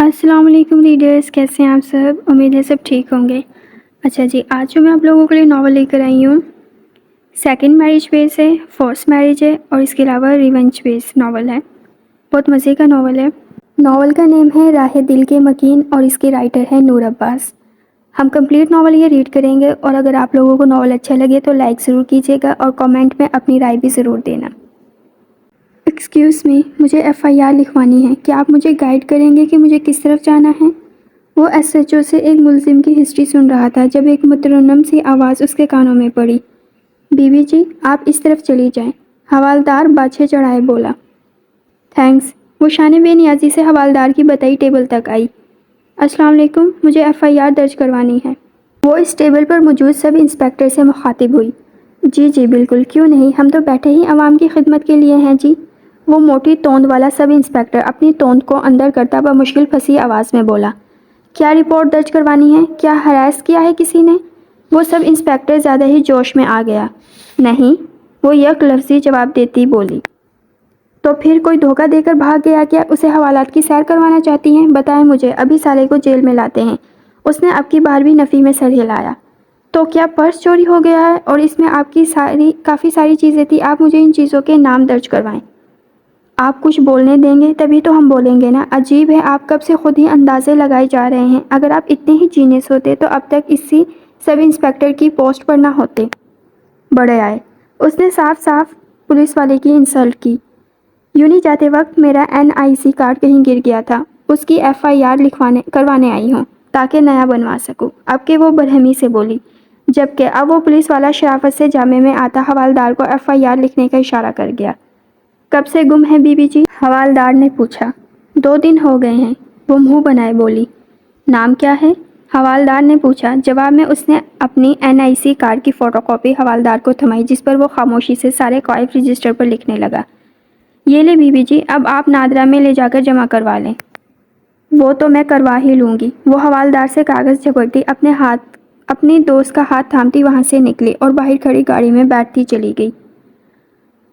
السلام علیکم ریڈرز، کیسے ہیں آپ سب؟ امید ہے سب ٹھیک ہوں گے۔ اچھا جی، آج جو میں آپ لوگوں کے لیے ناول لے کر آئی ہوں، سیکنڈ میرج بیس ہے، فورس میرج ہے اور اس کے علاوہ ریونج بیس ناول ہے۔ بہت مزے کا ناول ہے۔ ناول کا نیم ہے راہ دل کے مکین اور اس کے رائٹر ہے نور عباس۔ ہم کمپلیٹ ناول یہ ریڈ کریں گے، اور اگر آپ لوگوں کو ناول اچھا لگے تو لائک ضرور کیجیے گا اور کامنٹ میں اپنی رائے بھی ضرور دینا۔ ایکسکیوز می، مجھے FIR لکھوانی ہے، کیا آپ مجھے گائیڈ کریں گے کہ مجھے کس طرف جانا ہے؟ وہ SHO سے ایک ملزم کی ہسٹری سن رہا تھا جب ایک مترنم سی آواز اس کے کانوں میں پڑی۔ بی بی جی، آپ اس طرف چلی جائیں، حوالدار باچھے چڑھائے بولا۔ تھینکس۔ وہ شان بے نیازی سے حوالدار کی بتائی ٹیبل تک آئی۔ السلام علیکم، مجھے FIR درج کروانی ہے۔ وہ اس ٹیبل پر موجود سب انسپکٹر سے مخاطب ہوئی۔ جی بالکل، کیوں نہیں، ہم تو بیٹھے ہی عوام کی خدمت کے لیے ہیں جی۔ وہ موٹی توند والا سب انسپکٹر اپنی توند کو اندر کرتا بمشکل پھنسی آواز میں بولا۔ کیا رپورٹ درج کروانی ہے؟ کیا ہراس کیا ہے کسی نے؟ وہ سب انسپکٹر زیادہ ہی جوش میں آ گیا۔ نہیں، وہ یک لفظی جواب دیتی بولی۔ تو پھر کوئی دھوکہ دے کر بھاگ گیا کیا؟ اسے حوالات کی سیر کروانا چاہتی ہیں؟ بتائیں مجھے، ابھی سالے کو جیل میں لاتے ہیں۔ اس نے اب کی بار بھی نفی میں سر ہلایا۔ تو کیا پرس چوری ہو گیا ہے اور اس میں آپ کی کافی ساری چیزیں تھی؟ آپ مجھے ان چیزوں کے نام درج کروائیں۔ آپ کچھ بولنے دیں گے تبھی تو ہم بولیں گے نا۔ عجیب ہے، آپ کب سے خود ہی اندازے لگائے جا رہے ہیں۔ اگر آپ اتنے ہی جینیس ہوتے تو اب تک اسی سب انسپکٹر کی پوسٹ پر نہ ہوتے۔ بڑے آئے۔ اس نے صاف صاف پولیس والے کی انسلٹ کی۔ یونی جاتے وقت میرا NIC کارڈ کہیں گر گیا تھا، اس کی FIR کروانے آئی ہوں تاکہ نیا بنوا سکوں۔ اب کہ وہ برہمی سے بولی، جبکہ اب وہ پولیس والا شرافت سے جامے میں آتا حوالدار کو FIR لکھنے کا اشارہ کر گیا۔ کب سے گم ہے بی بی جی؟ حوالدار نے پوچھا۔ 2 دن ہو گئے ہیں، وہ منہ بنائے بولی۔ نام کیا ہے؟ حوالدار نے پوچھا۔ جواب میں اس نے اپنی NIC کارڈ کی فوٹو کاپی حوالدار کو تھمائی، جس پر وہ خاموشی سے سارے قوائف رجسٹر پر لکھنے لگا۔ یہ لے بی بی جی، اب آپ نادرہ میں لے جا کر جمع کروا لیں۔ وہ تو میں کروا ہی لوں گی۔ وہ حوالدار سے کاغذ جھپٹتی اپنی دوست کا ہاتھ تھامتی وہاں سے نکلی اور باہر کھڑی گاڑی میں بیٹھتی چلی گئی،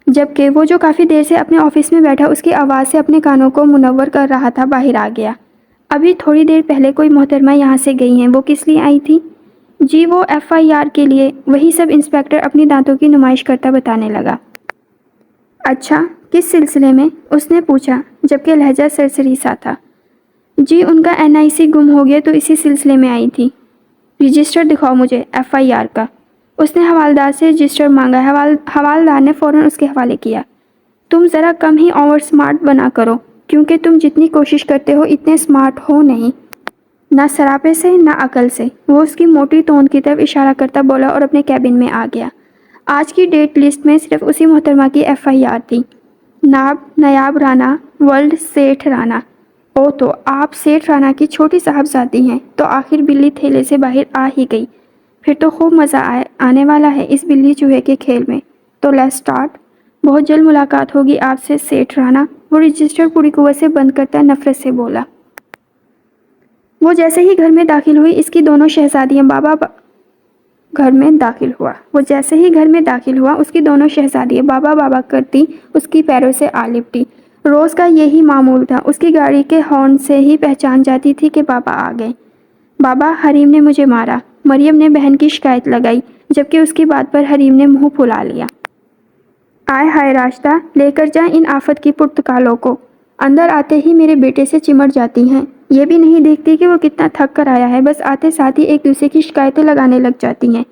جبکہ وہ جو کافی دیر سے اپنے آفس میں بیٹھا اس کی آواز سے اپنے کانوں کو منور کر رہا تھا باہر آ گیا۔ ابھی تھوڑی دیر پہلے کوئی محترمہ یہاں سے گئی ہیں، وہ کس لیے آئی تھی؟ جی وہ FIR کے لیے، وہی سب انسپکٹر اپنی دانتوں کی نمائش کرتا بتانے لگا۔ اچھا، کس سلسلے میں؟ اس نے پوچھا، جبکہ لہجہ سرسری سا تھا۔ جی ان کا NIC گم ہو گیا تو اسی سلسلے میں آئی تھی۔ رجسٹر دکھاؤ مجھے FIR کا۔ اس نے حوالدار سے رجسٹر مانگا۔ حوالدار نے فوراً اس کے حوالے کیا۔ تم ذرا کم ہی اوور سمارٹ بنا کرو، کیونکہ تم جتنی کوشش کرتے ہو اتنے سمارٹ ہو نہیں، نہ سراپے سے نہ عقل سے۔ وہ اس کی موٹی توند کی طرف اشارہ کرتا بولا اور اپنے کیبن میں آ گیا۔ آج کی ڈیٹ لسٹ میں صرف اسی محترمہ کی FIR تھی، نایاب رانا ورلڈ سیٹھ رانا۔ او تو آپ سیٹھ رانا کی چھوٹی صاحبزادی ہیں۔ تو آخر بلی تھیلے سے باہر آ ہی گئی، پھر تو خوب مزہ آنے والا ہے اس بلی چوہے کے کھیل میں۔ تو لیٹس سٹارٹ۔ بہت جلد ملاقات ہوگی آپ سے سیٹھ رانا۔ وہ رجسٹر پوری قوت سے بند کرتا نفرت سے بولا۔ وہ جیسے ہی گھر میں داخل ہوئی اس کی دونوں شہزادیاں بابا بابا کرتی اس کی پیروں سے آ لپٹی۔ روز کا یہی معمول تھا، اس کی گاڑی کے ہارن سے ہی پہچان جاتی تھی کہ بابا آ گئے۔ بابا، حریم نے مجھے مارا، مریم نے بہن کی شکایت لگائی، جبکہ اس کی بات پر حریم نے منہ پھلا لیا۔ آئے ہائے راشدہ، لے کر جا ان آفت کی پرتگالوں کو۔ اندر آتے ہی میرے بیٹے سے چمٹ جاتی ہیں، یہ بھی نہیں دیکھتی کہ وہ کتنا تھک کر آیا ہے، بس آتے ساتھ ہی ایک دوسرے کی شکایتیں لگانے لگ جاتی ہیں۔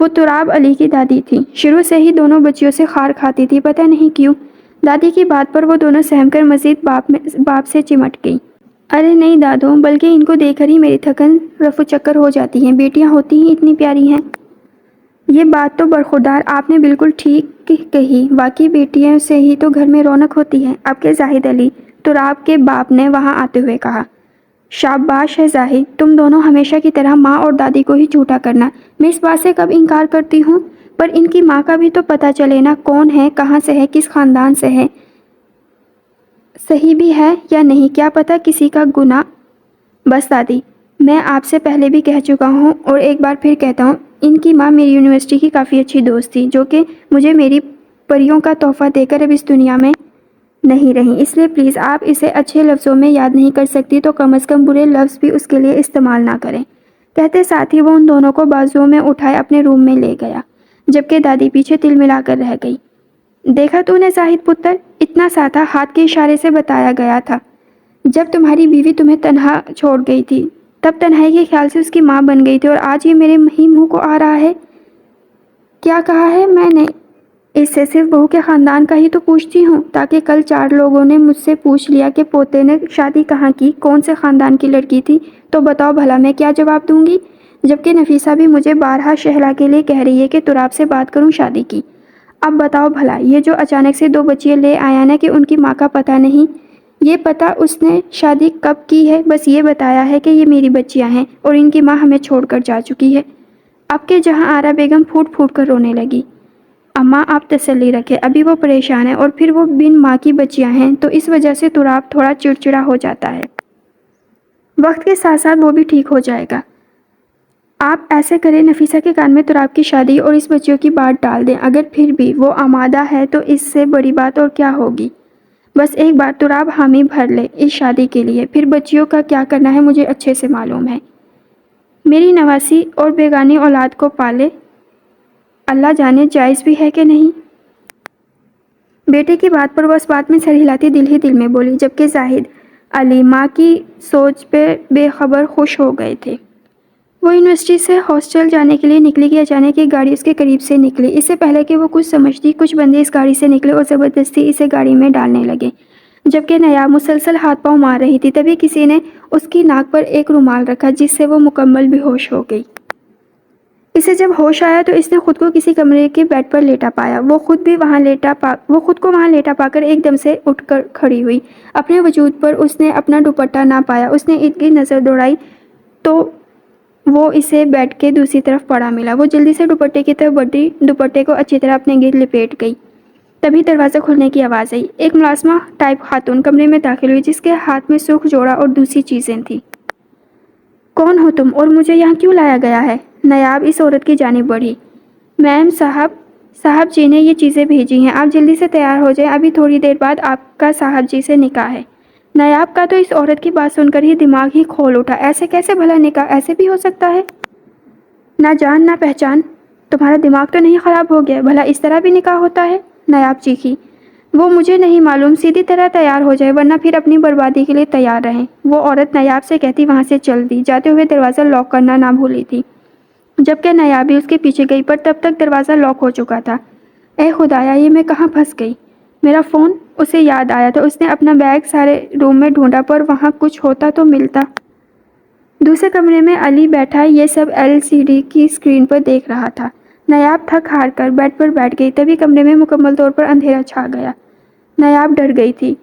وہ تراب علی کی دادی تھی، شروع سے ہی دونوں بچیوں سے خار کھاتی تھی، پتہ نہیں کیوں۔ دادی کی بات پر وہ دونوں سہم کر مزید باپ سے چمٹ گئی۔ ارے نہیں دادو، بلکہ ان کو دیکھ کر ہی میری تھکن رفو چکر ہو جاتی ہیں، بیٹیاں ہوتی ہی اتنی پیاری ہیں۔ یہ بات تو برخودار آپ نے بالکل ٹھیک کہی، واقعی بیٹیوں سے ہی تو گھر میں رونق ہوتی ہے۔ اب کے زاہد علی، تراب کے باپ نے وہاں آتے ہوئے کہا۔ شاباش ہے زاہد، تم دونوں ہمیشہ کی طرح ماں اور دادی کو ہی جھوٹا کرنا۔ میں اس بات سے کب انکار کرتی ہوں، پر ان کی ماں کا بھی تو پتہ چلے نا، کون ہے، کہاں سے ہے، کس خاندان سے ہے، صحیح بھی ہے یا نہیں، کیا پتہ کسی کا گناہ۔ بس دادی، میں آپ سے پہلے بھی کہہ چکا ہوں اور ایک بار پھر کہتا ہوں، ان کی ماں میری یونیورسٹی کی کافی اچھی دوست تھی، جو کہ مجھے میری پریوں کا تحفہ دے کر اب اس دنیا میں نہیں رہیں، اس لیے پلیز آپ اسے اچھے لفظوں میں یاد نہیں کر سکتی تو کم از کم برے لفظ بھی اس کے لیے استعمال نہ کریں، کہتے ساتھ ہی وہ ان دونوں کو بازوؤں میں اٹھائے اپنے روم میں لے گیا، جبکہ دادی پیچھے تل ملا کر رہ گئی۔ دیکھا تو نے زاہد پتر، اتنا سا تھا، ہاتھ کے اشارے سے بتایا گیا تھا۔ جب تمہاری بیوی تمہیں تنہا چھوڑ گئی تھی تب تنہائی کے خیال سے اس کی ماں بن گئی تھی، اور آج یہ میرے ہی منہ کو آ رہا ہے۔ کیا کہا ہے میں نے؟ اس سے صرف بہو کے خاندان کا ہی تو پوچھتی ہوں، تاکہ کل 4 لوگوں نے مجھ سے پوچھ لیا کہ پوتے نے شادی کہاں کی، کون سے خاندان کی لڑکی تھی، تو بتاؤ بھلا میں کیا جواب دوں گی؟ جبکہ نفیسہ بھی مجھے بارہا شہلا کے لیے کہہ رہی ہے کہ تراب سے بات کروں شادی کی۔ اب بتاؤ بھلا، یہ جو اچانک سے 2 بچیاں لے آیا نا کہ ان کی ماں کا پتہ نہیں، یہ پتہ اس نے شادی کب کی ہے، بس یہ بتایا ہے کہ یہ میری بچیاں ہیں اور ان کی ماں ہمیں چھوڑ کر جا چکی ہے۔ اب کہ جہاں آرا بیگم پھوٹ پھوٹ کر رونے لگی۔ اماں آپ تسلی رکھے، ابھی وہ پریشان ہے اور پھر وہ بن ماں کی بچیاں ہیں تو اس وجہ سے تراب تھوڑا چڑچڑا ہو جاتا ہے، وقت کے ساتھ ساتھ وہ بھی ٹھیک ہو جائے گا۔ آپ ایسے کریں، نفیسہ کے کان میں تراب کی شادی اور اس بچیوں کی بات ڈال دیں، اگر پھر بھی وہ آمادہ ہے تو اس سے بڑی بات اور کیا ہوگی۔ بس ایک بار تراب حامی بھر لے اس شادی کے لیے، پھر بچیوں کا کیا کرنا ہے مجھے اچھے سے معلوم ہے۔ میری نواسی اور بیگانی اولاد کو پالے، اللہ جانے جائز بھی ہے کہ نہیں۔ بیٹے کی بات پر وہ اس بات میں سر ہلاتی دل ہی دل میں بولی، جبکہ زاہد علی ماں کی سوچ پہ بے خبر خوش ہو گئے تھے۔ وہ یونیورسٹی سے ہاسٹل جانے کے لیے نکلی کہ اچانک ایک گاڑی اس کے قریب سے نکلی۔ اس سے پہلے کہ وہ کچھ سمجھتی، کچھ بندے اس گاڑی سے نکلے اور زبردستی اسے گاڑی میں ڈالنے لگے، جبکہ نیاب مسلسل ہاتھ پاؤں مار رہی تھی۔ تبھی کسی نے اس کی ناک پر ایک رومال رکھا جس سے وہ مکمل بے ہوش ہو گئی۔ اسے جب ہوش آیا تو اس نے خود کو کسی کمرے کے بیڈ پر لیٹا پایا۔ وہ خود کو وہاں لیٹا پا کر ایک دم سے اٹھ کر کھڑی ہوئی۔ اپنے وجود پر اس نے اپنا دوپٹہ نہ پایا۔ اس نے ارد گرد نظر دوڑائی تو وہ اسے بیڈ کے دوسری طرف پڑا ملا۔ وہ جلدی سے دوپٹے کی طرف بڑھی، دوپٹے کو اچھی طرح اپنے گرد لپیٹ گئی۔ تبھی دروازہ کھلنے کی آواز آئی۔ ایک ملازمہ ٹائپ خاتون کمرے میں داخل ہوئی جس کے ہاتھ میں سرخ جوڑا اور دوسری چیزیں تھیں۔ کون ہو تم اور مجھے یہاں کیوں لایا گیا ہے؟ نیاب اس عورت کی جانب بڑھی۔ میم صاحب جی نے یہ چیزیں بھیجی ہیں، آپ جلدی سے تیار ہو جائیں، ابھی تھوڑی دیر بعد آپ کا صاحب جی سے نکاح ہے۔ نیاب کا تو اس عورت کی بات سن کر ہی دماغ ہی کھول اٹھا۔ ایسے کیسے بھلا نکاح ایسے بھی ہو سکتا ہے؟ نہ جان نہ پہچان، تمہارا دماغ تو نہیں خراب ہو گیا؟ بھلا اس طرح بھی نکاح ہوتا ہے؟ نیاب چیخی۔ وہ مجھے نہیں معلوم، سیدھی طرح تیار ہو جائے ورنہ پھر اپنی بربادی کے لیے تیار رہیں، وہ عورت نیاب سے کہتی وہاں سے چل دی، جاتے ہوئے دروازہ لاک کرنا نہ بھولی تھی، جبکہ نیاب بھی اس کے پیچھے گئی، پر تب تک دروازہ لاک ہو چکا تھا۔ اے خدایا، یہ میں کہاں پھنس گئی؟ میرا فون؟ اسے یاد آیا تو اس نے اپنا بیگ سارے روم میں ڈھونڈا، پر وہاں کچھ ہوتا تو ملتا۔ دوسرے کمرے میں علی بیٹھا یہ سب LCD کی اسکرین پر دیکھ رہا تھا۔ نیاب تھک ہار کر بیڈ پر بیٹھ گئی، تبھی کمرے میں مکمل طور پر اندھیرا چھا گیا۔ نیاب ڈر گئی تھی۔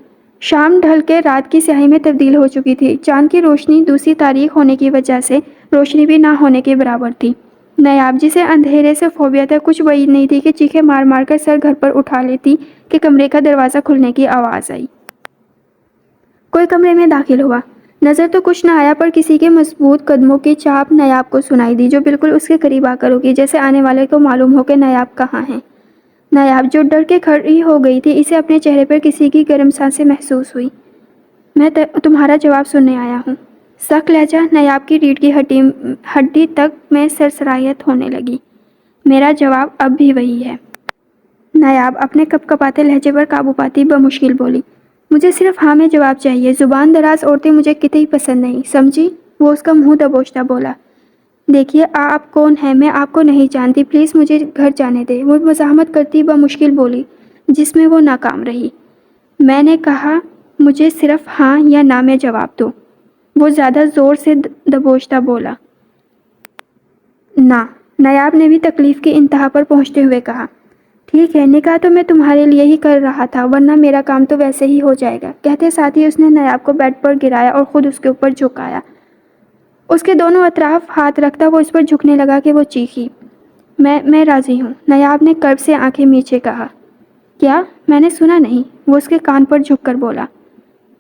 شام ڈھل کے رات کی سیاہی میں تبدیل ہو چکی تھی۔ چاند کی روشنی دوسری تاریخ ہونے کی وجہ سے روشنی بھی نہ ہونے کے برابر تھی۔ نیاب جسے اندھیرے سے فوبیا تھا، کچھ بعید نہیں تھی کہ چیخیں مار مار کر سر گھر پر اٹھا لیتی کہ کمرے کا دروازہ کھلنے کی آواز آئی۔ کوئی کمرے میں داخل ہوا۔ نظر تو کچھ نہ آیا، پر کسی کے مضبوط قدموں کی چاپ نیاب کو سنائی دی جو بالکل اس کے قریب آ کر رکی، جیسے آنے والے کو معلوم ہو کہ نیاب کہاں ہے۔ نیاب جو ڈر کے کھڑی ہو گئی تھی، اسے اپنے چہرے پر کسی کی گرم سانسیں محسوس ہوئی۔ میں تمہارا جواب سننے آیا ہوں۔ سخت لہجہ، نیاب کی ریڑھ کی ہڈی تک میں سرسرایت ہونے لگی۔ میرا جواب اب بھی وہی ہے۔ نیاب اپنے کپ کپاتے لہجے پر قابو پاتی بمشکل بولی۔ مجھے صرف ہاں میں جواب چاہیے، زبان دراز عورتیں مجھے کتئی پسند نہیں، سمجھی؟ وہ اس کا منہ دبوچتا بولا۔ دیکھیے آپ کون ہیں، میں آپ کو نہیں جانتی، پلیز مجھے گھر جانے دیں، وہ مزاحمت کرتی بمشکل بولی، جس میں وہ ناکام رہی۔ میں نے کہا مجھے صرف ہاں یا نہ میں جواب دو، وہ زیادہ زور سے دبوچتا بولا۔ نہ، نیاب نے بھی تکلیف کی انتہا پر پہنچتے ہوئے کہا۔ ٹھیک ہے، نکاح تو میں تمہارے لیے ہی کر رہا تھا، ورنہ میرا کام تو ویسے ہی ہو جائے گا، کہتے ساتھ ہی اس نے نیاب کو بیڈ پر گرایا اور خود اس کے اوپر جھکایا۔ اس کے دونوں اطراف ہاتھ رکھتا وہ اس پر جھکنے لگا کہ وہ چیخی۔ میں راضی ہوں، نیاب نے کرب سے آنکھیں میچے کہا۔ کیا؟ میں نے سنا نہیں، وہ اس کے کان پر جھک کر بولا۔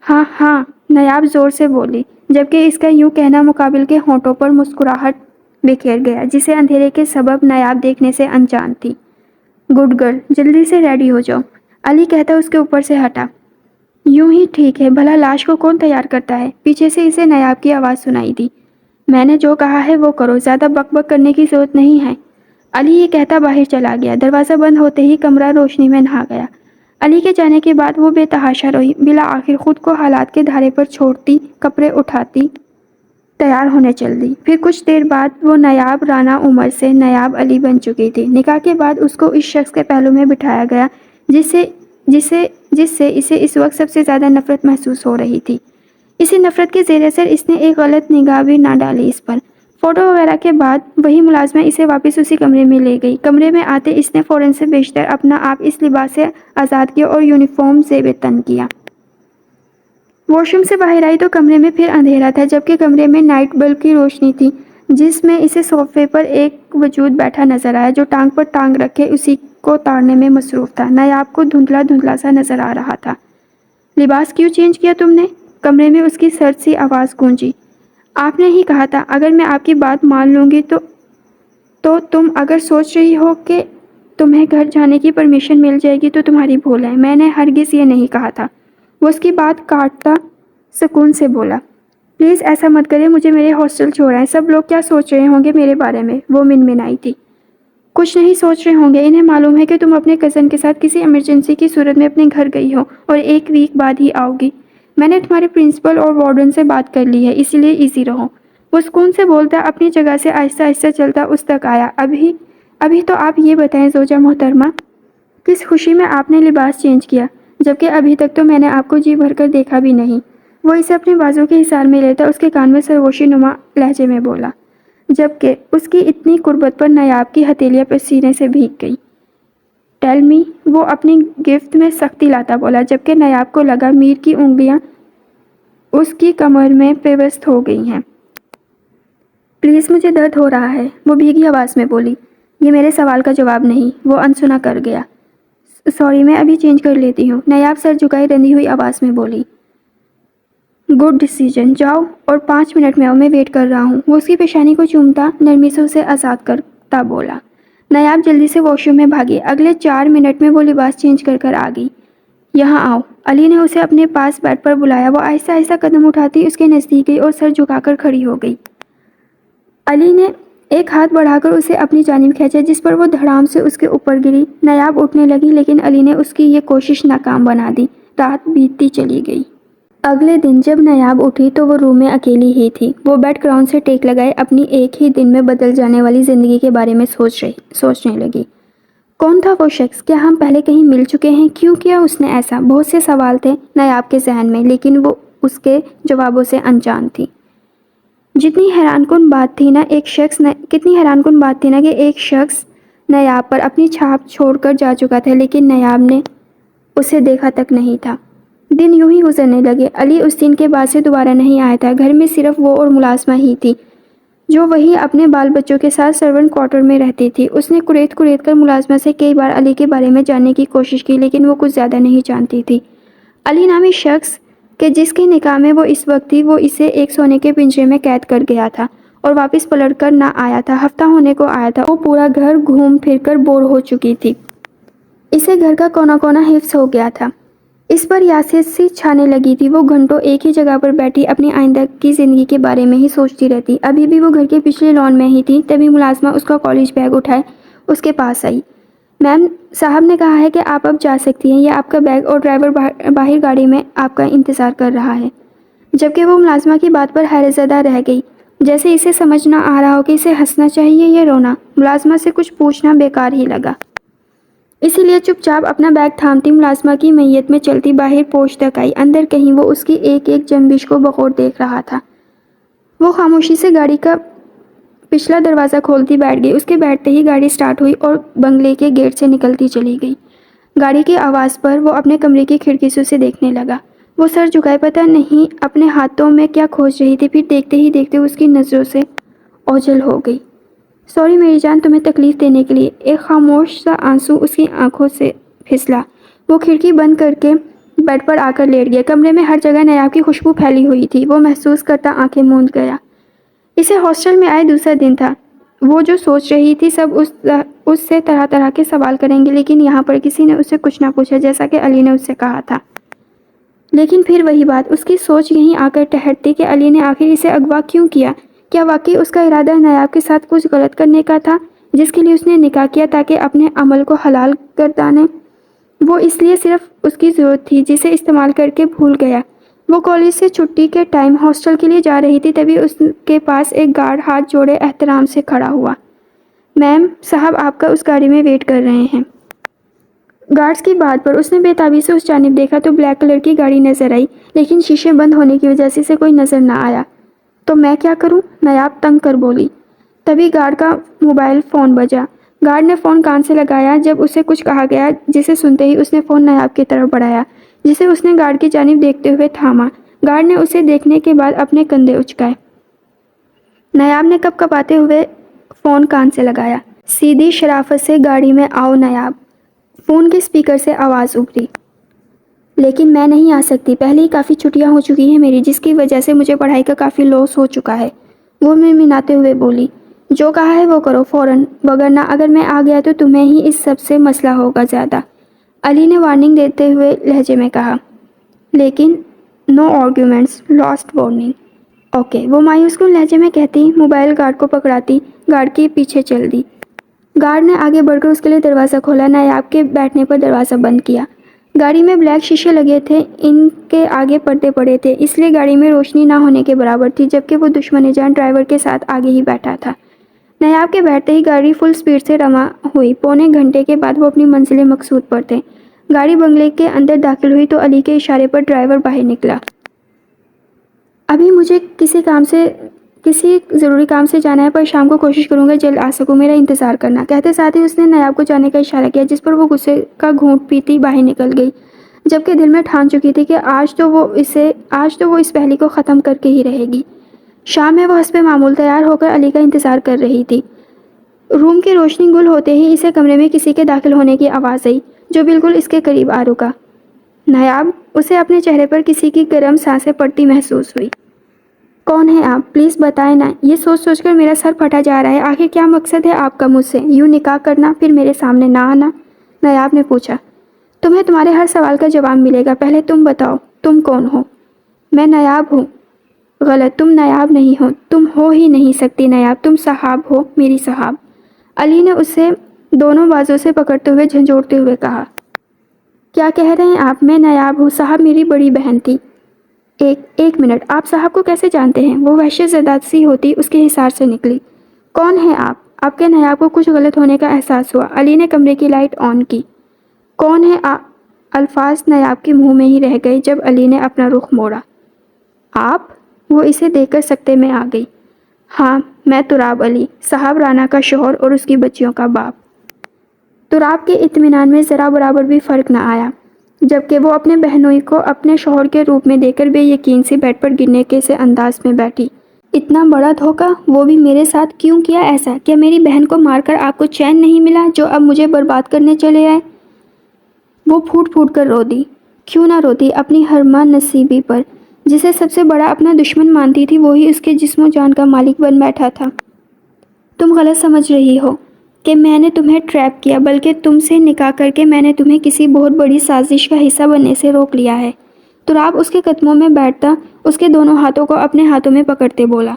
ہاں ہاں، نیاب زور سے بولی، جبکہ اس کا یوں کہنا مقابل کے ہونٹوں پر مسکراہٹ بکھیر گیا، جسے اندھیرے کے سبب نیاب دیکھنے سے انجان تھی۔ گڈ گرل، جلدی سے ریڈی ہو جاؤ، علی کہتا اس کے اوپر سے ہٹا۔ یوں ہی ٹھیک ہے، بھلا لاش کو کون تیار کرتا ہے؟ پیچھے سے اسے نایاب کی آواز سنائی دی۔ میں نے جو کہا ہے وہ کرو، زیادہ بک بک کرنے کی ضرورت نہیں ہے۔ علی یہ کہتا باہر چلا گیا۔ دروازہ بند ہوتے ہی کمرہ روشنی میں نہا گیا۔ علی کے جانے کے بعد وہ بے تحاشا روئی، بالآخر خود کو حالات کے دھارے پر چھوڑتی، کپڑے اٹھاتی، تیار ہونے چل دی۔ پھر کچھ دیر بعد وہ نایاب رانا عمر سے نایاب علی بن چکی تھی۔ نکاح کے بعد اس کو اس شخص کے پہلو میں بٹھایا گیا جس سے اسے اس وقت سب سے زیادہ نفرت محسوس ہو رہی تھی۔ اسی نفرت کے زیر اثر اس نے ایک غلط نگاہ بھی نہ ڈالی اس پر۔ فوٹو وغیرہ کے بعد وہی ملازمہ اسے واپس اسی کمرے میں لے گئی۔ کمرے میں آتے اس نے فوراً سے بیشتر اپنا آپ اس لباس سے آزاد کیا اور یونیفارم زیب تن کیا۔ واش روم سے باہر آئی تو کمرے میں پھر اندھیرا تھا، جبکہ کمرے میں نائٹ بلب کی روشنی تھی، جس میں اسے صوفے پر ایک وجود بیٹھا نظر آیا جو ٹانگ پر ٹانگ رکھے اسی کو تاڑنے میں مصروف تھا۔ نایاب کو دھندلا دھندلا سا نظر آ رہا تھا۔ لباس کیوں چینج کیا تم نے؟ کمرے میں اس کی سرد سی آواز گونجی۔ آپ نے ہی کہا تھا اگر میں آپ کی بات مان لوں گی تو تم اگر سوچ رہی ہو کہ تمہیں گھر جانے کی پرمیشن مل جائے گی تو تمہاری بھول ہے۔ میں نے ہرگز یہ نہیں کہا تھا۔ وہ اس کی بات کاٹتا سکون سے بولا۔ پلیز ایسا مت کریں، مجھے میرے ہاسٹل چھوڑائیں، سب لوگ کیا سوچ رہے ہوں گے میرے بارے میں؟ وہ منمنائی تھی۔ کچھ نہیں سوچ رہے ہوں گے، انہیں معلوم ہے کہ تم اپنے کزن کے ساتھ کسی ایمرجنسی کی صورت میں اپنے گھر گئی ہو اور ایک ویک بعد ہی آؤ گی۔ میں نے تمہارے پرنسپل اور وارڈن سے بات کر لی ہے، اسی لیے ایزی رہو۔ وہ سکون سے بولتا اپنی جگہ سے آہستہ آہستہ چلتا اس تک آیا۔ ابھی تو آپ یہ بتائیں زوجہ محترمہ، کس خوشی میں آپ نے لباس چینج کیا، جبکہ ابھی تک تو میں نے آپ کو جی بھر کر دیکھا بھی نہیں۔ وہ اسے اپنے بازو کے حصار میں لیتا اس کے کان میں سرگوشی نما لہجے میں بولا، جبکہ اس کی اتنی قربت پر نایاب کی ہتھیلیاں پسینے سے بھیگ گئی۔ ٹیل می، وہ اپنی گرفت میں سختی لاتا بولا، جبکہ نایاب کو لگا میر کی انگلیاں اس کی کمر میں پیوست ہو گئی ہیں۔ پلیز مجھے درد ہو رہا ہے، وہ بھیگی آواز میں بولی۔ یہ میرے سوال کا جواب نہیں، وہ انسنا کر گیا۔ سوری، میں ابھی چینج کر لیتی ہوں، نایاب سر جھکائے رندی ہوئی آواز میں بولی۔ گڈ ڈیسیژن، جاؤ اور 5 منٹ میں آؤ، میں ویٹ کر رہا ہوں۔ وہ اس کی پیشانی کو چومتا نرمی سے اسے آزاد کرتا بولا۔ نایاب جلدی سے واش روم میں بھاگی۔ اگلے 4 منٹ میں وہ لباس چینج کر آ گئی۔ یہاں آؤ، علی نے اسے اپنے پاس بیڈ پر بلایا۔ وہ آہستہ آہستہ قدم اٹھاتی اس کے نزدیک گئی اور سر جھکا کر کھڑی ہو گئی۔ علی نے ایک ہاتھ بڑھا کر اسے اپنی جانب کھینچا، جس پر وہ دھڑام سے اس کے اوپر گری۔ نایاب اٹھنے لگی، لیکن علی نے اس کی یہ کوشش ناکام بنا دی۔ رات بیتتی چلی گئی۔ اگلے دن جب نایاب اٹھی تو وہ روم میں اکیلی ہی تھی۔ وہ بیڈ گراؤنڈ سے ٹیک لگائے اپنی ایک ہی دن میں بدل جانے والی زندگی کے بارے میں سوچنے لگی۔ کون تھا وہ شخص؟ کیا ہم پہلے کہیں مل چکے ہیں؟ کیوں کیا اس نے ایسا؟ بہت سے سوال تھے نایاب کے ذہن میں، لیکن وہ اس کے جوابوں سے انجان تھی۔ کتنی حیران کن بات تھی نا کہ ایک شخص نایاب پر اپنی چھاپ چھوڑ کر جا چکا تھا، لیکن نایاب نے اسے دیکھا تک نہیں تھا۔ دن یوں ہی گزرنے لگے۔ علی اس دن کے بعد سے دوبارہ نہیں آیا تھا۔ گھر میں صرف وہ اور ملازمہ ہی تھی، جو وہی اپنے بال بچوں کے ساتھ سرونٹ کوارٹر میں رہتی تھی۔ اس نے کریت کر ملازمہ سے کئی بار علی کے بارے میں جاننے کی کوشش کی، لیکن وہ کچھ زیادہ نہیں جانتی تھی۔ علی نامی شخص کہ جس کے نکاح میں وہ اس وقت تھی، وہ اسے ایک سونے کے پنجرے میں قید کر گیا تھا اور واپس پلٹ کر نہ آیا تھا۔ ہفتہ ہونے کو آیا تھا۔ وہ پورا گھر گھوم پھر کر بور ہو چکی تھی۔ اسے گھر کا کونا کونا حفظ ہو گیا تھا۔ اس پر یاست سی چھانے لگی تھی۔ وہ گھنٹوں ایک ہی جگہ پر بیٹھی اپنی آئندہ کی زندگی کے بارے میں ہی سوچتی رہتی۔ ابھی بھی وہ گھر کے پچھلے لان میں ہی تھی، تبھی ملازمہ اس کا کالج بیگ اٹھائے اس کے پاس آئی۔ میم، صاحب نے کہا ہے کہ آپ اب جا سکتی ہیں، یہ آپ کا بیگ اور ڈرائیور باہر گاڑی میں آپ کا انتظار کر رہا ہے۔ جبکہ وہ ملازمہ کی بات پر حیرت زدہ رہ گئی، جیسے اسے سمجھ نہ آ رہا ہو کہ اسے ہنسنا چاہیے یا رونا۔ ملازمہ سے کچھ پوچھنا بیکار ہی لگا، اسی لیے چپ چاپ اپنا بیگ تھامتی ملازمہ کی میت میں چلتی باہر پورچ تک آئی۔ اندر کہیں وہ اس کی ایک ایک جنبش کو بغور دیکھ رہا تھا۔ وہ خاموشی سے گاڑی کا پچھلا دروازہ کھولتی بیٹھ گئی۔ اس کے بیٹھتے ہی گاڑی سٹارٹ ہوئی اور بنگلے کے گیٹ سے نکلتی چلی گئی۔ گاڑی کی آواز پر وہ اپنے کمرے کی کھڑکی سے اسے دیکھنے لگا۔ وہ سر جھکائے پتہ نہیں اپنے ہاتھوں میں کیا کھوج رہی تھی، پھر دیکھتے ہی دیکھتے اس کی نظروں سے اوجھل ہو گئی۔ سوری میری جان، تمہیں تکلیف دینے کے لیے۔ ایک خاموش سا آنسو اس کی آنکھوں سے پھسلا۔ وہ کھڑکی بند کر کے بیڈ پر آ کر لیٹ گیا۔ کمرے میں ہر جگہ نایاب کی خوشبو پھیلی ہوئی تھی۔ وہ محسوس کرتا آنکھیں موند گیا۔ اسے ہاسٹل میں آئے دوسرا دن تھا۔ وہ جو سوچ رہی تھی سب اس سے طرح طرح کے سوال کریں گے، لیکن یہاں پر کسی نے اس سے کچھ نہ پوچھا، جیسا کہ علی نے اس سے کہا تھا۔ لیکن پھر وہی بات، اس کی سوچ یہیں آ کر ٹھہرتی کہ علی نے آخر اسے اغوا کیوں کیا؟ کیا واقعی اس کا ارادہ نایاب کے ساتھ کچھ غلط کرنے کا تھا، جس کے لیے اس نے نکاح کیا تاکہ اپنے عمل کو حلال گردانے؟ وہ اس لیے صرف اس کی ضرورت تھی جسے استعمال کر کے بھول گیا۔ وہ کالج سے چھٹی کے ٹائم ہاسٹل کے لیے جا رہی تھی، تبھی اس کے پاس ایک گارڈ ہاتھ جوڑے احترام سے کھڑا ہوا۔ میم، صاحب آپ کا اس گاڑی میں ویٹ کر رہے ہیں۔ گارڈز کی بات پر اس نے بے تابی سے اس جانب دیکھا تو بلیک کلر کی گاڑی نظر آئی، لیکن شیشے بند ہونے کی وجہ سے اسے کوئی نظر نہ آیا۔ تو میں کیا کروں؟ نایاب تنگ کر بولی۔ تبھی گارڈ کا موبائل فون بجا۔ گارڈ نے فون کان سے لگایا جب اسے کچھ کہا گیا، جسے سنتے ہی اس نے فون نایاب کی طرف بڑھایا، جسے اس نے گارڈ کی جانب دیکھتے ہوئے تھاما۔ گارڈ نے اسے دیکھنے کے بعد اپنے کندھے اچکائے۔ نایاب نے کپ کپاتے ہوئے فون کان سے لگایا۔ سیدھی شرافت سے گاڑی میں آؤ نایاب، فون کے اسپیکر سے آواز ابھری۔ لیکن میں نہیں آ سکتی، پہلے ہی کافی چھٹیاں ہو چکی ہیں میری، جس کی وجہ سے مجھے پڑھائی کا کافی لاس ہو چکا ہے، وہ منمناتے ہوئے بولی۔ جو کہا ہے وہ کرو فوراً، وگرنہ اگر میں آ گیا تو تمہیں ہی اس سب سے مسئلہ ہوگا زیادہ، علی نے وارننگ دیتے ہوئے لہجے میں کہا۔ لیکن نو آرگیومنٹس، لاسٹ وارننگ۔ اوکے، وہ مایوس کن لہجے میں کہتی، موبائل گارڈ کو پکڑاتی، گارڈ کے پیچھے چل دی۔ گارڈ نے آگے بڑھ کر اس کے لیے دروازہ کھولا، نایاب کے بیٹھنے پر دروازہ بند کیا۔ گاڑی میں بلیک شیشے لگے تھے، ان کے آگے پردے پڑے تھے، اس لیے گاڑی میں روشنی نہ ہونے کے برابر تھی، جبکہ وہ دشمن جان ڈرائیور کے ساتھ آگے ہی بیٹھا تھا۔ نایاب کے بیٹھتے ہی گاڑی فل سپیڈ سے رواں ہوئی۔ پونے گھنٹے کے بعد وہ اپنی منزل مقصود پر تھے۔ گاڑی بنگلے کے اندر داخل ہوئی تو علی کے اشارے پر ڈرائیور باہر نکلا۔ ابھی مجھے کسی ضروری کام سے جانا ہے، پر شام کو کوشش کروں گا جلد آ سکوں، میرا انتظار کرنا۔ کہتے ساتھ ہی اس نے نایاب کو جانے کا اشارہ کیا، جس پر وہ غصے کا گھونٹ پیتی باہر نکل گئی، جبکہ دل میں ٹھان چکی تھی کہ آج تو وہ اس پہلی کو ختم کر کے ہی رہے گی۔ شام میں وہ حسب معمول تیار ہو کر علی کا انتظار کر رہی تھی۔ روم کی روشنی گل ہوتے ہی اسے کمرے میں کسی کے داخل ہونے کی آواز آئی، جو بالکل اس کے قریب آ رکا۔ نایاب، اسے اپنے چہرے پر کسی کی گرم سانسیں پڑتی محسوس ہوئی۔ کون ہیں آپ؟ پلیز بتائیں نا، یہ سوچ کر میرا سر پھٹا جا رہا ہے۔ آخر کیا مقصد ہے آپ کا مجھ سے؟ یوں نکاح کرنا پھر میرے سامنے نہ آنا؟ نایاب نے پوچھا۔ تمہیں تمہارے ہر سوال کا جواب ملے گا، پہلے تم بتاؤ تم کون ہو؟ میں نایاب ہوں۔ غلط، تم نایاب نہیں ہو، تم ہو ہی نہیں سکتی نایاب، تم صحاب ہو، میری صحاب۔ علی نے اسے دونوں بازوں سے پکڑتے ہوئے جھنجھوڑتے ہوئے کہا۔ کیا کہہ رہے ہیں آپ؟ میں نایاب ہوں، صاحب میری بڑی بہن تھی۔ ایک منٹ، آپ صاحب کو کیسے جانتے ہیں؟ وہ وحشت زدہ سی ہوتی اس کے حصار سے نکلی۔ کون ہیں آپ کے نایاب کو کچھ غلط ہونے کا احساس ہوا۔ علی نے کمرے کی لائٹ آن کی۔ کون ہے الفاظ نایاب کے منہ میں ہی رہ گئے جب علی نے اپنا رخ موڑا۔ آپ؟ وہ اسے دیکھ کر سکتے میں آ گئی۔ ہاں، میں تراب علی، صاحب رانا کا شوہر اور اس کی بچیوں کا باپ۔ تراب کے اطمینان میں ذرا برابر بھی فرق نہ آیا، جبکہ وہ اپنے بہنوئی کو اپنے شوہر کے روپ میں دیکھ کر بے یقین سی بیڈ پر گرنے کے سے انداز میں بیٹھی۔ اتنا بڑا دھوکہ، وہ بھی میرے ساتھ کیوں کیا ایسا؟ کیا میری بہن کو مار کر آپ کو چین نہیں ملا جو اب مجھے برباد کرنے چلے آئے؟ وہ پھوٹ پھوٹ کر رو دی۔ کیوں نہ روتی اپنی حرمہ نصیبی پر، جسے سب سے بڑا اپنا دشمن مانتی تھی، وہی اس کے جسم و جان کا مالک بن بیٹھا تھا۔ تم غلط سمجھ رہی ہو کہ میں نے تمہیں ٹریپ کیا، بلکہ تم سے نکاح کر کے میں نے تمہیں کسی بہت بڑی سازش کا حصہ بننے سے روک لیا ہے۔ تراب اس کے قدموں میں بیٹھتا اس کے دونوں ہاتھوں کو اپنے ہاتھوں میں پکڑتے بولا۔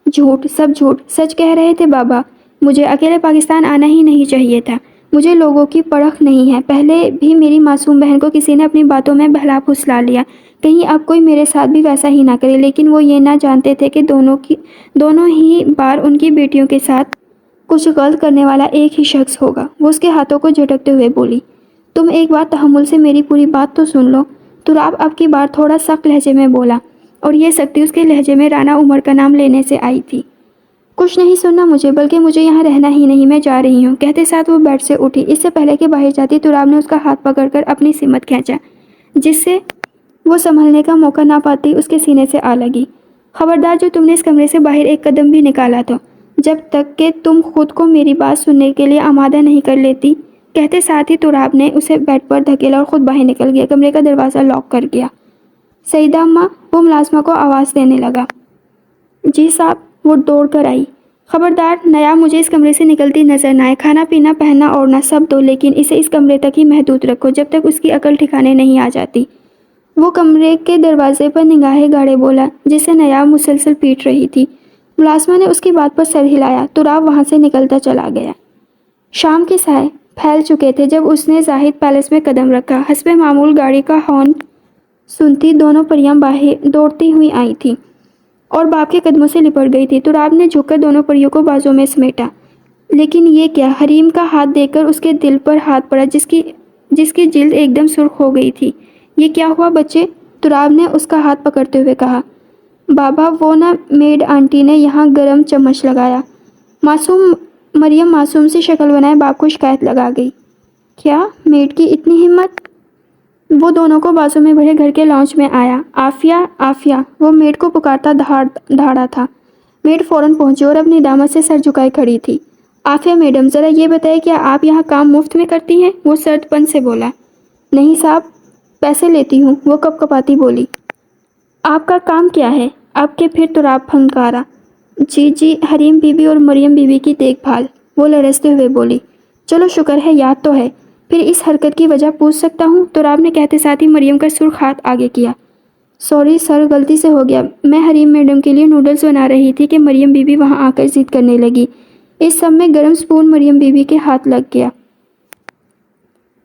جھوٹ، سب جھوٹ، سچ کہہ رہے تھے بابا۔ مجھے اکیلے پاکستان آنا ہی نہیں چاہیے تھا، مجھے لوگوں کی پرکھ نہیں ہے۔ پہلے بھی میری معصوم بہن کو کسی نے اپنی باتوں میں بہلا پھسلا لیا، کہیں اب کوئی میرے ساتھ بھی ویسا ہی نہ کرے، لیکن وہ یہ نہ جانتے تھے کہ دونوں ہی بار ان کی بیٹیوں کے ساتھ کچھ غلط کرنے والا ایک ہی شخص ہوگا۔ وہ اس کے ہاتھوں کو جھٹکتے ہوئے بولی۔ تم ایک بار تحمل سے میری پوری بات تو سن لو۔ تراب اب کی بار تھوڑا سخت لہجے میں بولا، اور یہ سختی اس کے لہجے میں رانا عمر کا نام لینے سے آئی تھی۔ کچھ نہیں سننا مجھے، بلکہ مجھے یہاں رہنا ہی نہیں، میں جا رہی ہوں۔ کہتے ساتھ وہ بیڈ سے اٹھی۔ اس سے پہلے کہ باہر جاتی، تراب نے اس کا ہاتھ پکڑ کر اپنی سمت کھینچا، جس سے وہ سنبھلنے کا موقع نہ پاتی اس کے سینے سے آ لگی۔ خبردار، جو تم نے اس کمرے سے باہر ایک قدم بھی نکالا تو جب تک کہ تم خود کو میری بات سننے کے لیے آمادہ نہیں کر لیتی۔ کہتے ساتھ ہی تراب نے اسے بیڈ پر دھکیلا اور خود باہر نکل گیا، کمرے کا دروازہ لاک کر گیا۔ سعیدہ اماں، وہ ملازمہ کو آواز دینے لگا۔ جی صاحب، وہ دوڑ کر آئی۔ خبردار، نایاب مجھے اس کمرے سے نکلتی نظر نہ آئے، کھانا پینا پہننا اوڑھنا سب دو، لیکن اسے اس کمرے تک ہی محدود رکھو جب تک اس کی عقل ٹھکانے نہیں آ جاتی۔ وہ کمرے کے دروازے پر نگاہیں گاڑے بولا جسے نیاب مسلسل پیٹ رہی تھی۔ ملازمہ نے اس کی بات پر سر ہلایا۔ تراب وہاں سے نکلتا چلا گیا۔ شام کے سائے پھیل چکے تھے جب اس نے زاہد پیلس میں قدم رکھا۔ حسب معمول گاڑی کا ہارن سنتی دونوں پریاں باہر دوڑتی ہوئی آئی تھیں اور باپ کے قدموں سے لپٹ گئی تھی۔ تراب نے جھک کر دونوں پریوں کو بازوں میں سمیٹا۔ لیکن یہ کیا؟ حریم کا ہاتھ دیکھ کر اس کے دل پر ہاتھ پڑا جس کی جلد ایک دم سرخ ہو گئی تھی۔ یہ کیا ہوا بچے؟ تراب نے اس کا ہاتھ پکڑتے ہوئے کہا۔ بابا وہ نہ میڈ آنٹی نے یہاں گرم چمچ لگایا۔ مریم معصوم سی شکل بنائے باپ کو شکایت لگا گئی۔ کیا میڈ کی اتنی ہمت؟ وہ دونوں کو بازوں میں بھرے گھر کے لاؤنج میں آیا۔ عافیہ عافیہ وہ میڈ کو پکارتا دھاڑا تھا۔ میڈ فوراً پہنچی اور اپنی داماد سے سر جھکائے کھڑی تھی۔ عافیہ میڈم ذرا یہ بتائیں کیا آپ یہاں کام مفت میں کرتی ہیں؟ وہ سرد پن سے بولا۔ نہیں صاحب پیسے لیتی ہوں، وہ کپ کپاتی بولی۔ آپ کا کام کیا ہے؟ اب کے پھر تراب پھنکارا۔ جی حریم بی بی اور مریم بی بی کی دیکھ بھال، وہ لرزتے ہوئے بولی۔ چلو شکر ہے یاد تو ہے، پھر اس حرکت کی وجہ پوچھ سکتا ہوں؟ تراب نے کہتے ساتھ ہی مریم کا سرخ ہاتھ آگے کیا۔ سوری سر غلطی سے ہو گیا، میں حریم میڈم کے لیے نوڈلز بنا رہی تھی کہ مریم بی بی وہاں آ کر ضد کرنے لگی۔ اس سب میں گرم سپون مریم بی بی کے ہاتھ لگ گیا۔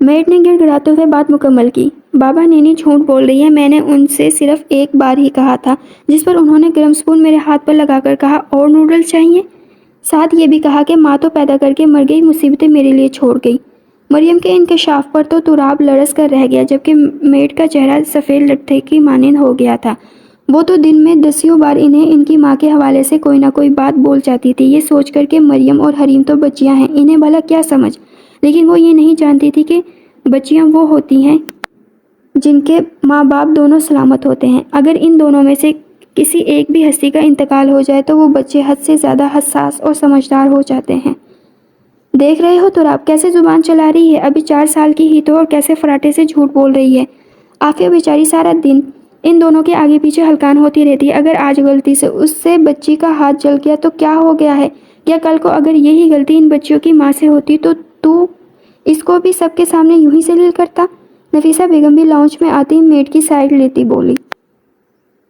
میڈ نے گڑ گڑاتے ہوئے بات مکمل کی۔ بابا نینی جھوٹ بول رہی ہے، میں نے ان سے صرف ایک بار ہی کہا تھا، جس پر انہوں نے گرم سپون میرے ہاتھ پر لگا کر کہا اور نوڈلز چاہیے؟ ساتھ یہ بھی کہا کہ ماں تو پیدا کر کے مر گئی، مصیبتیں میرے لیے چھوڑ گئی۔ مریم کے انکشاف پر تو تراب لرز کر رہ گیا، جبکہ میڈ کا چہرہ سفید لٹھے کی مانند ہو گیا تھا۔ وہ تو دن میں دسیوں بار انہیں ان کی ماں کے حوالے سے کوئی نہ کوئی بات بول جاتی تھی، یہ سوچ کر کہ مریم اور حریم تو بچیاں ہیں، انہیں بھلا کیا سمجھ۔ لیکن وہ یہ نہیں جانتی تھی کہ بچیاں وہ ہوتی ہیں جن کے ماں باپ دونوں سلامت ہوتے ہیں۔ اگر ان دونوں میں سے کسی ایک بھی ہستی کا انتقال ہو جائے تو وہ بچے حد سے زیادہ حساس اور سمجھدار ہو جاتے ہیں۔ دیکھ رہے ہو تراب کیسے زبان چلا رہی ہے، ابھی 4 سال کی ہی تو اور کیسے فراٹے سے جھوٹ بول رہی ہے۔ عافیہ بیچاری سارا دن ان دونوں کے آگے پیچھے ہلکان ہوتی رہتی ہے، اگر آج غلطی سے اس سے بچی کا ہاتھ جل گیا تو کیا ہو گیا ہے؟ کیا کل کو اگر یہی غلطی ان بچیوں کی ماں سے ہوتی تو اس کو بھی سب کے سامنے یوں ہی ذلیل کرتا؟ نفیسہ بیگم بھی لاؤنج میں آتی میڈ کی سائیڈ لیتی بولی۔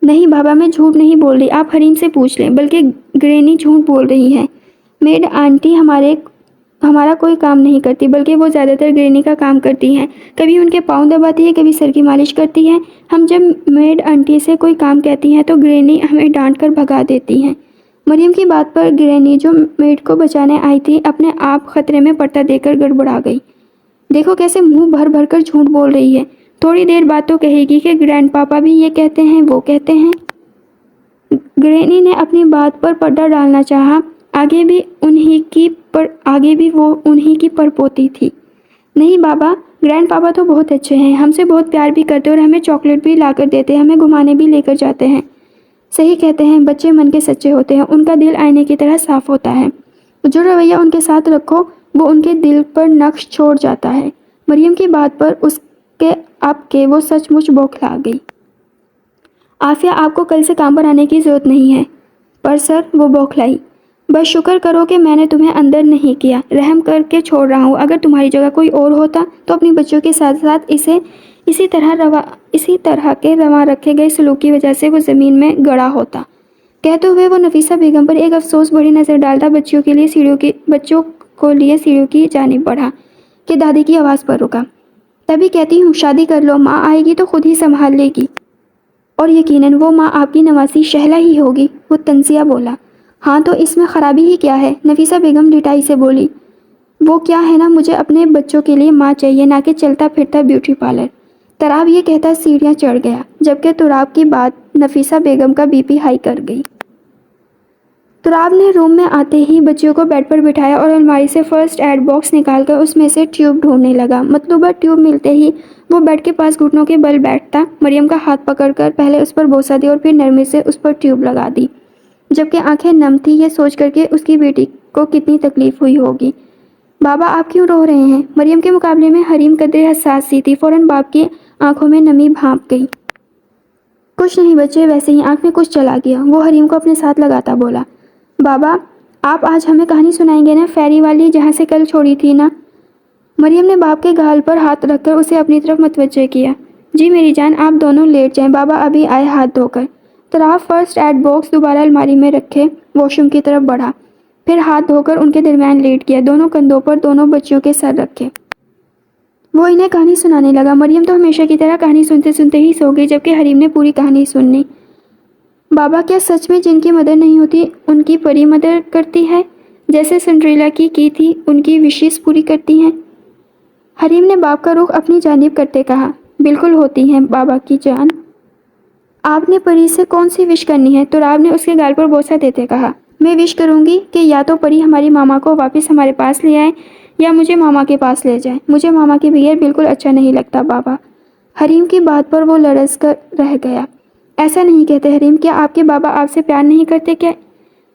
نہیں بابا میں جھوٹ نہیں بول رہی، آپ حریم سے پوچھ لیں، بلکہ گرینی جھوٹ بول رہی ہے۔ میڈ آنٹی ہمارا کوئی کام نہیں کرتی، بلکہ وہ زیادہ تر گرینی کا کام کرتی ہیں، کبھی ان کے پاؤں دباتی ہے، کبھی سر کی مالش کرتی ہے۔ ہم جب میڈ آنٹی سے کوئی کام کہتی ہیں تو گرینی ہمیں ڈانٹ کر بھگا دیتی ہیں۔ مریم کی بات پر گرینی جو میڈ کو بچانے آئی تھی اپنے آپ خطرے میں پڑتا دے کر گڑبڑا گئی۔ دیکھو کیسے منہ بھر بھر کر جھوٹ بول رہی ہے، تھوڑی دیر بعد تو کہے گی کہ گرینڈ پاپا بھی یہ کہتے ہیں وہ کہتے ہیں۔ گرینی نے اپنی بات پر پردہ ڈالنا چاہا، آگے بھی وہ انہی کی پرپوتی تھی۔ نہیں بابا گرینڈ پاپا تو بہت اچھے ہیں، ہم سے بہت پیار بھی کرتے اور ہمیں چاکلیٹ بھی لا کر دیتے، ہمیں گھمانے بھی لے کر جاتے ہیں۔ صحیح کہتے ہیں، بچے من کے سچے ہوتے ہیں، ان کا دل آئینے کی طرح صاف ہوتا ہے، جو رویہ ان کے ساتھ رکھو وہ ان کے دل پر نقش چھوڑ جاتا ہے۔ مریم کی بات پر اس کے اب کے وہ سچ مچ بوکھلا گئی۔ عافیہ آپ کو کل سے کام پر آنے کی ضرورت نہیں ہے۔ پر سر وہ بوکھلائی۔ بس شکر کرو کہ میں نے تمہیں اندر نہیں کیا، رحم کر کے چھوڑ رہا ہوں، اگر تمہاری جگہ کوئی اور ہوتا تو اپنی بچیوں کے ساتھ ساتھ اسی طرح کے رواں رکھے گئے سلوک کی وجہ سے وہ زمین میں گڑا ہوتا۔ کہتے ہوئے وہ نفیسہ بیگم پر ایک افسوس بھری نظر ڈالتا بچوں کو لیے سیڑھیوں کی جانب بڑھا کہ دادی کی آواز پر رکا۔ تبھی کہتی ہوں شادی کر لو، ماں آئے گی تو خود ہی سنبھال لے گی، اور یقیناً وہ ماں آپ کی نواسی شہلا ہی ہوگی، وہ تنزیہ بولا۔ ہاں تو اس میں خرابی ہی کیا ہے؟ نفیسہ بیگم ڈٹائی سے بولی۔ وہ کیا ہے نا، مجھے اپنے بچوں کے لیے ماں چاہیے، نہ کہ چلتا پھرتا بیوٹی پارلر۔ تراب یہ کہتا سیڑھیاں چڑھ گیا، جبکہ تراب کی بات نفیسہ بیگم کا بی پی ہائی کر گئی۔ تراب نے روم میں آتے ہی بچیوں کو بیڈ پر بٹھایا اور الماری سے فرسٹ ایڈ باکس نکال کر اس میں سے ٹیوب ڈھونڈنے لگا۔ مطلوبہ ٹیوب ملتے ہی وہ بیڈ کے پاس گھٹنوں کے بل بیٹھتا، مریم کا ہاتھ پکڑ کر پہلے اس پر بوسہ دی اور پھر نرمی سے اس پر ٹیوب لگا دی، جبکہ آنکھیں نم تھی یہ سوچ کر کہ اس کی بیٹی کو کتنی تکلیف ہوئی ہوگی۔ بابا آپ کیوں رو رہے ہیں؟ مریم کے مقابلے میں حریم قدرے حساس سی تھی، فوراً باپ کی آنکھوں میں نمی بھانپ گئی۔ کچھ نہیں بچے، ویسے ہی آنکھ میں کچھ چلا گیا، وہ حریم کو اپنے ساتھ لگاتا بولا۔ بابا آپ آج ہمیں کہانی سنائیں گے نا، فیری والی جہاں سے کل چھوڑی تھی نا؟ مریم نے باپ کے گال پر ہاتھ رکھ کر اسے اپنی طرف متوجہ کیا۔ جی میری جان، آپ دونوں لیٹ جائیں، بابا ابھی آئے ہاتھ دھو کر۔ تراب فرسٹ ایڈ باکس دوبارہ الماری میں رکھے واش روم کی طرف بڑھا، پھر ہاتھ دھو کر ان کے درمیان لیٹ گیا، دونوں کندھوں پر دونوں بچیوں کے سر رکھے۔ وہ انہیں کہانی سنانے لگا۔ مریم تو ہمیشہ کی طرح کہانی سنتے سنتے ہی سو گئی، جبکہ حریم نے پوری کہانی سنی۔ بابا، کیا سچ میں جن کی مدر نہیں ہوتی ان کی پری مدر کرتی ہے، جیسے سنڈریلا کی تھی ان کی وشز پوری کرتی ہیں؟ حریم نے باپ کا رخ اپنی جانب کرتے کہا۔ بالکل ہوتی ہیں بابا کی جان۔ آپ نے پری سے کون سی وش کرنی ہے؟ تراب نے اس کے گال پر بوسہ دیتے کہا۔ میں وش کروں گی کہ یا تو پری ہماری ماما کو واپس ہمارے پاس لے آئے یا مجھے ماما کے پاس لے جائیں۔ مجھے ماما کی بہیویئر بالکل اچھا نہیں لگتا بابا۔ حریم کی بات پر وہ لرز کر رہ گیا۔ ایسا نہیں کہتے حریم، کیا آپ کے بابا آپ سے پیار نہیں کرتے کیا؟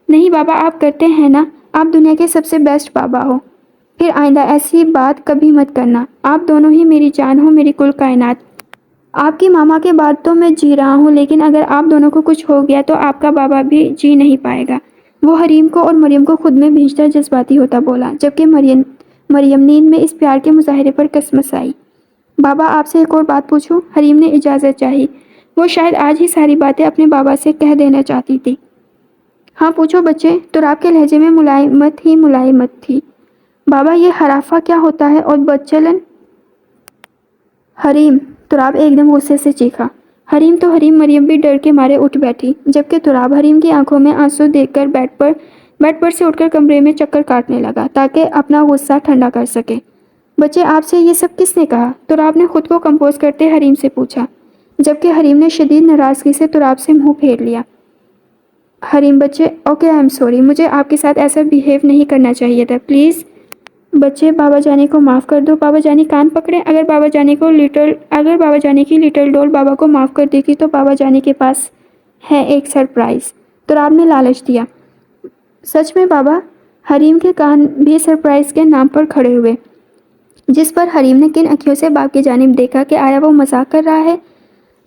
نہیں بابا، آپ کرتے ہیں نا، آپ دنیا کے سب سے بیسٹ بابا ہو۔ پھر آئندہ ایسی بات کبھی مت کرنا۔ آپ دونوں ہی میری جان ہو، میری کل کائنات۔ آپ کی ماما کے بعد تو میں جی رہا ہوں، لیکن اگر آپ دونوں کو کچھ ہو گیا تو آپ کا بابا بھی جی نہیں پائے گا۔ وہ حریم کو اور مریم کو خود میں بھینچتا جذباتی ہوتا بولا، جبکہ مریم نیند میں اس پیار کے مظاہرے پر کسمس آئی۔ بابا، آپ سے ایک اور بات پوچھوں؟ حریم نے اجازت چاہی۔ وہ شاید آج ہی ساری باتیں اپنے بابا سے کہہ دینا چاہتی تھی۔ ہاں پوچھو بچے، تراب کے لہجے میں ملائمت تھی۔ بابا، یہ ہرافہ کیا ہوتا ہے اور بدچلن؟ حریم، تراب ایک دم غصے سے چیخا۔ حریم تو حریم، مریم بھی ڈر کے مارے اٹھ بیٹھی، جبکہ تراب حریم کی آنکھوں میں آنسو دیکھ کر بیڈ پر سے اٹھ کر کمرے میں چکر کاٹنے لگا تاکہ اپنا غصہ ٹھنڈا کر سکے۔ بچے، آپ سے یہ سب کس نے کہا؟ تراب نے خود کو کمپوز کرتے حریم سے پوچھا، جبکہ حریم نے شدید ناراضگی سے تراب سے منہ پھیر لیا۔ حریم: بچے، اوکے آئی ایم سوری، مجھے آپ کے ساتھ ایسا بیہیو نہیں کرنا چاہیے تھا، پلیز۔ بچے، بابا جانی کو معاف کر دو۔ بابا جانی کان پکڑے۔ اگر بابا جانی کی لٹل ڈول بابا کو معاف کر دی تھی تو بابا جانی کے پاس ہے ایک سرپرائز۔ تراب نے لالچ دیا۔ سچ میں بابا؟ حریم کے کان بھی سرپرائز کے نام پر کھڑے ہوئے، جس پر حریم نے کن اکھیوں سے باپ کی جانب دیکھا کہ آیا وہ مذاق کر رہا ہے؟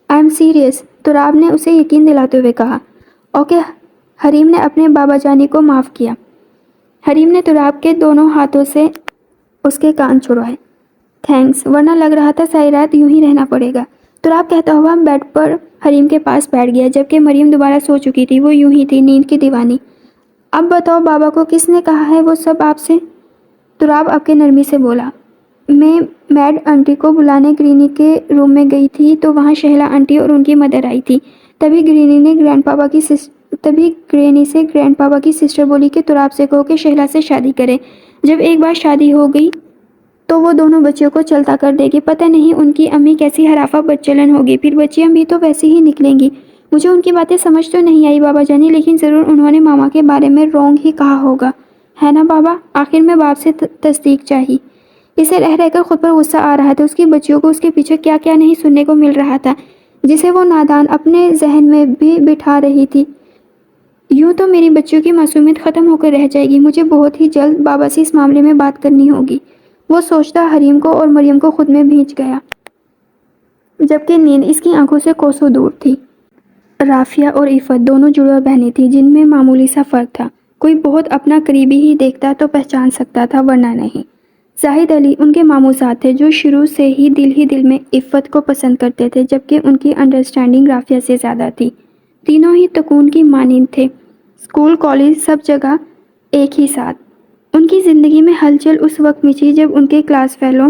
آئی ایم سیریس، تراب نے اسے یقین دلاتے ہوئے کہا۔ اوکے، حریم نے اپنے بابا جانی کو معاف کیا۔ حریم نے تراب کے دونوں ہاتھوں سے اس کے کان چھڑوائے۔ تھینکس، ورنہ لگ رہا تھا ساری رات یوں ہی رہنا پڑے گا۔ تراب کہتا ہوا بیڈ پر حریم کے پاس بیٹھ گیا، جبکہ مریم دوبارہ سو چکی تھی، وہ یوں ہی تھی، نیند کی دیوانی۔ اب بتاؤ بابا کو کس نے کہا ہے وہ سب آپ سے؟ تراب اب کے نرمی سے بولا۔ میں میڈ آنٹی کو بلانے گرینی کے روم میں گئی تھی تو وہاں شہلا آنٹی اور ان کی مدر آئی تھی۔ تبھی گرینی سے گرینڈ پاپا کی سسٹر بولی کہ تراب سے کہو کہ شہلا سے شادی کرے۔ جب ایک بار شادی ہو گئی تو وہ دونوں بچیوں کو چلتا کر دے گی۔ پتہ نہیں ان کی امی کیسی ہرافہ بدچلن ہوگی، پھر بچیاں بھی تو ویسی ہی نکلیں گی۔ مجھے ان کی باتیں سمجھ تو نہیں آئی بابا جانی، لیکن ضرور انہوں نے ماما کے بارے میں رونگ ہی کہا ہوگا، ہے نا بابا؟ آخر میں باپ سے تصدیق چاہی۔ اسے رہ کر خود پر غصہ آ رہا تھا۔ اس کی بچیوں کو اس کے پیچھے کیا کیا نہیں سننے کو مل رہا تھا، جسے وہ نادان اپنے ذہن میں بھی بٹھا رہی تھی۔ یوں تو میری بچیوں کی معصومیت ختم ہو کر رہ جائے گی۔ مجھے بہت ہی جلد بابا سے اس معاملے میں بات کرنی ہوگی۔ وہ سوچتا حریم کو اور مریم کو خود میں بھینچ گیا، جبکہ نیند اس کی آنکھوں سے کوسوں دور تھی۔ رافیہ اور عفت دونوں جڑواں بہنیں تھیں، جن میں معمولی سا فرق تھا۔ کوئی بہت اپنا قریبی ہی دیکھتا تو پہچان سکتا تھا، ورنہ نہیں۔ زاہد علی ان کے ماموزاد تھے، جو شروع سے ہی دل میں عفت کو پسند کرتے تھے، جبکہ ان کی انڈرسٹینڈنگ رافیہ سے زیادہ تھی۔ تینوں ہی تکون کی مانند تھے، اسکول کالج سب جگہ ایک ہی ساتھ۔ ان کی زندگی میں ہلچل اس وقت مچی جب ان کے کلاس فیلو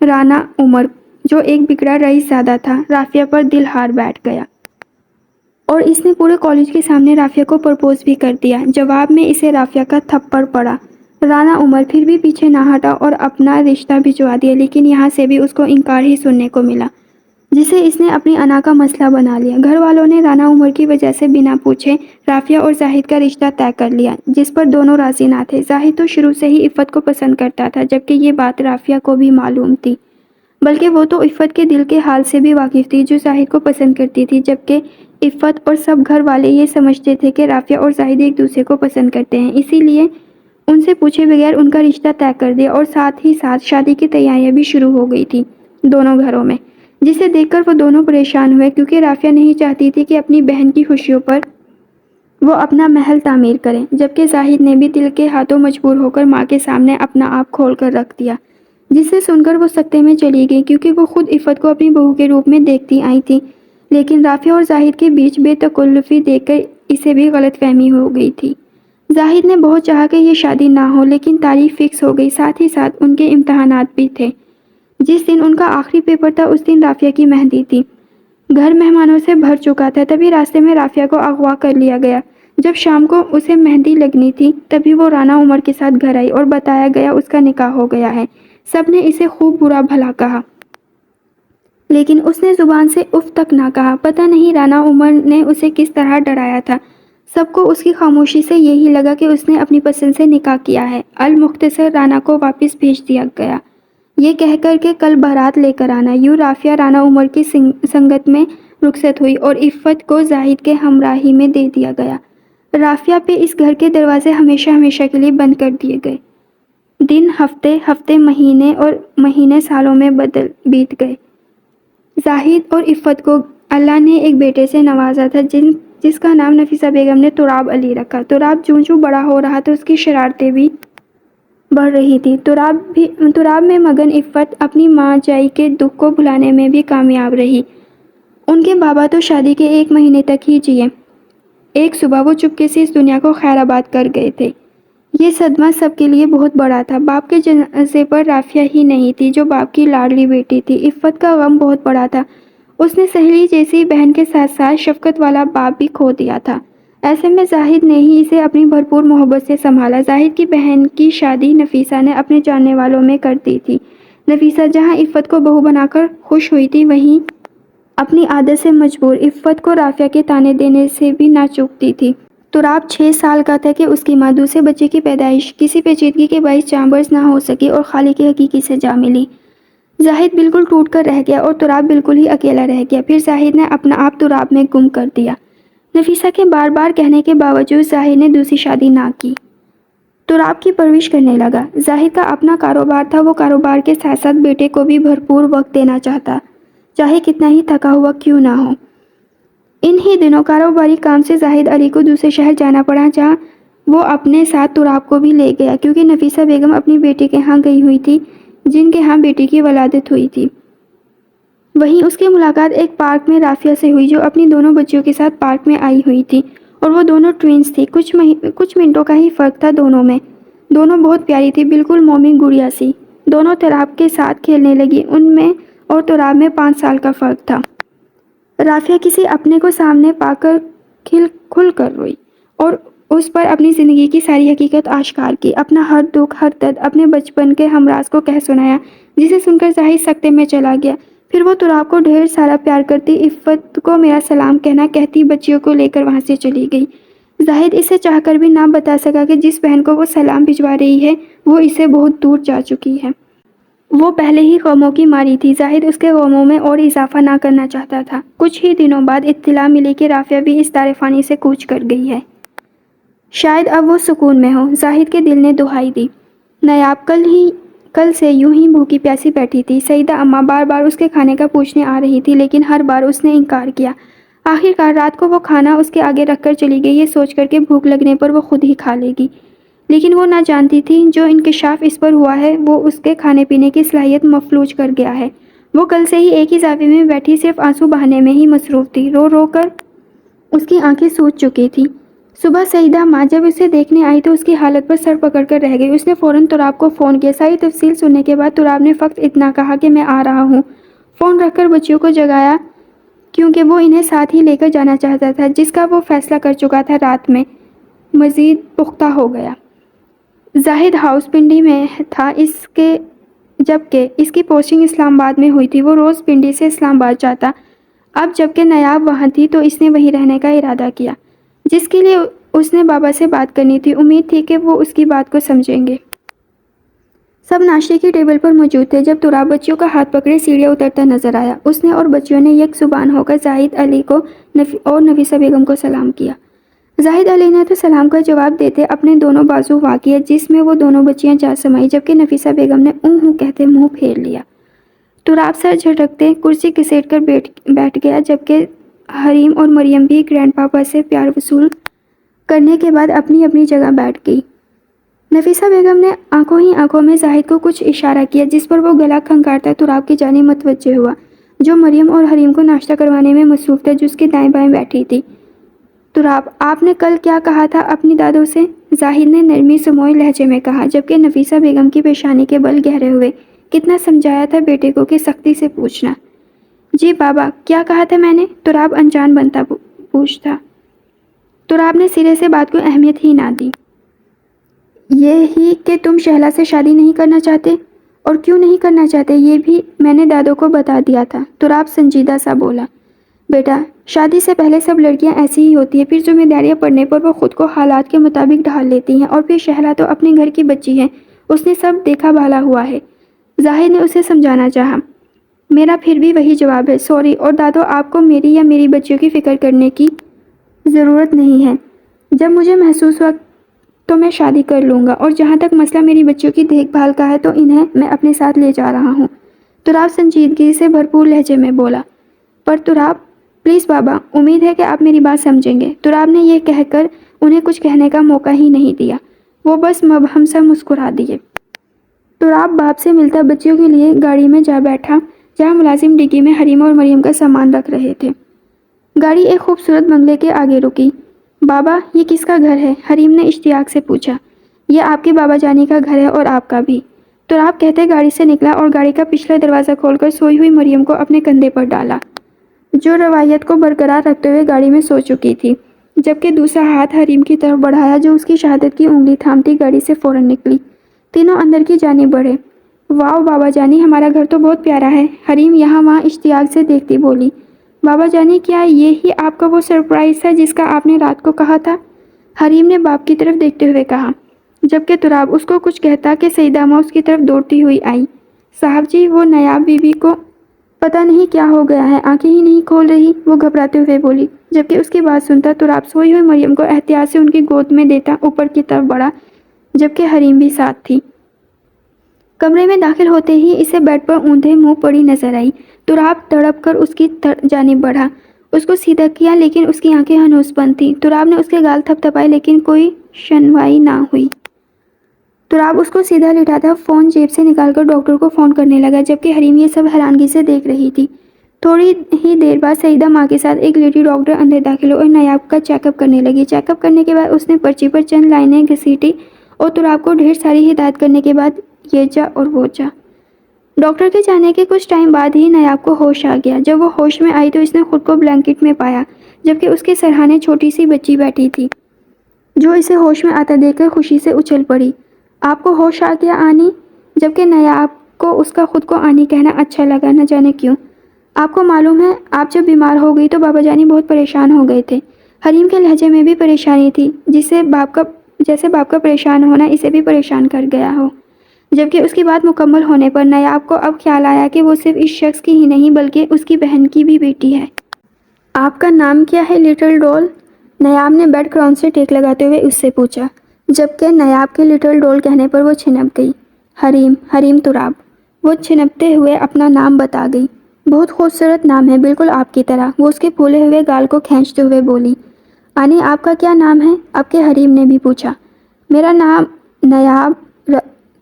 رانا عمر، جو ایک بگڑا رئیس زادہ تھا، رافیہ پر دل ہار بیٹھ گیا، اور اس نے پورے کالج کے سامنے رافیہ کو پرپوز بھی کر دیا۔ جواب میں اسے رافیہ کا تھپڑ پڑا۔ رانا عمر پھر بھی پیچھے نہ ہٹا اور اپنا رشتہ بھجوا دیا، لیکن یہاں سے بھی اس کو انکار ہی سننے کو ملا، جسے اس نے اپنی انا کا مسئلہ بنا لیا۔ گھر والوں نے رانا عمر کی وجہ سے بنا پوچھے رافیہ اور زاہد کا رشتہ طے کر لیا، جس پر دونوں راضی نہ تھے۔ زاہد تو شروع سے ہی عفت کو پسند کرتا تھا، جبکہ یہ بات رافیہ کو بھی معلوم تھی، بلکہ وہ تو عفت کے دل کے حال سے بھی واقف تھی، جو زاہد کو پسند کرتی تھی، جبکہ عفت اور سب گھر والے یہ سمجھتے تھے کہ رافیہ اور زاہد ایک دوسرے کو پسند کرتے ہیں، اسی لیے ان سے پوچھے بغیر ان کا رشتہ طے کر دیا، اور ساتھ ہی ساتھ شادی کی تیاریاں بھی شروع ہو گئی تھی دونوں گھروں میں، جسے دیکھ کر وہ دونوں پریشان ہوئے، کیونکہ رافیہ نہیں چاہتی تھی کہ اپنی بہن کی خوشیوں پر وہ اپنا محل تعمیر کریں، جبکہ زاہد نے بھی دل کے ہاتھوں مجبور ہو کر ماں کے سامنے اپنا آپ کھول کر رکھ دیا۔ جسے سن کر وہ سکتے میں چلی گئی، کیونکہ وہ خود عفت کو اپنی بہو کے روپ میں دیکھتی آئی تھی، لیکن رافعہ اور زاہد کے بیچ بے تکلفی دیکھ کر اسے بھی غلط فہمی ہو گئی تھی۔ زاہد نے بہت چاہا کہ یہ شادی نہ ہو، لیکن تاریخ فکس ہو گئی، ساتھ ہی ساتھ ان کے امتحانات بھی تھے۔ جس دن ان کا آخری پیپر تھا اس دن رافعہ کی مہندی تھی۔ گھر مہمانوں سے بھر چکا تھا، تبھی راستے میں رافعہ کو اغوا کر لیا گیا۔ جب شام کو اسے مہندی لگنی تھی تبھی وہ رانا عمر کے ساتھ گھر آئی اور بتایا گیا اس کا نکاح ہو گیا ہے۔ سب نے اسے خوب برا بھلا کہا، لیکن اس نے زبان سے اف تک نہ کہا۔ پتہ نہیں رانا عمر نے اسے کس طرح ڈرایا تھا۔ سب کو اس کی خاموشی سے یہی لگا کہ اس نے اپنی پسند سے نکاح کیا ہے۔ المختصر رانا کو واپس بھیج دیا گیا، یہ کہہ کر کہ کل بارات لے کر آنا۔ یوں رافعہ رانا عمر کی سنگت میں رخصت ہوئی اور عفت کو زاہد کے ہمراہی میں دے دیا گیا۔ رافعہ پہ اس گھر کے دروازے ہمیشہ ہمیشہ کے لیے بند کر دیے گئے۔ دن ہفتے، ہفتے مہینے اور مہینے سالوں میں بیت گئے۔ زاہد اور عفت کو اللہ نے ایک بیٹے سے نوازا تھا جس کا نام نفیسہ بیگم نے تراب علی رکھا۔ تراب جوں جوں بڑا ہو رہا تھا اس کی شرارتیں بھی بڑھ رہی تھی۔ تراب میں مگن عفت اپنی ماں جائی کے دکھ کو بھلانے میں بھی کامیاب رہی۔ ان کے بابا تو شادی کے 1 مہینے تک ہی جیے۔ ایک صبح وہ چپکے سے اس دنیا کو خیر آباد کر گئے تھے۔ یہ صدمہ سب کے لیے بہت بڑا تھا۔ باپ کے جنازے پر رافعہ ہی نہیں تھی جو باپ کی لاڈلی بیٹی تھی۔ عفت کا غم بہت بڑا تھا، اس نے سہیلی جیسی بہن کے ساتھ ساتھ شفقت والا باپ بھی کھو دیا تھا۔ ایسے میں زاہد نے ہی اسے اپنی بھرپور محبت سے سنبھالا۔ زاہد کی بہن کی شادی نفیسہ نے اپنے جاننے والوں میں کر دی تھی۔ نفیسہ جہاں عفت کو بہو بنا کر خوش ہوئی تھی، وہیں اپنی عادت سے مجبور عفت کو رافعہ کے طعنے دینے سے بھی نہ چوکتی تھی۔ تراب 6 سال کا تھا کہ اس کی ماں دوسرے بچے کی پیدائش کسی پیچیدگی کے باعث چامبرز نہ ہو سکی اور خالق حقیقی سے جا ملی۔ زاہد بالکل ٹوٹ کر رہ گیا اور تراب بالکل ہی اکیلا رہ گیا۔ پھر زاہد نے اپنا آپ تراب میں گم کر دیا۔ نفیسہ کے بار بار کہنے کے باوجود زاہد نے دوسری شادی نہ کی۔ تراب کی پرورش کرنے لگا۔ زاہد کا اپنا کاروبار تھا، وہ کاروبار کے ساتھ ساتھ بیٹے کو بھی بھرپور وقت دینا چاہتا، چاہے کتنا ہی تھکا ہوا کیوں نہ ہو۔ ان ہی دنوں کاروباری کام سے زاہد علی کو دوسرے شہر جانا پڑا، جہاں وہ اپنے ساتھ تراب کو بھی لے گیا، کیونکہ نفیسہ بیگم اپنی بیٹی کے ہاں گئی ہوئی تھی جن کے ہاں بیٹی کی ولادت ہوئی تھی۔ وہیں اس کی ملاقات ایک پارک میں رافعہ سے ہوئی جو اپنی دونوں بچیوں کے ساتھ پارک میں آئی ہوئی تھی، اور وہ دونوں ٹوئنز تھی۔ کچھ منٹوں کا ہی فرق تھا دونوں میں۔ دونوں بہت پیاری تھی، بالکل مومی گڑیا سی۔ دونوں تراب کے ساتھ کھیلنے لگی۔ ان میں اور تراب میں 5 سال کا فرق تھا۔ رافعہ کسی اپنے کو سامنے پا کر کھل کر روئی اور اس پر اپنی زندگی کی ساری حقیقت آشکار کی، اپنا ہر دکھ، ہر درد اپنے بچپن کے ہمراز کو کہہ سنایا، جسے سن کر زاہد سکتے میں چلا گیا۔ پھر وہ تراب کو ڈھیر سارا پیار کرتی، عفت کو میرا سلام کہنا کہتی بچیوں کو لے کر وہاں سے چلی گئی۔ زاہد اسے چاہ کر بھی نہ بتا سکا کہ جس بہن کو وہ سلام بھجوا رہی ہے وہ اسے بہت دور جا چکی ہے۔ وہ پہلے ہی غموں کی ماری تھی، زاہد اس کے غموں میں اور اضافہ نہ کرنا چاہتا تھا۔ کچھ ہی دنوں بعد اطلاع ملی کہ رافعہ بھی اس دار فانی سے کوچ کر گئی ہے۔ شاید اب وہ سکون میں ہو، زاہد کے دل نے دہائی دی۔ نیاب کل سے یوں ہی بھوکی پیاسی بیٹھی تھی۔ سعیدہ اماں بار بار اس کے کھانے کا پوچھنے آ رہی تھی، لیکن ہر بار اس نے انکار کیا۔ آخرکار رات کو وہ کھانا اس کے آگے رکھ کر چلی گئی، یہ سوچ کر کہ بھوک لگنے پر وہ خود ہی کھا لے گی، لیکن وہ نہ جانتی تھی جو انکشاف اس پر ہوا ہے وہ اس کے کھانے پینے کی صلاحیت مفلوج کر گیا ہے۔ وہ کل سے ہی ایک ہی زاویے میں بیٹھی صرف آنسو بہانے میں ہی مصروف تھی، رو رو کر اس کی آنکھیں سوج چکی تھی۔ صبح سعیدہ ماں جب اسے دیکھنے آئی تو اس کی حالت پر سر پکڑ کر رہ گئی۔ اس نے فوراً تراب کو فون کیا۔ ساری تفصیل سننے کے بعد تراب نے فقط اتنا کہا کہ میں آ رہا ہوں۔ فون رکھ کر بچیوں کو جگایا کیونکہ وہ انہیں ساتھ ہی لے کر جانا چاہتا تھا، جس کا وہ فیصلہ کر چکا تھا رات میں مزید پختہ ہو گیا۔ زاہد ہاؤس پنڈی میں تھا جبکہ اس کی پوسٹنگ اسلام آباد میں ہوئی تھی۔ وہ روز پنڈی سے اسلام آباد جاتا۔ اب جبکہ نیاب وہاں تھی تو اس نے وہیں رہنے کا ارادہ کیا، جس کے لیے اس نے بابا سے بات کرنی تھی۔ امید تھی کہ وہ اس کی بات کو سمجھیں گے۔ سب ناشتے کی ٹیبل پر موجود تھے جب تراب بچیوں کا ہاتھ پکڑے سیڑھیاں اترتا نظر آیا۔ اس نے اور بچیوں نے یک زبان ہو کر زاہد علی کو اور نفیسہ بیگم کو سلام کیا۔ زاہد علی نے تو سلام کا جواب دیتے اپنے دونوں بازو وا کیے، جس میں وہ دونوں بچیاں جا سمائیں، جبکہ نفیسہ بیگم نے ہوں کہتے منہ پھیر لیا۔ تراب سر جھٹکتے کرسی گھسیٹ کر بیٹھ گیا، جبکہ حریم اور مریم بھی گرینڈ پاپا سے پیار وصول کرنے کے بعد اپنی اپنی جگہ بیٹھ گئی۔ نفیسہ بیگم نے آنکھوں ہی آنکھوں میں زاہد کو کچھ اشارہ کیا جس پر وہ گلا کھنکارتا تراب کی جانب متوجہ ہوا جو مریم اور حریم کو ناشتہ کروانے میں مصروف تھا جو اس کے دائیں بائیں بیٹھی تھی۔ تراب، آپ نے کل کیا کہا تھا اپنی دادوں سے؟ زاہد نے نرمی سموئے لہجے میں کہا جبکہ نفیسہ بیگم کی پیشانی کے بل گہرے ہوئے۔ کتنا سمجھایا تھا بیٹے کو کہ سختی سے پوچھنا۔ جی بابا، کیا کہا تھا میں نے؟ تراب انجان بنتا پوچھتا۔ تراب نے سرے سے بات کو اہمیت ہی نہ دی۔ یہ ہی کہ تم شہلا سے شادی نہیں کرنا چاہتے، اور کیوں نہیں کرنا چاہتے یہ بھی میں نے دادوں کو بتا دیا تھا۔ تراب سنجیدہ سا بولا، بیٹا شادی سے پہلے سب لڑکیاں ایسی ہی ہوتی ہیں، پھر ذمہ داریاں پڑنے پر وہ خود کو حالات کے مطابق ڈھال لیتی ہیں، اور پھر شہلا تو اپنے گھر کی بچی ہے، اس نے سب دیکھا بھالا ہوا ہے۔ زاہد نے اسے سمجھانا چاہا۔ میرا پھر بھی وہی جواب ہے، سوری، اور دادو آپ کو میری یا میری بچیوں کی فکر کرنے کی ضرورت نہیں ہے۔ جب مجھے محسوس ہوا تو میں شادی کر لوں گا، اور جہاں تک مسئلہ میری بچیوں کی دیکھ بھال کا ہے تو انہیں میں اپنے ساتھ لے جا رہا ہوں۔ تراب سنجیدگی سے بھرپور لہجے میں بولا۔ پر تراب، پلیز بابا، امید ہے کہ آپ میری بات سمجھیں گے۔ تراب نے یہ کہہ کر انہیں کچھ کہنے کا موقع ہی نہیں دیا، وہ بس مبہم سا مسکرا دیے۔ تراب باپ سے ملتا بچیوں کے لیے گاڑی میں جا بیٹھا جہاں ملازم ڈگی میں حریم اور مریم کا سامان رکھ رہے تھے۔ گاڑی ایک خوبصورت بنگلے کے آگے رکی۔ بابا، یہ کس کا گھر ہے؟ حریم نے اشتیاق سے پوچھا۔ یہ آپ کے بابا جانی کا گھر ہے، اور آپ کا بھی، تراب کہتے گاڑی سے نکلا اور گاڑی کا پچھلا دروازہ کھول کر سوئی ہوئی مریم کو اپنے کندھے پر ڈالا جو روایت کو برقرار رکھتے ہوئے گاڑی میں سو چکی تھی، جبکہ دوسرا ہاتھ حریم کی طرف بڑھایا جو اس کی شہادت کی انگلی تھامتی گاڑی سے فوراً نکلی۔ تینوں اندر کی جانب بڑھے۔ واؤ بابا جانی، ہمارا گھر تو بہت پیارا ہے، حریم یہاں وہاں اشتیاق سے دیکھتی بولی۔ بابا جانی، کیا یہ ہی آپ کا وہ سرپرائز تھا جس کا آپ نے رات کو کہا تھا؟ حریم نے باپ کی طرف دیکھتے ہوئے کہا، جبکہ تراب اس کو کچھ کہتا کہ سیدہ ماں اس کی طرف دوڑتی ہوئی آئی۔ صاحب جی، وہ نایاب بی بی کو پتہ نہیں کیا ہو گیا ہے، آنکھیں ہی نہیں کھول رہی، وہ گھبراتے ہوئے بولی، جبکہ اس کی بات سنتا تراب سوئی ہوئی مریم کو احتیاط سے ان کی گود میں دیتا اوپر کی طرف بڑھا، جبکہ حریم بھی ساتھ تھی۔ کمرے میں داخل ہوتے ہی اسے بیڈ پر اونھے منہ پڑی نظر آئی۔ تراب تڑپ کر اس کی جانب بڑھا، اس کو سیدھا کیا، لیکن اس کی آنکھیں ہنوز بند تھیں۔ تراب نے اس کے گال تھپ تھپائے لیکن کوئی شنوائی نہ ہوئی۔ تراب اس کو سیدھا لٹاتا فون جیب سے نکال کر ڈاکٹر کو فون کرنے لگا، جبکہ حریم یہ سب حیرانگی سے دیکھ رہی تھی۔ تھوڑی ہی دیر بعد سیدہ ماں کے ساتھ ایک لیڈی ڈاکٹر اندر داخل ہوئی اور نایاب کا چیک اپ کرنے لگی۔ چیک اپ کرنے کے بعد اس نے پرچی پر چند لائنیں گھسیٹی اور تراب کو ڈھیر ساری ہدایت کرنے کے بعد یہ جا اور وہ جا۔ ڈاکٹر کے جانے کے کچھ ٹائم بعد ہی نایاب کو ہوش آ گیا۔ جب وہ ہوش میں آئی تو اس نے خود کو بلینکٹ میں پایا، جبکہ اس کے سرہانے چھوٹی سی بچی بیٹھی تھی جو اسے ہوش میں آتا دیکھ کر خوشی سے اچھل پڑی۔ آپ کو ہوش آ گیا آنی؟ جبکہ نایاب کو اس کا خود کو آنی کہنا اچھا لگا، نہ جانے کیوں۔ آپ کو معلوم ہے آپ جب بیمار ہو گئی تو بابا جانی بہت پریشان ہو گئے تھے۔ حریم کے لہجے میں بھی پریشانی تھی، جیسے باپ کا پریشان ہونا اسے بھی پریشان کر گیا ہو۔ جبکہ اس کی بات مکمل ہونے پر نایاب کو اب خیال آیا کہ وہ صرف اس شخص کی ہی نہیں بلکہ اس کی بہن کی بھی بیٹی ہے۔ آپ کا نام کیا ہے لٹل ڈول؟ نایاب نے بیڈ کراؤن سے ٹیک لگاتے ہوئے اس سے پوچھا، جبکہ نایاب کے لٹل ڈول کہنے پر وہ چھنپ گئی۔ حریم تراب، وہ چھنپتے ہوئے اپنا نام بتا گئی۔ بہت خوبصورت نام ہے، بالکل آپ کی طرح، وہ اس کے پھولے ہوئے گال کو کھینچتے ہوئے بولی۔ آنی، آپ کا کیا نام ہے؟ اب کے حریم نے بھی پوچھا۔ میرا نام نایاب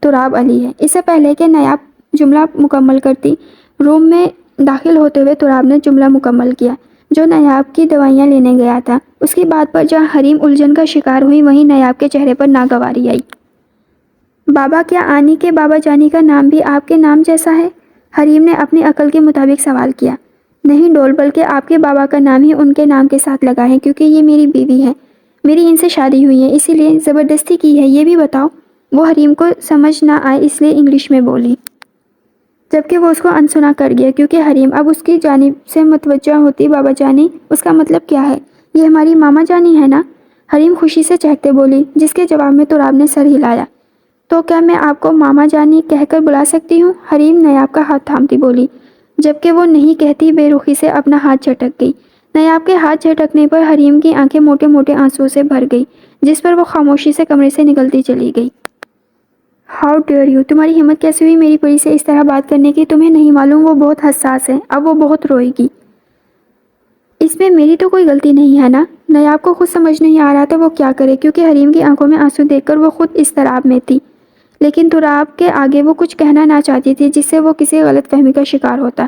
تراب علی ہے۔ اس سے پہلے کہ نایاب جملہ مکمل کرتی، روم میں داخل ہوتے ہوئے تراب نے جملہ مکمل کیا جو نایاب کی دوائیاں لینے گیا تھا۔ اس کی بات پر جہاں حریم الجھن کا شکار ہوئی وہیں نایاب کے چہرے پر ناگواری آئی۔ بابا، کیا آنی کے بابا جانی کا نام بھی آپ کے نام جیسا ہے؟ حریم نے اپنی عقل کے مطابق سوال کیا۔ نہیں ڈول، بلکہ آپ کے بابا کا نام ہی ان کے نام کے ساتھ لگا ہے کیونکہ یہ میری بیوی ہے، میری ان سے شادی ہوئی ہے، اسی لیے زبردستی کی ہے۔ یہ بھی بتاؤ، وہ حریم کو سمجھ نہ آئے اس لیے انگلش میں بولی، جبکہ وہ اس کو انسنا کر گیا کیونکہ حریم اب اس کی جانب سے متوجہ ہوتی۔ بابا جانی، اس کا مطلب کیا ہے؟ یہ ہماری ماما جانی ہے نا؟ حریم خوشی سے چہکتے بولی، جس کے جواب میں تراب نے سر ہلایا۔ تو کیا میں آپ کو ماما جانی کہہ کر بلا سکتی ہوں؟ حریم نایاب کا ہاتھ تھامتی بولی، جبکہ وہ نہیں کہتی بے رخی سے اپنا ہاتھ جھٹک گئی۔ نایاب کے ہاتھ جھٹکنے پر حریم کی آنکھیں موٹے موٹے آنسوؤں سے بھر گئی، جس پر وہ خاموشی سے کمرے سے نکلتی چلی گئی۔ ہاؤ ڈیئر یو، تمہاری ہمت کیسے ہوئی میری پری سے اس طرح بات کرنے کی؟ تمہیں نہیں معلوم وہ بہت حساس ہے، اب وہ بہت روئے گی۔ اس میں میری تو کوئی غلطی نہیں ہے نا؟ نیاب کو خود سمجھ نہیں آ رہا تھا وہ کیا کرے، کیونکہ حریم کی آنکھوں میں آنسو دیکھ کر وہ خود اضطراب میں تھی، لیکن تراب کے آگے وہ کچھ کہنا نہ چاہتی تھی جس سے وہ کسی غلط فہمی کا شکار ہوتا۔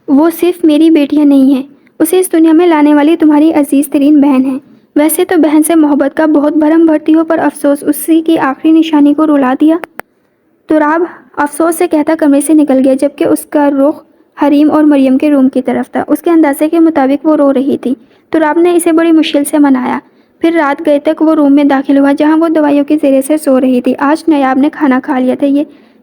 وہ صرف میری بیٹیاں نہیں ہیں، اسے اس دنیا میں لانے والی تمہاری عزیز ترین بہن ہے۔ ویسے تو بہن سے محبت کا بہت بھرم بھرتی ہو، پر افسوس اسی کی آخری نشانی کو رلا دیا۔ تراب افسوس سے کہتا کمرے سے نکل گیا، جبکہ اس کا رخ حریم اور مریم کے روم کی طرف تھا۔ اس کے اندازے کے مطابق وہ رو رہی تھی۔ تراب نے اسے بڑی مشکل سے منایا، پھر رات گئے تک وہ روم میں داخل ہوا جہاں وہ دوائیوں کے زیر سے سو رہی تھی۔ آج نیاب نے کھانا کھا لیا تھا،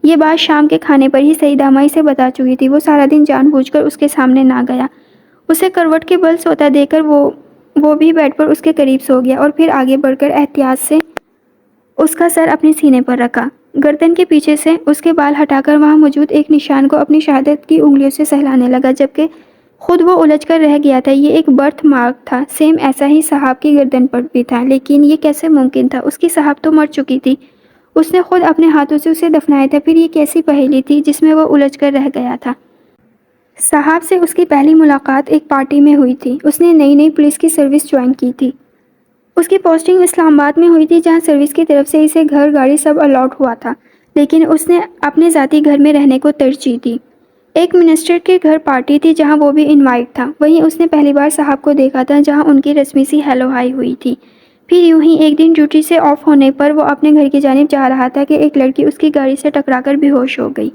یہ بات شام کے کھانے پر ہی سعیدہ مائی سے بتا چکی تھی۔ وہ سارا دن جان بوجھ کر اس کے سامنے نہ گیا۔ اسے کروٹ کے بل سوتا دیکھ کر وہ بھی بیڈ پر اس کے قریب سو گیا اور پھر آگے بڑھ کر احتیاط سے اس کا سر اپنے سینے پر رکھا، گردن کے پیچھے سے اس کے بال ہٹا کر وہاں موجود ایک نشان کو اپنی شہادت کی انگلیوں سے سہلانے لگا، جبکہ خود وہ الجھ کر رہ گیا تھا۔ یہ ایک برتھ مارک تھا، سیم ایسا ہی صاحب کی گردن پر بھی تھا، لیکن یہ کیسے ممکن تھا؟ اس کی صاحب تو مر چکی تھی، اس نے خود اپنے ہاتھوں سے اسے دفنایا تھا۔ پھر یہ کیسی پہیلی تھی جس میں وہ الجھ کر رہ گیا تھا؟ صاحب سے اس کی پہلی ملاقات ایک پارٹی میں ہوئی تھی۔ اس نے نئی پولیس کی سروس جوائن کی تھی۔ اس کی پوسٹنگ اسلام آباد میں ہوئی تھی، جہاں سروس کی طرف سے اسے گھر گاڑی سب الاٹ ہوا تھا، لیکن اس نے اپنے ذاتی گھر میں رہنے کو ترجیح دی۔ ایک منسٹر کے گھر پارٹی تھی جہاں وہ بھی انوائٹ تھا، وہیں اس نے پہلی بار صاحب کو دیکھا تھا، جہاں ان کی رسمی سی ہیلو ہائی ہوئی تھی۔ پھر یوں ہی ایک دن ڈیوٹی سے آف ہونے پر وہ اپنے گھر کی جانب جا رہا تھا کہ ایک لڑکی اس کی گاڑی سے ٹکرا کر بے ہوش ہو گئی۔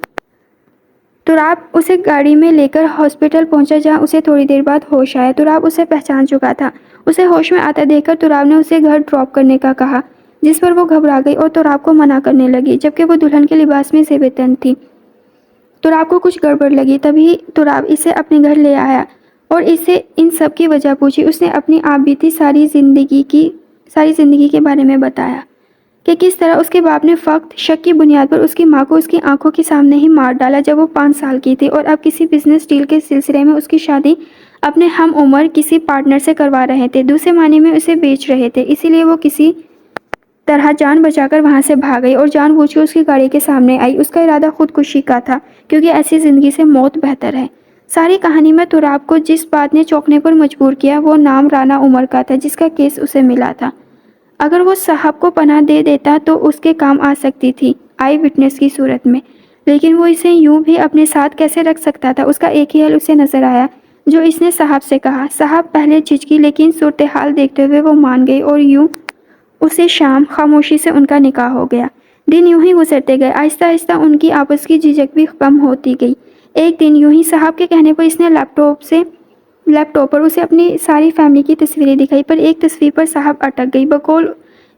تراب اسے گاڑی میں لے کر ہاسپٹل پہنچا، جہاں اسے تھوڑی دیر بعد ہوش آیا۔ تراب اسے پہچان چکا تھا۔ اسے ہوش میں آتا دیکھ کر تراب نے اسے گھر ڈراپ کرنے کا کہا، جس پر وہ گھبرا گئی اور تراب کو منع کرنے لگی، جبکہ وہ دلہن کے لباس میں زیب تن تھی۔ تراب کو کچھ گڑبڑ لگی، تبھی تراب اسے اپنے گھر لے آیا اور اسے ان سب کی وجہ پوچھی۔ اس نے اپنی آپ بیتی ساری زندگی کے بارے میں بتایا کہ کس طرح اس کے باپ نے فقط شک کی بنیاد پر اس کی ماں کو اس کی آنکھوں کے سامنے ہی مار ڈالا جب وہ 5 سال کی تھی، اور اب کسی بزنس ڈیل کے سلسلے میں اس کی شادی اپنے ہم عمر کسی پارٹنر سے کروا رہے تھے، دوسرے معنی میں اسے بیچ رہے تھے، اسی لیے وہ کسی طرح جان بچا کر وہاں سے بھاگ گئی اور جان بوجھ کے اس کی گاڑی کے سامنے آئی۔ اس کا ارادہ خودکشی کا تھا، کیونکہ ایسی زندگی سے موت بہتر ہے۔ ساری کہانی میں تراب کو جس بات نے چونکنے پر مجبور کیا وہ نام رانا عمر کا تھا، جس کا کیس اسے ملا تھا۔ اگر وہ صاحب کو پناہ دے دیتا تو اس کے کام آ سکتی تھی آئی وٹنس کی صورت میں، لیکن وہ اسے یوں بھی اپنے ساتھ کیسے رکھ سکتا تھا؟ اس کا ایک ہی حل اسے نظر آیا، جو اس نے صاحب سے کہا۔ صاحب پہلے جھجکی، لیکن صورتحال دیکھتے ہوئے وہ مان گئی، اور یوں اسی شام خاموشی سے ان کا نکاح ہو گیا۔ دن یوں ہی گزرتے گئے، آہستہ آہستہ ان کی آپس کی جھجک بھی کم ہوتی گئی۔ ایک دن یوں ہی صاحب کے کہنے پر اس نے لیپ ٹاپ پر اسے اپنی ساری فیملی کی تصویریں دکھائی، پر ایک تصویر پر صاحب اٹک گئی، بقول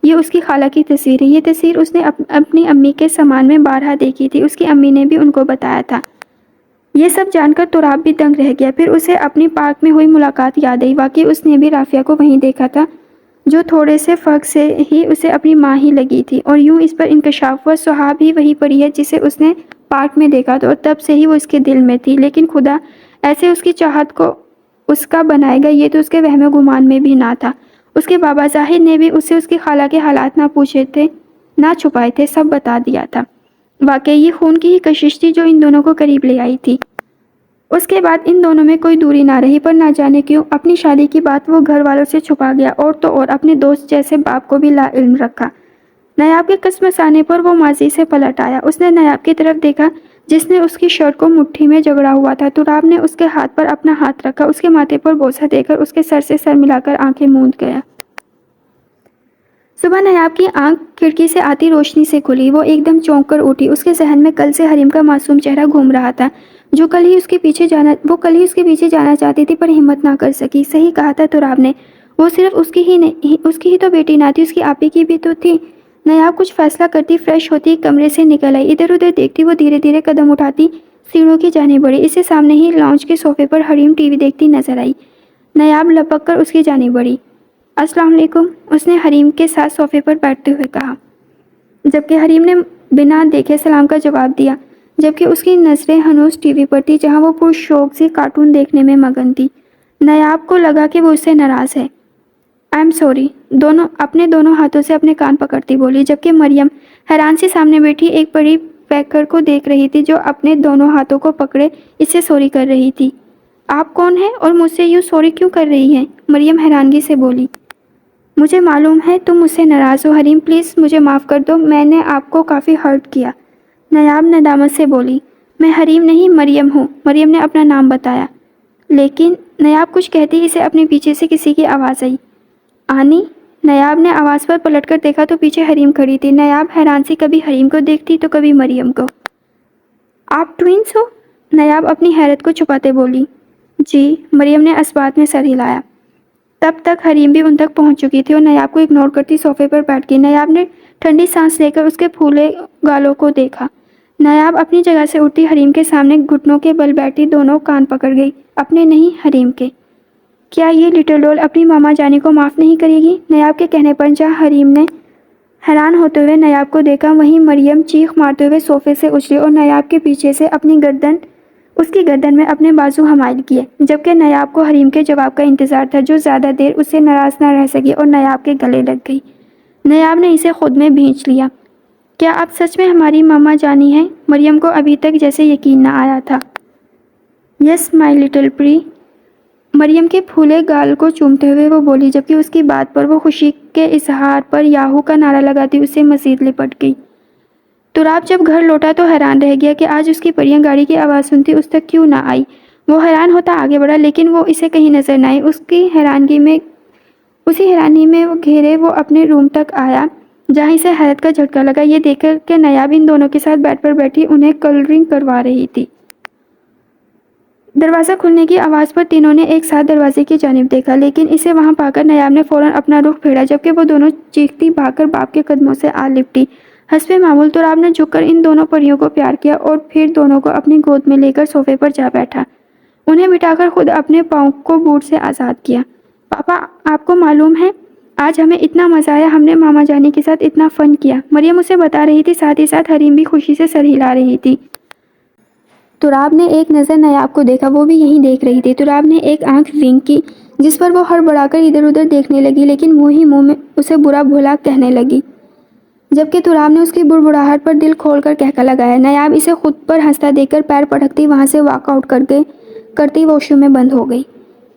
یہ اس کی خالہ کی تصویر ہے۔ یہ تصویر اس نے اپنی امی کے سامان میں بارہا دیکھی تھی، اس کی امی نے بھی ان کو بتایا تھا۔ یہ سب جان کر تراب بھی دنگ رہ گیا۔ پھر اسے اپنی پارک میں ہوئی ملاقات یاد آئی، واقعی اس نے بھی رافیہ کو وہیں دیکھا تھا، جو تھوڑے سے فرق سے ہی اسے اپنی ماں ہی لگی تھی، اور یوں اس پر انکشاف ہوا، سہا بھی وہی پڑی ہے جسے اس نے پارک میں دیکھا تھا، اور تب سے ہی وہ اس کے دل میں تھی۔ لیکن خدا ایسے اس کی چاہت کو اس کا بنائے گا، یہ تو اس کے وہم و گمان میں بھی نہ تھا۔ اس کے بابا زاہد نے بھی اسے اس کی خالہ کے حالات نہ چھپائے تھے، سب بتا دیا تھا۔ واقعی یہ خون کی ہی کشش تھی جو ان دونوں کو قریب لے آئی تھی۔ اس کے بعد ان دونوں میں کوئی دوری نہ رہی، پر نہ جانے کیوں اپنی شادی کی بات وہ گھر والوں سے چھپا گیا، اور تو اور اپنے دوست جیسے باپ کو بھی لا علم رکھا۔ نیاب کے قسمت آنے پر وہ ماضی سے پلٹ آیا۔ اس نے نیاب کی طرف دیکھا جس نے اس کی شرٹ کو مٹھی میں جگڑا ہوا تھا۔ تراب نے اس کے ہاتھ پر اپنا ہاتھ رکھا، اس کے ماتھے پر بوسہ دے کر اس کے سر سے سر ملا کر آنکھیں موند گیا۔ صبح نیاب کی آنکھ کھڑکی سے آتی روشنی سے کھلی، وہ ایک دم چونک کر اٹھی۔ اس کے ذہن میں کل سے حریم کا معصوم چہرہ گھوم رہا تھا، جو کل ہی اس کے پیچھے جانا چاہتی تھی، پر ہمت نہ کر سکی۔ صحیح کہا تھا تراب نے، وہ صرف اس کی ہی تو بیٹی نہ تھی، اس کی آپی کی بھی تو تھی۔ نیاب کچھ فیصلہ کرتی فریش ہوتی کمرے سے نکل آئی، ادھر ادھر دیکھتی وہ دھیرے دھیرے قدم اٹھاتی سیڑھیوں کی جانب بڑھی۔ اسے سامنے ہی لاؤنج کے صوفے پر حریم ٹی وی دیکھتی نظر آئی۔ نیاب لپک کر اس کی جانب بڑھی۔ السلام علیکم، اس نے حریم کے ساتھ صوفے پر بیٹھتے ہوئے کہا، جبکہ حریم نے بنا دیکھے سلام کا جواب دیا، جبکہ اس کی نظریں ہنوز ٹی وی پر تھی جہاں وہ پرشوق سے کارٹون دیکھنے میں مگن تھی۔ نیاب کو لگا کہ وہ اس سے ناراض ہے۔ آئی ایم سوری، اپنے دونوں ہاتھوں سے اپنے کان پکڑتی بولی، جبکہ مریم حیران سی سامنے بیٹھی ایک بڑی پیکر کو دیکھ رہی تھی جو اپنے دونوں ہاتھوں کو پکڑے اس سے سوری کر رہی تھی۔ آپ کون ہیں اور مجھ سے یوں سوری کیوں کر رہی ہیں؟ مریم حیرانگی سے بولی۔ مجھے معلوم ہے تم مجھ سے ناراض ہو حریم، پلیز مجھے معاف کر دو، میں نے آپ کو کافی ہرٹ کیا۔ نیاب ندامت سے بولی۔ میں حریم نہیں مریم ہوں۔ مریم نے اپنا نام بتایا۔ لیکن نیاب کچھ کہتی اسے اپنے پیچھے سے کسی کی آواز آئی۔ آنی؟ نیاب نے آواز پر پلٹ کر دیکھا تو پیچھے حریم کھڑی تھی۔ نیاب حیران سی کبھی حریم کو دیکھتی تو کبھی مریم کو۔ آپ ٹوئنس ہو؟ نیاب اپنی حیرت کو چھپاتے بولی۔ جی، مریم نے اثبات میں سر ہلایا۔ تب تک حریم بھی ان تک پہنچ چکی تھی اور نیاب کو اگنور کرتی صوفے پر بیٹھ گئی۔ نیاب نے ٹھنڈی سانس لے کر اس کے پھولے گالوں کو دیکھا۔ نیاب اپنی جگہ سے اٹھتی حریم کے سامنے گھٹنوں کے بل بیٹھی، دونوں کان پکڑ گئی، اپنے نہیں حریم کے۔ کیا یہ لٹل ڈول اپنی ماما جانی کو معاف نہیں کرے گی؟ نیاب کے کہنے پر جہاں حریم نے حیران ہوتے ہوئے نیاب کو دیکھا، وہیں مریم چیخ مارتے ہوئے صوفے سے اچھلی اور نیاب کے پیچھے سے اس کی گردن میں اپنے بازو حمائل کیے، جبکہ نیاب کو حریم کے جواب کا انتظار تھا جو زیادہ دیر اس سے ناراض نہ رہ سکی اور نیاب کے گلے لگ گئی۔ نیاب نے اسے خود میں بھینچ لیا۔ کیا آپ سچ میں ہماری ماما جانی ہیں؟ مریم کو ابھی تک جیسے یقین نہ آیا تھا۔ یس مائی لٹل پری، مریم کے پھولے گال کو چومتے ہوئے وہ بولی، جبکہ اس کی بات پر وہ خوشی کے اظہار پر یاہو کا نعرہ لگاتی اسے مزید لپٹ گئی۔ تراب جب گھر لوٹا تو حیران رہ گیا کہ آج اس کی پریاں گاڑی کی آواز سنتی اس تک کیوں نہ آئی۔ وہ حیران ہوتا آگے بڑھا لیکن وہ اسے کہیں نظر نہ آئی۔ اسی حیرانی میں گھیرے وہ اپنے روم تک آیا جہاں اسے حیرت کا جھٹکا لگا یہ دیکھ کر کہ نیاب ان دونوں کے ساتھ بیڈ پر بیٹھی انہیں کلرنگ کروا رہی تھی۔ دروازہ کھلنے کی آواز پر تینوں نے ایک ساتھ دروازے کی جانب دیکھا، لیکن اسے وہاں پا کر نیاب نے فوراً اپنا رخ پھیرا، جبکہ وہ دونوں چیختی بھاگ کر باپ کے قدموں سے آ لپٹی۔ حسب معمول تراب نے جھک کر ان دونوں پریوں کو پیار کیا اور پھر دونوں کو اپنی گود میں لے کر صوفے پر جا بیٹھا، انہیں بٹھا کر خود اپنے پاؤں کو بوٹ سے آزاد کیا۔ پاپا، آپ کو معلوم ہے آج ہمیں اتنا مزہ آیا، ہم نے ماما جانی کے ساتھ اتنا فن کیا، مریم اسے بتا رہی تھی، ساتھ ہی ساتھ حریم بھی خوشی سے سر ہلا رہی تھی۔ تراب نے ایک نظر نیاب کو دیکھا، وہ بھی یہیں دیکھ رہی تھی۔ تراب نے ایک آنکھ ونک کی جس پر وہ ہڑبڑا کر ادھر ادھر دیکھنے لگی، لیکن منہ ہی منہ میں اسے برا بھلا کہنے لگی، جبکہ تراب نے اس کی بڑبڑاہٹ پر دل کھول کر کہکا لگایا۔ نیاب اسے خود پر ہنستا دیکھ کر پیر پٹکتی وہاں سے واک آؤٹ کرتی واش روم میں بند ہو گئی۔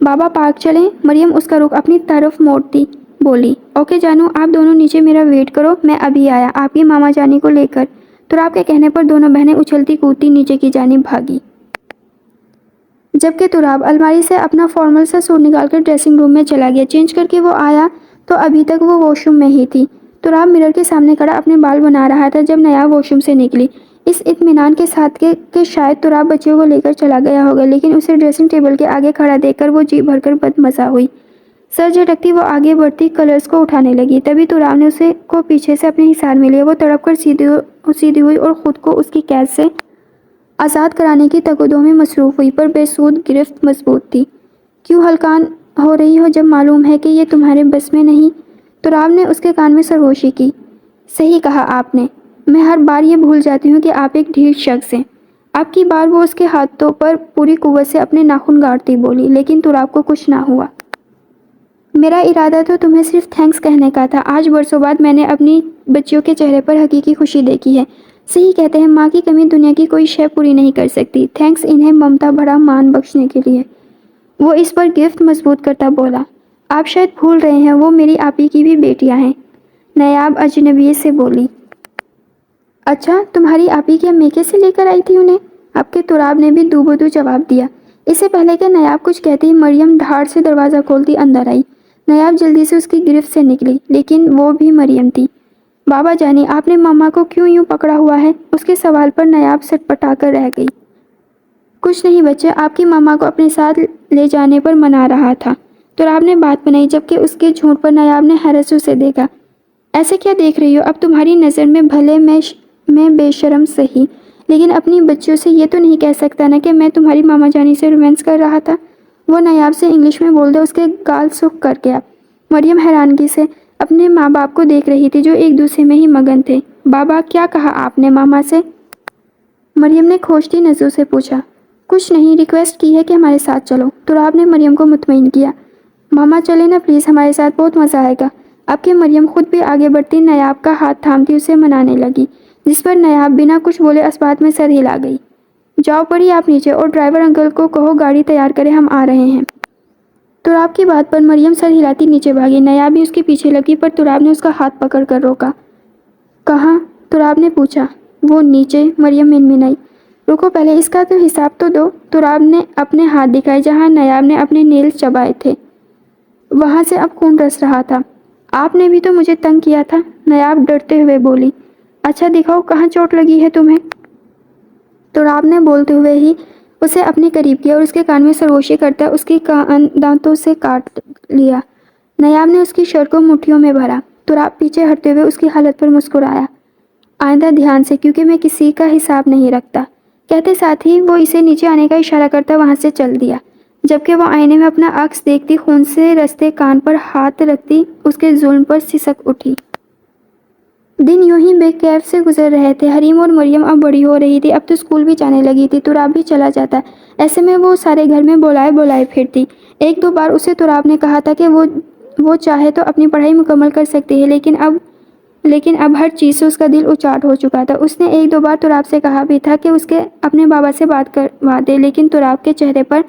بابا پارک چلیں؟ مریم اس کا رخ اپنی طرف موڑتی بولی۔ اوکے جانو، آپ دونوں نیچے میرا ویٹ کرو، میں ابھی آیا آپ کی ماما جانی کو لے کر۔ تراب کے کہنے پر دونوں بہنیں اچھلتی کودتی نیچے کی جانب بھاگی، جبکہ تراب الماری سے اپنا فارمل سا سوٹ نکال کر ڈریسنگ روم میں چلا گیا۔ چینج کر کے وہ آیا تو ابھی تک وہ واش روم میں ہی تھی۔ تراب مرر کے سامنے کھڑا اپنے بال بنا رہا تھا جب نیاب واش روم سے نکلی، اس اطمینان کے ساتھ کہ شاید تراب بچیوں کو لے کر چلا گیا ہوگا، لیکن اسے ڈریسنگ ٹیبل کے آگے کھڑا دیکھ کر وہ جی بھر کر بدمزہ ہوئی۔ سر جھٹکتی وہ آگے بڑھتی کلرز کو اٹھانے لگی، تبھی تراب نے اسے کو پیچھے سے اپنے حصار میں لیا۔ وہ تڑپ کر سیدھی ہوئی اور خود کو اس کی قید سے آزاد کرانے کی تگودو میں مصروف ہوئی، پر بے سود گرفت مضبوط تھی۔ کیوں ہلکان ہو رہی ہو جب معلوم ہے کہ یہ تمہارے بس میں نہیں؟ تراب نے اس کے کان میں سرگوشی کی۔ صحیح کہا آپ نے، میں ہر بار یہ بھول جاتی ہوں کہ آپ ایک ڈھیر شخص ہیں۔ آپ کی بار وہ اس کے ہاتھوں پر پوری قوت سے اپنے ناخن گاڑتی بولی، لیکن تراب کو کچھ نہ ہوا۔ میرا ارادہ تو تمہیں صرف تھینکس کہنے کا تھا، آج برسوں بعد میں نے اپنی بچیوں کے چہرے پر حقیقی خوشی دیکھی ہے۔ صحیح کہتے ہیں، ماں کی کمی دنیا کی کوئی شے پوری نہیں کر سکتی۔ تھینکس انہیں ممتا بھرا مان بخشنے کے لیے۔ وہ اس پر گرفت مضبوط کرتا بولا، آپ شاید بھول رہے ہیں وہ میری آپی کی بھی بیٹیاں ہیں۔ نیاب اجنبیت سے بولی۔ اچھا، تمہاری آپی کیا میکے سے لے کر آئی تھی انہیں؟ آپ کے تراب نے بھی دو بدو جواب دیا۔ اس سے پہلے کہ نیاب کچھ کہتی مریم دھاڑ سے دروازہ کھولتی اندر آئی۔ نیاب جلدی سے اس کی گرفت سے نکلی، لیکن وہ بھی مریم تھی۔ بابا جانی، آپ نے ماما کو کیوں یوں پکڑا ہوا ہے؟ اس کے سوال پر نیاب سٹپٹا کر رہ گئی۔ کچھ نہیں بچے، آپ کی ماما کو اپنے ساتھ لے جانے پر منا رہا تھا۔ تراب نے بات بنائی، جبکہ اس کے جھوٹ پر نیاب نے حیرت سے اسے دیکھا۔ ایسے کیا دیکھ رہی ہو؟ اب تمہاری نظر میں بھلے میں بے شرم سہی، لیکن اپنی بچیوں سے یہ تو نہیں کہہ سکتا نا کہ میں تمہاری ماما جانی سے رومانس کر رہا تھا۔ وہ نیاب سے انگلش میں بول دے اس کے گال سرخ کر گیا۔ مریم حیرانگی سے اپنے ماں باپ کو دیکھ رہی تھی جو ایک دوسرے میں ہی مگن تھے۔ بابا، کیا کہا آپ نے ماما سے؟ مریم نے کھوجتی نظروں سے پوچھا۔ کچھ نہیں، ریکویسٹ کی ہے کہ ہمارے ساتھ چلو۔ تراب نے مریم کو مطمئن کیا۔ ماما چلے نا پلیز، ہمارے ساتھ بہت مزہ آئے گا۔ اب کہ مریم خود بھی آگے بڑھتی نیاب کا ہاتھ تھامتی اسے منانے لگی، جس پر نیاب بنا کچھ بولے اثبات میں سر ہلا گئی۔ جاؤ پڑی آپ نیچے اور ڈرائیور انکل کو کہو گاڑی تیار کرے، ہم آ رہے ہیں۔ تراب کی بات پر مریم سر ہلاتی نیچے بھاگی۔ نیاب بھی اس کے پیچھے لگی پر تراب نے اس کا ہاتھ پکڑ کر روکا۔ کہاں؟ تراب نے پوچھا۔ وہ نیچے، مریم منمنائی۔ رکو، پہلے اس کا تو حساب تو دو۔ تراب نے اپنے ہاتھ دکھائے جہاں نیاب نے اپنے نیلز چبائے تھے، وہاں سے اب خون رس رہا تھا۔ آپ نے بھی تو مجھے تنگ کیا تھا، نیاب ڈرتے ہوئے بولی۔ اچھا دکھاؤ کہاں چوٹ لگی ہے تمہیں؟ تراب نے بولتے ہوئے ہی اسے اپنے قریب کیا اور اس کے کان میں سرگوشی کرتا اس کی کان دانتوں سے کاٹ لیا۔ نیاب نے اس کی شرٹ کو مٹھیوں میں بھرا۔ تراب پیچھے ہٹتے ہوئے اس کی حالت پر مسکرایا۔ آئندہ دھیان سے، کیونکہ میں کسی کا حساب نہیں رکھتا، کہتے ساتھ ہی وہ اسے نیچے آنے کا اشارہ کرتا وہاں سے چل دیا، جبکہ وہ آئینے میں اپنا عکس دیکھتی خون سے رستے کان پر ہاتھ رکھتی اس کے ظلم پر سسک اٹھی۔ دن یوں ہی بے کیف سے گزر رہے تھے۔ حریم اور مریم اب بڑی ہو رہی تھی، اب تو اسکول بھی جانے لگی تھی، تراب بھی چلا جاتا، ایسے میں وہ سارے گھر میں بولائے پھرتی۔ ایک دو بار اسے تراب نے کہا تھا کہ وہ چاہے تو اپنی پڑھائی مکمل کر سکتی ہے، لیکن اب ہر چیز سے اس کا دل اچاٹ ہو چکا تھا۔ اس نے ایک دو بار تراب سے کہا بھی تھا کہ اس کے اپنے بابا سے بات کروا دے، لیکن تراب کے چہرے پر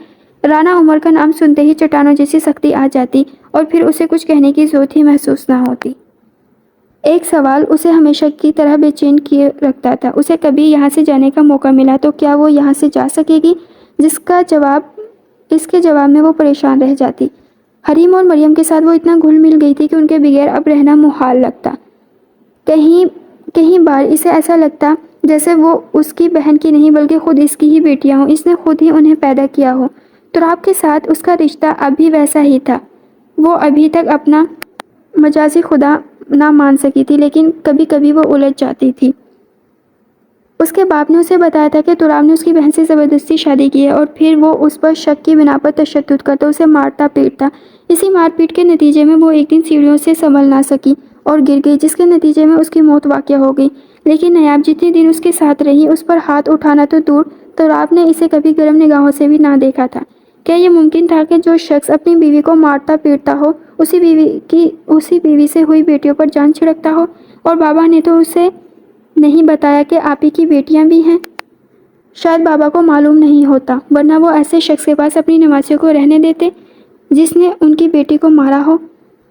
رانا عمر کا نام سنتے ہی چٹانوں جیسی سختی آ جاتی اور پھر اسے کچھ کہنے کی ضرورت ہی محسوس نہ ہوتی۔ ایک سوال اسے ہمیشہ کی طرح بے چین کیے رکھتا تھا، اسے کبھی یہاں سے جانے کا موقع ملا تو کیا وہ یہاں سے جا سکے گی؟ اس کے جواب میں وہ پریشان رہ جاتی۔ حریم اور مریم کے ساتھ وہ اتنا گھل مل گئی تھی کہ ان کے بغیر اب رہنا محال لگتا۔ کہیں بار اسے ایسا لگتا جیسے وہ اس کی بہن کی نہیں بلکہ خود اس کی ہی بیٹیاں ہوں، اس نے خود ہی انہیں پیدا کیا ہو۔ تراب کے ساتھ اس کا رشتہ اب بھی ویسا ہی تھا۔ وہ ابھی تک اپنا مجازی خدا نہ مان سکی تھی، لیکن کبھی کبھی وہ الجھ جاتی تھی۔ اس کے باپ نے اسے بتایا تھا کہ تراب نے اس کی بہن سے زبردستی شادی کی ہے اور پھر وہ اس پر شک کی بنا پر تشدد کرتا، اسے مارتا پیٹتا۔ اسی مار پیٹ کے نتیجے میں وہ ایک دن سیڑھیوں سے سنبھل نہ سکی اور گر گئی، جس کے نتیجے میں اس کی موت واقع ہو گئی۔ لیکن نیاب جتنے دن اس کے ساتھ رہی، اس پر ہاتھ اٹھانا تو دور، تراب نے اسے کبھی گرم نگاہوں سے بھی نہ دیکھا تھا۔ کیا یہ ممکن تھا کہ جو شخص اپنی بیوی کو مارتا پیٹتا ہو، اسی بیوی سے ہوئی بیٹیوں پر جان چھڑکتا ہو؟ اور بابا نے تو اسے نہیں بتایا کہ آپی کی بیٹیاں بھی ہیں۔ شاید بابا کو معلوم نہیں ہوتا، ورنہ وہ ایسے شخص کے پاس اپنی نواسیوں کو رہنے دیتے جس نے ان کی بیٹی کو مارا ہو۔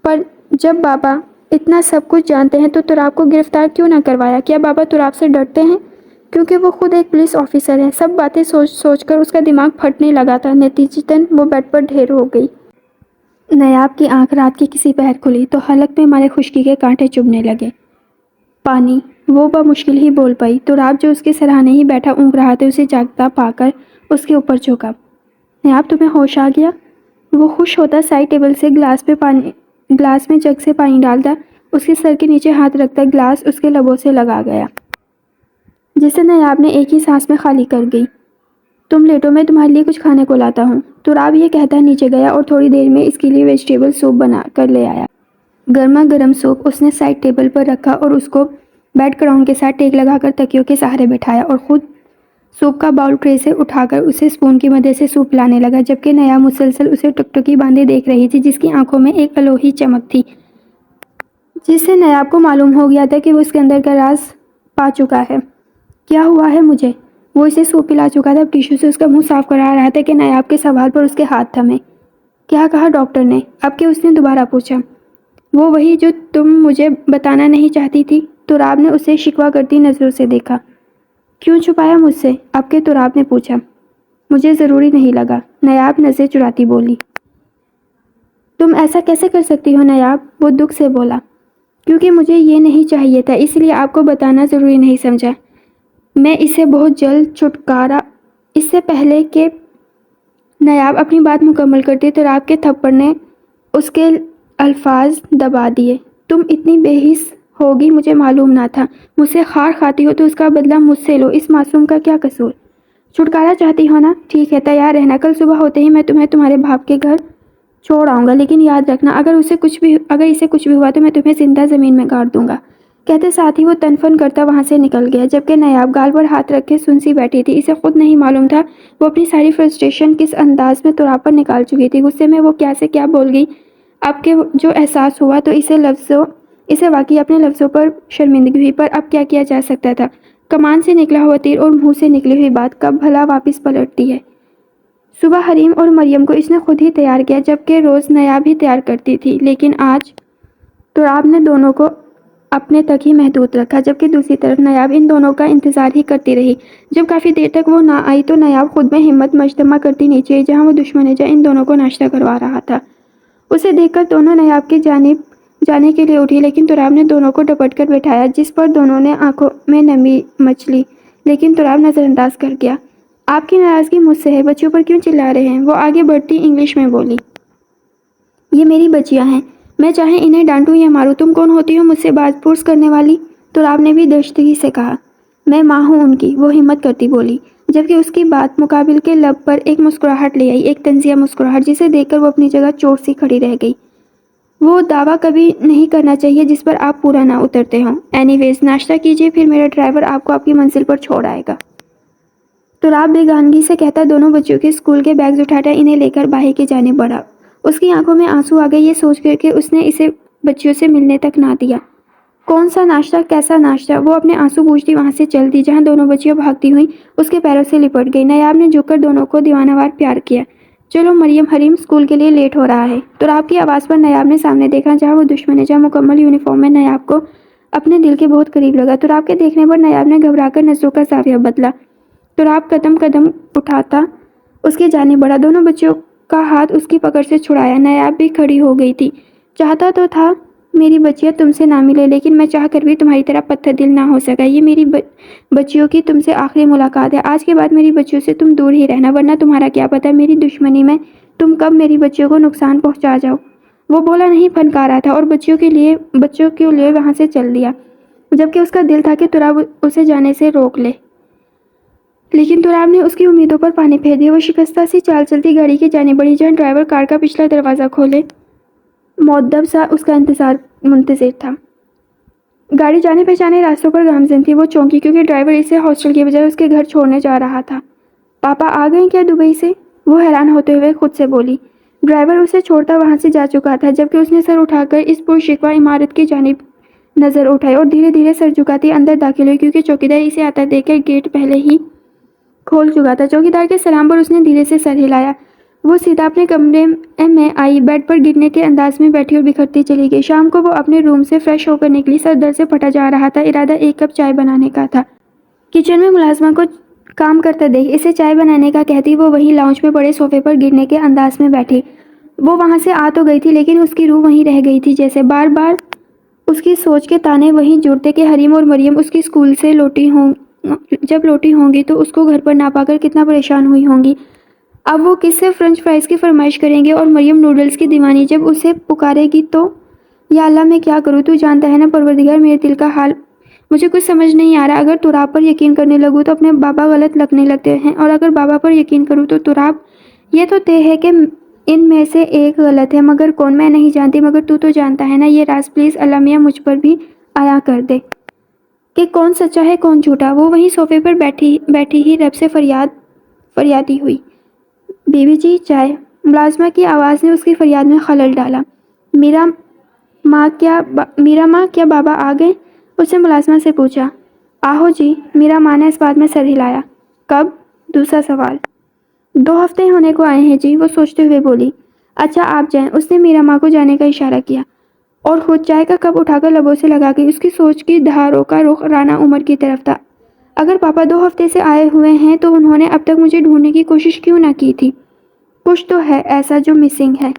پر جب بابا اتنا سب کچھ جانتے ہیں تو تراب کو گرفتار کیوں نہ کروایا؟ کیا بابا تراب سے ڈرتے ہیں؟ کیونکہ وہ خود ایک پولیس آفیسر ہے۔ سب باتیں سوچ کر اس کا دماغ پھٹنے لگا تھا، نتیجتاً وہ بیڈ پر ڈھیر ہو گئی۔ نیاب کی آنکھ رات کی کسی پہر کھلی تو حلق میں مارے خشکی کے کانٹے چبھنے لگے۔ پانی، وہ بمشکل ہی بول پائی۔ تراب جو اس کے سرہانے ہی بیٹھا اونگ رہا تھا، اسے جاگتا پا کر اس کے اوپر جھکا۔ نیاب تمہیں ہوش آ گیا؟ وہ خوش ہوتا سائڈ ٹیبل سے گلاس میں جگ سے پانی ڈالتا، اس کے سر کے نیچے ہاتھ رکھتا، گلاس اس کے لبوں سے لگا گیا، جسے نیاب نے ایک ہی سانس میں خالی کر گئی۔ تم لیٹو، میں تمہارے لیے کچھ کھانے کو لاتا ہوں۔ تراب یہ کہتا نیچے گیا اور تھوڑی دیر میں اس کے لیے ویجیٹیبل سوپ بنا کر لے آیا۔ گرما گرم سوپ اس نے سائڈ ٹیبل پر رکھا اور اس کو بیڈ کراؤن کے ساتھ ٹیک لگا کر تکیوں کے سہارے بٹھایا اور خود سوپ کا باؤل ٹرے سے اٹھا کر اسے اسپون کی مدد سے سوپ پلانے لگا، جبکہ نیاب مسلسل اسے ٹکٹکی باندھے دیکھ رہی تھی، جس کی آنکھوں میں ایک الوہی چمک تھی، جس سے نیاب کو معلوم ہو گیا تھا کہ وہ اس کے اندر کا راز پا چکا ہے۔ کیا ہوا ہے مجھے؟ وہ اسے سوپ پلا چکا تھا، اب ٹیشو سے اس کا منہ صاف کرا رہا تھا کہ نیاب کے سوال پر اس کے ہاتھ تھمے۔ کیا کہا ڈاکٹر نے؟ اب کہ اس نے دوبارہ پوچھا۔ وہ وہی جو تم مجھے بتانا نہیں چاہتی تھی۔ تراب نے اسے شکوہ کرتی نظروں سے دیکھا۔ کیوں چھپایا مجھ سے؟ اب کہ تراب نے پوچھا۔ مجھے ضروری نہیں لگا، نیاب نظریں چراتی بولی۔ تم ایسا کیسے کر سکتی ہو نیاب؟ وہ دکھ سے بولا۔ کیونکہ مجھے یہ نہیں چاہیے تھا، اس لیے آپ کو بتانا ضروری نہیں سمجھا۔ میں اسے بہت جلد چھٹکارا۔ اس سے پہلے کہ نیاب اپنی بات مکمل کرتی، تراب کے تھپڑ نے اس کے الفاظ دبا دیے۔ تم اتنی بے حس ہوگی مجھے معلوم نہ تھا۔ مجھ سے خار کھاتی ہو تو اس کا بدلہ مجھ سے لو، اس معصوم کا کیا قصور؟ چھٹکارا چاہتی ہو نا؟ ٹھیک ہے، تیار رہنا، کل صبح ہوتے ہی میں تمہیں تمہارے باپ کے گھر چھوڑ آؤں گا، لیکن یاد رکھنا اگر اسے کچھ بھی ہوا تو میں تمہیں زندہ زمین میں گاڑ دوں گا۔ کہتے ساتھ ہی وہ تن فن کرتا وہاں سے نکل گیا، جبکہ نیاب گال پر ہاتھ رکھ کے سن سی بیٹھی تھی۔ اسے خود نہیں معلوم تھا وہ اپنی ساری فرسٹریشن کس انداز میں تراب پر نکال چکی تھی۔ غصے میں وہ کیا سے کیا بول گئی۔ اب کہ جو احساس ہوا تو اسے واقعی اپنے لفظوں پر شرمندگی ہوئی، پر اب کیا کیا جا سکتا تھا؟ کمان سے نکلا ہوا تیر اور منہ سے نکلی ہوئی بات کب بھلا واپس پلٹتی ہے؟ صبح حریم اور مریم کو اس نے خود ہی تیار کیا، جبکہ روز نیاب ہی تیار کرتی تھی، لیکن آج تراب نے دونوں کو اپنے تک ہی محدود رکھا، جبکہ دوسری طرف نیاب ان دونوں کا انتظار ہی کرتی رہی۔ جب کافی دیر تک وہ نہ آئی تو نیاب خود میں ہمت مجتمع کرتی نیچے آئی، جہاں وہ دشمنیجہ ان دونوں کو ناشتہ کروا رہا تھا۔ اسے دیکھ کر دونوں نیاب کی جانب جانے کے لیے اٹھی، لیکن تراب نے دونوں کو ڈپٹ کر بٹھایا، جس پر دونوں نے آنکھوں میں نمی مچ لی، لیکن تراب نظر انداز کر گیا۔ آپ کی ناراضگی مجھ سے ہے، بچوں پر کیوں چلا رہے ہیں؟ وہ آگے بڑھتی انگلش میں بولی۔ یہ میری بچیاں ہیں، میں چاہے انہیں ڈانٹوں یا ماروں، تم کون ہوتی ہو مجھ سے بات پرس کرنے والی؟ تراب نے بھی درشتگی سے کہا۔ میں ماں ہوں ان کی، وہ ہمت کرتی بولی، جبکہ اس کی بات مقابل کے لب پر ایک مسکراہٹ لے آئی، ایک طنزیہ مسکراہٹ جسے دیکھ کر وہ اپنی جگہ چوٹ سی کھڑی رہ گئی۔ وہ دعویٰ کبھی نہیں کرنا چاہیے جس پر آپ پورا نہ اترتے ہوں۔ اینی ویز ناشتہ کیجیے، پھر میرا ڈرائیور آپ کو آپ کی منزل پر چھوڑ آئے گا۔ تراب بیگانگی سے کہتا دونوں بچوں کے اسکول کے بیگز اٹھاتا انہیں لے کر باہر کی جانب بڑھا۔ اس کی آنکھوں میں آنسو آ گئے یہ سوچ کر کہ اس نے اسے بچیوں سے ملنے تک نہ دیا۔ کون سا ناشتہ، کیسا ناشتہ؟ وہ اپنے آنسو پوچھتی وہاں سے چل دی، جہاں دونوں بچیاں بھاگتی ہوئی اس کے پیروں سے لپٹ گئی۔ نیاب نے جھک کر دونوں کو دیوانہ وار پیار کیا۔ چلو مریم، حریم اسکول کے لیے لیٹ ہو رہا ہے۔ تراب کی آواز پر نیاب نے سامنے دیکھا، جہاں وہ دشمنیجہ مکمل یونیفارم میں نیاب کو اپنے دل کے بہت قریب لگا۔ تراب کے دیکھنے پر نیاب نے گھبرا کر نظروں کا زاویہ بدلا۔ تراب قدم قدم اٹھاتا اس کی جانب بڑھا، دونوں بچوں کا ہاتھ اس کی پکڑ سے چھڑایا۔ نیاب بھی کھڑی ہو گئی تھی۔ چاہتا تو تھا میری بچیاں تم سے نہ ملے، لیکن میں چاہ کر بھی تمہاری طرح پتھر دل نہ ہو سکا۔ یہ میری بچیوں کی تم سے آخری ملاقات ہے۔ آج کے بعد میری بچیوں سے تم دور ہی رہنا، ورنہ تمہارا کیا پتہ میری دشمنی میں تم کب میری بچیوں کو نقصان پہنچا جاؤ۔ وہ بولا نہیں پھنکا رہا تھا اور بچوں کے لیے وہاں سے چل دیا، جبکہ اس کا دل تھا کہ تراب اسے جانے سے روک لے، لیکن تراب نے اس کی امیدوں پر پانی پھیر دیا۔ وہ شکستہ سی چال چلتی گاڑی کی جانب بڑھی، جہاں ڈرائیور کار کا پچھلا دروازہ کھولے مؤدب سا اس کا منتظر تھا۔ گاڑی جانے پہچانے راستوں پر گامزن تھی۔ وہ چونکی کیونکہ ڈرائیور اسے ہاسٹل کے بجائے اس کے گھر چھوڑنے جا رہا تھا۔ پاپا آ گئے کیا دبئی سے؟ وہ حیران ہوتے ہوئے خود سے بولی۔ ڈرائیور اسے چھوڑتا وہاں سے جا چکا تھا، جبکہ اس نے سر اٹھا کر اس پرشکوہ عمارت کی جانب نظر اٹھائی اور دھیرے دھیرے سر جھکاتی اندر داخل ہوئی، کیونکہ چوکیدار اسے آتا دیکھ کر گیٹ پہلے ہی کھول چکا تھا۔ چوکیدار کے سلام پر اس نے دھیرے سے سر ہلایا۔ وہ سیدھا اپنے کمرے میں آئی، بیڈ پر گرنے کے انداز میں بیٹھی اور بکھرتی چلی گئی۔ شام کو وہ اپنے روم سے فریش ہو کر نکلی، سر درد سے پھٹا جا رہا تھا، ارادہ ایک کپ چائے بنانے کا تھا۔ کچن میں ملازمہ کو کام کرتا دیکھ اسے چائے بنانے کا کہتی وہ وہیں لاؤنج میں بڑے صوفے پر گرنے کے انداز میں بیٹھی۔ وہ وہاں سے آ تو گئی تھی، لیکن اس کی روح وہیں رہ گئی تھی، جیسے بار بار اس کی سوچ کے تانے وہیں جڑتے کہ حریم اور مریم اس کی اسکول سے جب لوٹی ہوں گی تو اس کو گھر پر نہ پا کر کتنا پریشان ہوئی ہوں گی۔ اب وہ کس سے فرنچ فرائز کی فرمائش کریں گے اور مریم نوڈلز کی دیوانی جب اسے پکارے گی تو یا اللہ میں کیا کروں؟ تو جانتا ہے نا پروردگار میرے دل کا حال، مجھے کچھ سمجھ نہیں آ رہا۔ اگر تراب پر یقین کرنے لگوں تو اپنے بابا غلط لگنے لگتے ہیں، اور اگر بابا پر یقین کروں تو تراب۔ یہ تو طے ہے کہ ان میں سے ایک غلط ہے، مگر کون میں نہیں جانتی، مگر تو جانتا ہے نا یہ راز۔ پلیز اللہ میاں مجھ پر بھی آیا کر دے کہ کون سچا ہے کون جھوٹا۔ وہ وہیں صوفے پر بیٹھی ہی رب سے فریادی ہوئی۔ بی بی جی چائے۔ ملازمہ کی آواز نے اس کی فریاد میں خلل ڈالا۔ میرا ماں کیا بابا آ گئے؟ اس نے ملازمہ سے پوچھا۔ آہو جی، میرا ماں نے اس بات میں سر ہلایا۔ کب؟ دوسرا سوال۔ 2 ہفتے ہونے کو آئے ہیں جی، وہ سوچتے ہوئے بولی۔ اچھا آپ جائیں۔ اس نے میرا ماں کو جانے کا اشارہ کیا اور خود چائے کا کپ اٹھا کر لبوں سے لگا گئی۔ اس کی سوچ کی دھاروں کا رخ رانا عمر کی طرف تھا۔ اگر پاپا 2 ہفتے سے آئے ہوئے ہیں تو انہوں نے اب تک مجھے ڈھونڈنے کی کوشش کیوں نہ کی تھی؟ کچھ تو ہے ایسا جو مسنگ ہے،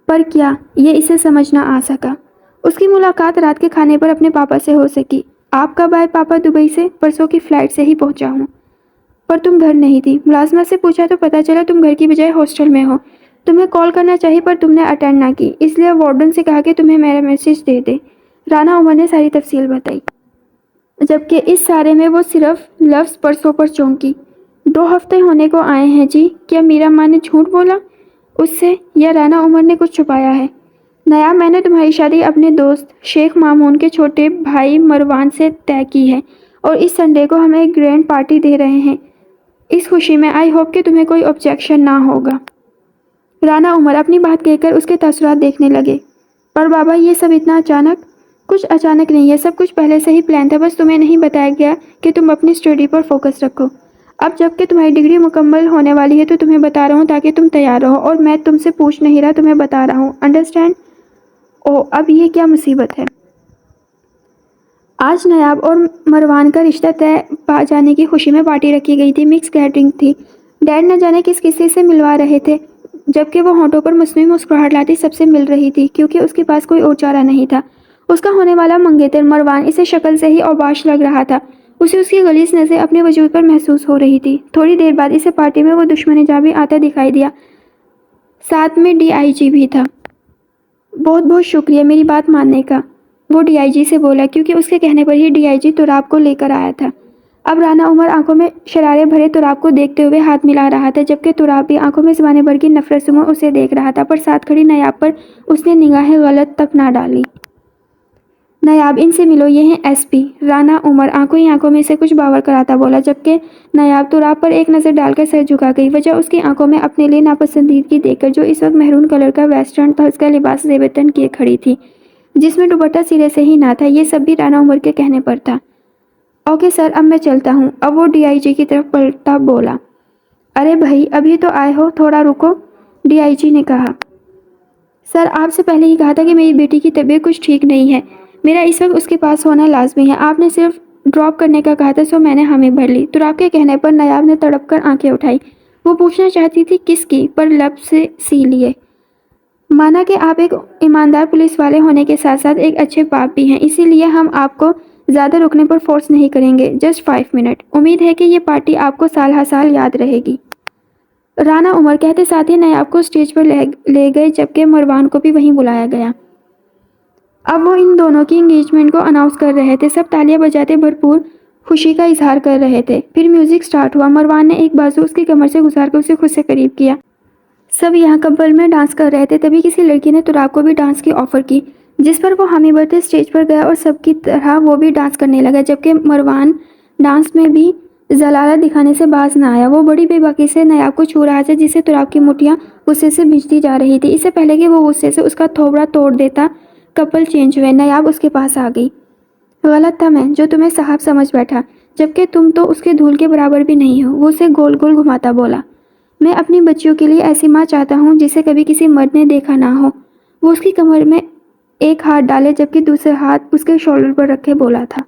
پر کیا؟ یہ اسے سمجھ نہ آ سکا۔ اس کی ملاقات رات کے کھانے پر اپنے پاپا سے ہو سکی۔ آپ کب آئے پاپا دبئی سے؟ پرسوں کی فلائٹ سے ہی پہنچا ہوں۔ پر تم گھر نہیں تھی؟ ملازمہ سے پوچھا تو پتا چلا تم گھر کی بجائے ہاسٹل میں ہو۔ تمہیں کال کرنا چاہیے پر تم نے اٹینڈ نہ کی، اس لیے وارڈن سے کہا کہ تمہیں میرا میسج دے دے۔ رانا عمر نے ساری تفصیل بتائی، جبکہ اس سارے میں وہ صرف لفظ پرسوں پر چونکی۔ 2 ہفتے ہونے کو آئے ہیں جی، کیا میرا ماں نے جھوٹ بولا اس سے، یا رانا عمر نے کچھ چھپایا ہے؟ نیاب، میں نے تمہاری شادی اپنے دوست شیخ مامون کے چھوٹے بھائی مروان سے طے کی ہے، اور اس سنڈے کو ہم ایک گرینڈ پارٹی دے رہے ہیں اس خوشی میں۔ آئی ہوپ کہ تمہیں کوئی آبجیکشن نہ ہوگا۔ رانا عمر اپنی بات کہہ کر اس کے تاثرات دیکھنے لگے۔ پر بابا یہ سب اتنا اچانک؟ کچھ اچانک نہیں ہے، سب کچھ پہلے سے ہی پلان تھا، بس تمہیں نہیں بتایا گیا کہ تم اپنی اسٹڈی پر فوکس رکھو۔ اب جب کہ تمہاری ڈگری مکمل ہونے والی ہے تو تمہیں بتا رہا ہوں تاکہ تم تیار رہو، اور میں تم سے پوچھ نہیں رہا، تمہیں بتا رہا ہوں، انڈرسٹینڈ؟ اوہ اب یہ کیا مصیبت ہے؟ آج نیاب اور مروان کا رشتہ طے پا جانے کی خوشی میں پارٹی رکھی گئی تھی۔ مکس گیدرنگ تھی۔ ڈیڈ نہ جانے کس کسی سے ملوا رہے تھے، جبکہ وہ ہونٹوں پر مصنوعی مسکراہٹ لاتی سب سے مل رہی تھی، کیونکہ اس کے پاس کوئی اور چارہ نہیں تھا۔ اس کا ہونے والا منگیتر مروان اسے شکل سے ہی اوباش لگ رہا تھا۔ اسے اس کی غلیظ نظریں اپنے وجود پر محسوس ہو رہی تھی۔ تھوڑی دیر بعد اسے پارٹی میں وہ دشمن جاں بھی آتا دکھائی دیا، ساتھ میں ڈی آئی جی بھی تھا۔ بہت بہت شکریہ میری بات ماننے کا، وہ ڈی آئی جی سے بولا، کیونکہ اس کے کہنے پر ہی ڈی آئی جی تراب کو لے کر آیا تھا۔ اب رانا عمر آنکھوں میں شرارے بھرے تراب کو دیکھتے ہوئے ہاتھ ملا رہا تھا، جبکہ تراب بھی آنکھوں میں زبانیں بھر کی نفرت سے اسے دیکھ رہا تھا، پر ساتھ کھڑی نیاب پر اس نے نگاہیں غلط تک نہ ڈالی۔ نیاب ان سے ملو، یہ ہیں ایس پی۔ رانا عمر آنکھوں ہی آنکھوں میں سے کچھ باور کراتا بولا، جبکہ نیاب تراب پر ایک نظر ڈال کر سر جھکا گئی۔ وجہ اس کی آنکھوں میں اپنے لیے ناپسندیدگی دیکھ کر جو اس وقت میرون کلر کا ویسٹرن طرز کا لباس زیب تن کیے کھڑی تھی، جس میں دوپٹہ سرے سے ہی نہ تھا۔ یہ سب بھی رانا عمر کے کہنے پر تھا۔ اوکے سر، اب میں چلتا ہوں۔ اب وہ ڈی آئی جی کی طرف پلٹا بولا، ارے بھائی ابھی تو آئے ہو، تھوڑا رکو، ڈی آئی جی نے کہا۔ سر آپ سے پہلے ہی کہا تھا کہ میری بیٹی کی طبیعت کچھ ٹھیک نہیں ہے، میرا اس وقت اس کے پاس ہونا لازمی ہے۔ آپ نے صرف ڈراپ کرنے کا کہا تھا، سو میں نے حامی بھر لی۔ تراب کے کہنے پر نیاب نے تڑپ کر آنکھیں اٹھائی۔ وہ پوچھنا چاہتی تھی کس کی، پر لب سے سی لیے۔ مانا کہ آپ ایک ایماندار پولیس والے ہونے کے ساتھ ساتھ ایک اچھے باپ بھی ہیں، اسی لیے ہم آپ کو زیادہ رکنے پر فورس نہیں کریں گے، جسٹ 5 منٹ۔ امید ہے کہ یہ پارٹی آپ کو سال ہر سال یاد رہے گی، رانا عمر کہتے ساتھ ہی نیاب کو اسٹیج پر لے گئے، جبکہ مروان کو بھی وہیں بلایا گیا۔ اب وہ ان دونوں کی انگیجمنٹ کو اناؤنس کر رہے تھے۔ سب تالیاں بجاتے بھرپور خوشی کا اظہار کر رہے تھے۔ پھر میوزک سٹارٹ ہوا۔ مروان نے ایک بازو اس کی کمر سے گزار کر اسے خود سے قریب کیا۔ سب یہاں کپل میں ڈانس کر رہے تھے، تبھی کسی لڑکی نے تراب کو بھی ڈانس کی آفر کی، جس پر وہ حامی بھرتے اسٹیج پر گیا اور سب کی طرح وہ بھی ڈانس کرنے لگا، جبکہ مروان ڈانس میں بھی ضلالت دکھانے سے باز نہ آیا۔ وہ بڑی بے باکی سے نیاب کو چھو رہا تھا، جس سے تراب کی مٹھیاں غصے سے بھیجتی جا رہی تھی۔ اس سے پہلے کہ وہ غصے سے اس کا تھوبڑا توڑ دیتا، کپل چینج ہوئے۔ نیاب اس کے پاس آ گئی۔ غلط تھا میں جو تمہیں صاحب سمجھ بیٹھا، جبکہ تم تو اس کے دھول کے برابر بھی نہیں ہو، وہ اسے گول گول گھماتا بولا۔ میں اپنی بچیوں کے لیے ایسی ماں چاہتا ہوں جسے کبھی کسی مرد نے دیکھا نہ ہو۔ وہ اس کی کمر میں ایک ہاتھ ڈالے جبکہ دوسرا ہاتھ اس کے شولڈر پر رکھے بولا تھا،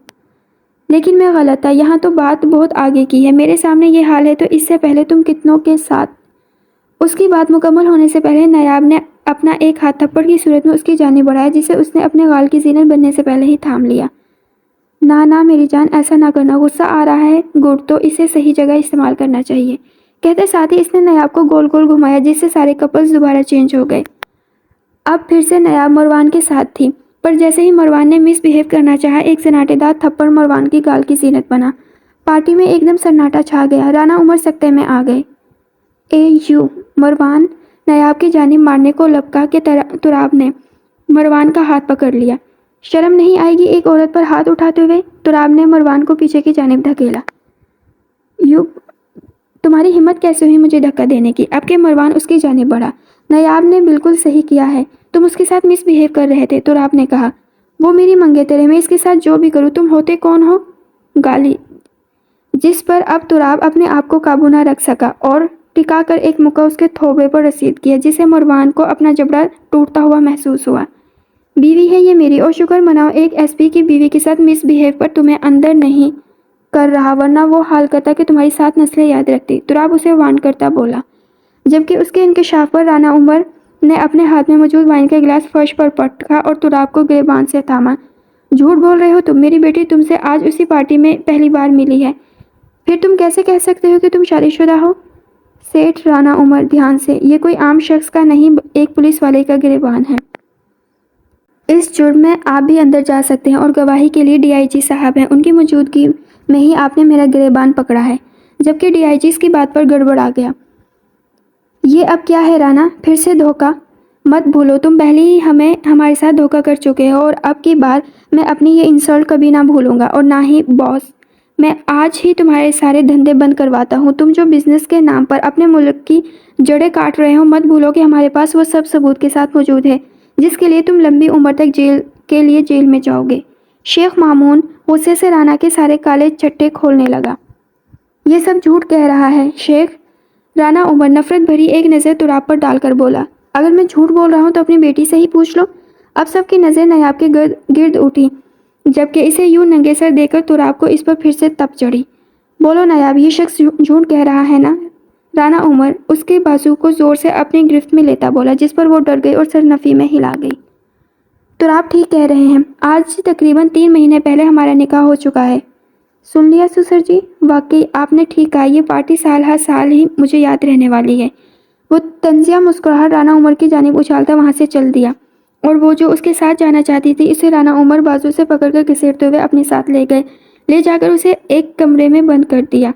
لیکن میں غلط تھا، یہاں تو بات بہت آگے کی ہے، میرے سامنے یہ حال ہے تو اس سے پہلے تم کتنوں کے ساتھ۔ اس کی بات مکمل ہونے سے پہلے نیاب نے اپنا ایک ہاتھ تھپڑ کی صورت میں اس کی جانب بڑھایا، جسے اس نے اپنے غال کی زینت بننے سے پہلے ہی تھام لیا۔ نہ میری جان، ایسا نہ کرنا، غصہ آ رہا ہے گڈ، تو اسے صحیح جگہ استعمال کرنا چاہیے، کہتے ساتھ ہی اس نے نیاب کو گول گول گھمایا، جس سے سارے کپلز دوبارہ چینج ہو گئے۔ اب پھر سے نیاب مروان کے ساتھ تھی، پر جیسے ہی مروان نے مس بیہیو کرنا چاہا، ایک سناٹے دار تھپڑ مروان کی گال کی زینت بنا۔ پارٹی میں ایک دم سناٹا چھا گیا۔ رانا عمر سکتے میں آ گئے۔ اے یو مروان، نیاب کی جانب مارنے کو لپکا کہ تراب نے مروان کا ہاتھ پکڑ لیا۔ شرم نہیں آئے گی ایک عورت پر ہاتھ اٹھاتے ہوئے؟ تراب نے مروان کو پیچھے کی جانب دھکیلا۔ یو تمہاری ہمت کیسے ہوئی مجھے دھکا دینے کی؟ اب کہ مروان اس کی جانب بڑھا۔ نیاب نے بالکل صحیح کیا ہے، تم اس کے ساتھ مس بیہیو کر رہے تھے، تراب نے کہا۔ وہ میری منگیتر ہے، میں اس کے ساتھ جو بھی کروں، تم ہوتے کون ہو؟ گالی، جس پر اب تراب اپنے آپ کو قابو نہ رکھ سکا اور ٹکا کر ایک مکہ اس کے تھوبڑے پر رسید کیا، جس سے مروان کو اپنا جبڑا ٹوٹتا ہوا محسوس ہوا۔ بیوی ہے یہ میری، اور شکر مناؤ ایک ایس پی کی بیوی کے ساتھ مس بیہیو پر تمہیں اندر نہیں کر رہا، ورنہ وہ حال کرتا کہ تمہاری 7 نسلیں یاد رکھتی، تراب اسے وارن کرتا بولا، جبکہ اس کے انکشاف پر رانا عمر نے اپنے ہاتھ میں موجود وائن کا گلاس فرش پر پٹکا اور تراب کو گریبان سے تھاما۔ جھوٹ بول رہے ہو تم، میری بیٹی تم سے آج اسی پارٹی میں پہلی بار ملی ہے، پھر تم کیسے کہہ سکتے ہو کہ تم شادی شدہ ہو؟ سیٹھ رانا عمر، دھیان سے، یہ کوئی عام شخص کا نہیں، ایک پولیس والے کا گریبان ہے۔ اس جرم میں آپ بھی اندر جا سکتے ہیں، اور گواہی کے لیے ڈی آئی جی صاحب ہیں، ان کی موجودگی میں ہی آپ نے میرا گریبان پکڑا ہے، جبکہ ڈی آئی جی اس کی بات پر گڑبڑ آ گیا۔ یہ اب کیا ہے رانا، پھر سے دھوکہ؟ مت بھولو تم پہلے ہی ہمارے ساتھ دھوکہ کر چکے ہو، اور اب کی بار میں اپنی یہ انسلٹ کبھی نہ بھولوں گا، اور نہ ہی باس، میں آج ہی تمہارے سارے دھندے بند کرواتا ہوں۔ تم جو بزنس کے نام پر اپنے ملک کی جڑیں کاٹ رہے ہو، مت بھولو کہ ہمارے پاس وہ سب ثبوت کے ساتھ موجود ہے جس کے لیے تم لمبی عمر تک جیل میں جاؤ گے۔ شیخ مامون غصے سے رانا کے سارے کالے چٹے کھولنے لگا۔ یہ سب جھوٹ کہہ رہا ہے شیخ، رانا عمر نفرت بھری ایک نظر تراب پر ڈال کر بولا۔ اگر میں جھوٹ بول رہا ہوں تو اپنی بیٹی سے ہی پوچھ لو۔ اب سب کی نظر نیاب کے گرد اٹھی، جبکہ اسے یوں ننگے سر دیکھ کر تراب کو اس پر پھر سے تپ چڑھی۔ بولو نیاب، یہ شخص جھوٹ کہہ رہا ہے نا؟ رانا عمر اس کے بازو کو زور سے اپنی گرفت میں لیتا بولا، جس پر وہ ڈر گئی اور سر نفی میں ہلا گئی۔ تراب ٹھیک کہہ رہے ہیں، آج تقریباً 3 مہینے پہلے ہمارا نکاح ہو چکا ہے۔ سن لیا سسر جی، واقعی آپ نے ٹھیک کہا، یہ پارٹی سال ہر سال ہی مجھے یاد رہنے والی ہے۔ وہ طنزیہ مسکراہٹ رانا عمر کی جانب اچھالتا وہاں سے چل دیا، اور وہ جو اس کے ساتھ جانا چاہتی تھی اسے رانا عمر بازو سے پکڑ کر گھسیٹتے ہوئے اپنے ساتھ لے گئے، لے جا کر اسے ایک کمرے میں بند کر دیا،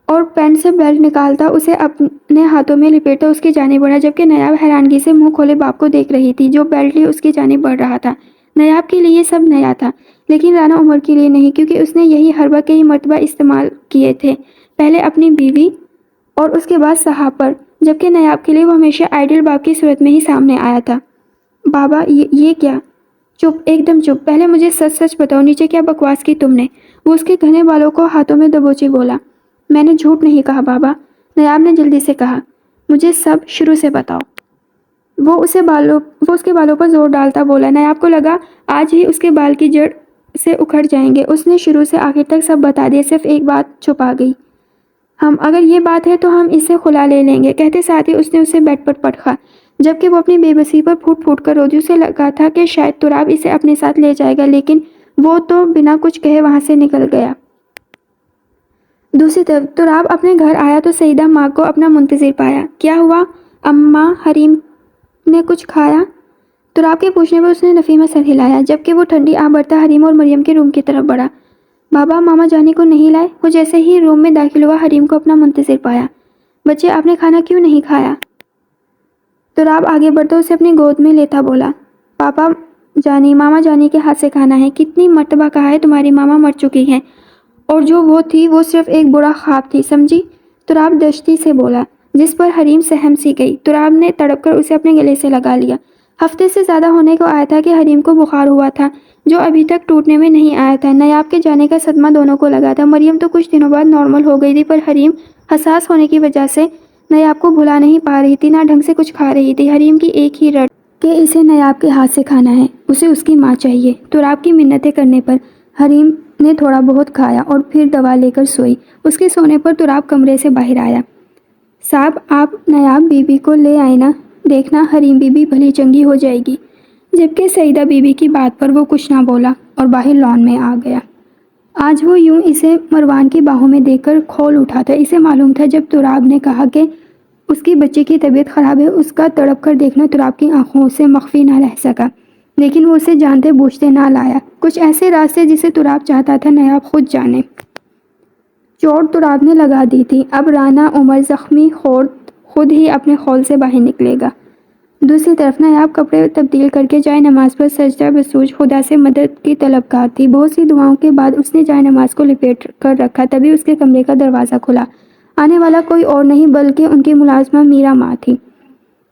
اور پینٹ سے بیلٹ نکالتا اسے اپنے ہاتھوں میں لپیٹتا اس کی جانب بڑھا، جبکہ نیاب حیرانگی سے منہ کھولے باپ کو دیکھ رہی تھی جو بیلٹ لیے اس کی جانب بڑھ رہا تھا۔ نیاب کے لیے یہ سب نیا تھا، لیکن رانا عمر کے لیے نہیں، کیونکہ اس نے یہی حربہ کئی مرتبہ استعمال کیے تھے، پہلے اپنی بیوی اور اس کے بعد صاحب پر، جبکہ نیاب کے لیے وہ ہمیشہ آئیڈل باپ کی صورت میں ہی سامنے آیا تھا۔ بابا یہ کیا؟ چپ، ایک دم چپ، پہلے مجھے سچ سچ بتاؤ، نیچے کیا بکواس کی تم نے؟ وہ اس کے گھنے بالوں کو ہاتھوں میں دبوچے بولا۔ میں نے جھوٹ نہیں کہا بابا، نیاب نے جلدی سے کہا، مجھے سب شروع سے بتاؤ۔ وہ اس کے بالوں پر زور ڈالتا بولا۔ نیاب کو لگا آج ہی اس کے بال کی جڑ سے اکھڑ جائیں گے۔ اس نے شروع سے آخر تک سب بتا دیا، صرف ایک بات چھپا گئی۔ اگر یہ بات ہے تو ہم اسے خلا لے لیں گے، کہتے ساتھ ہی اس نے اسے بیڈ پر پٹخا، جبکہ وہ اپنی بے بسی پر پھوٹ پھوٹ کر روتی۔ اسے لگا تھا کہ شاید تراب اسے اپنے ساتھ لے جائے گا، لیکن وہ تو بنا کچھ کہے وہاں سے نکل گیا۔ دوسری طرف تراب اپنے گھر آیا تو سیدہ ماں کو اپنا منتظر پایا۔ کیا ہوا اماں، حریم نے کچھ کھایا؟ تراب کے پوچھنے پر اس نے نفی میں سر ہلایا، جبکہ وہ ٹھنڈی آہ بھرتا حریم اور مریم کے روم کی طرف بڑھا۔ بابا، ماما جانی کو نہیں لائے؟ وہ جیسے ہی روم میں داخل ہوا حریم کو اپنا منتظر پایا۔ بچے، آپ نے کھانا کیوں نہیں کھایا؟ تراب آگے بڑھتا اسے اپنی گود میں لیتا بولا، پاپا جانی، ماما جانی کے ہاتھ سے کھانا ہے۔ کتنی مرتبہ کہا ہے تمہاری ماما مر چکی ہیں، اور جو وہ تھی وہ صرف ایک برا خواب تھی، سمجھی؟ تراب دشتی سے بولا، جس پر حریم سہم سی گئی۔ تراب نے تڑپ کر اسے اپنے گلے سے لگا لیا۔ ہفتے سے زیادہ ہونے کو آیا تھا کہ حریم کو بخار ہوا تھا، جو ابھی تک ٹوٹنے میں نہیں آیا تھا۔ نیاب کے جانے کا صدمہ دونوں کو لگا تھا۔ مریم تو کچھ دنوں بعد نارمل ہو گئی تھی، پر حریم حساس ہونے کی وجہ سے نیاب کو بھلا نہیں پا رہی تھی، نہ ڈھنگ سے کچھ کھا رہی تھی۔ حریم کی ایک ہی رٹ کہ اسے نیاب کے ہاتھ سے کھانا ہے، اسے اس کی ماں چاہیے۔ تراب کی منتیں کرنے پر حریم نے تھوڑا بہت کھایا اور پھر دوا لے کر سوئی۔ اس کے سونے پر تراب کمرے سے باہر آیا۔ صاحب، آپ نیاب بی بی کو لے آئے نا، دیکھنا حریم بی بی بھلی چنگی ہو جائے گی۔ جبکہ سیدہ بی بی کی بات پر وہ کچھ نہ بولا اور باہر لان میں آ گیا۔ آج وہ یوں اسے مروان کی باہوں میں دیکھ کر کھول اٹھا تھا۔ اسے معلوم تھا جب تراب نے کہا کہ اس کی بچی کی طبیعت خراب ہے، اس کا تڑپ کر دیکھنا تراب کی آنکھوں سے مخفی نہ رہ سکا، لیکن وہ اسے جانتے بوجھتے نہ لایا۔ کچھ ایسے راستے جسے تراب چاہتا تھا نیاب خود جانے۔ چوٹ تراب نے لگا دی تھی، اب رانا عمر زخمی خود ہی اپنے خول سے باہر نکلے گا۔ دوسری طرف نیاب کپڑے تبدیل کر کے جائے نماز پر سجدہ بسوج خدا سے مدد کی طلبگار تھی۔ بہت سی دعاؤں کے بعد اس نے جائے نماز کو لپیٹ کر رکھا، تبھی اس کے کمرے کا دروازہ کھلا۔ آنے والا کوئی اور نہیں بلکہ ان کی ملازمہ میرا ماں تھی،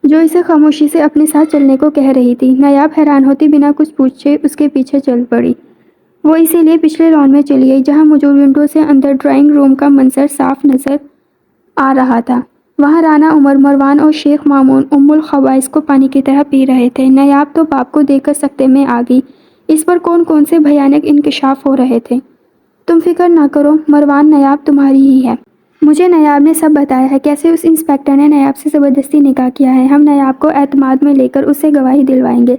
جو اسے خاموشی سے اپنے ساتھ چلنے کو کہہ رہی تھی۔ نیاب حیران ہوتی بنا کچھ پوچھے اس کے پیچھے چل پڑی۔ وہ اسی لیے پچھلے لان میں چلی گئی، جہاں موجود ونڈو سے اندر ڈرائنگ روم کا منظر صاف نظر آ رہا تھا۔ وہاں رانا عمر، مروان اور شیخ مامون ام الخبائث کو پانی کی طرح پی رہے تھے۔ نیاب تو باپ کو دیکھ کر سکتے میں آ گئی، اس پر کون سے بھیانک انکشاف ہو رہے تھے۔ تم فکر نہ کرو مروان، نیاب تمہاری ہی ہے۔ مجھے نیاب نے سب بتایا ہے، کیسے اس انسپیکٹر نے نیاب سے زبردستی نکاح کیا ہے۔ ہم نیاب کو اعتماد میں لے کر اس سے گواہی دلوائیں گے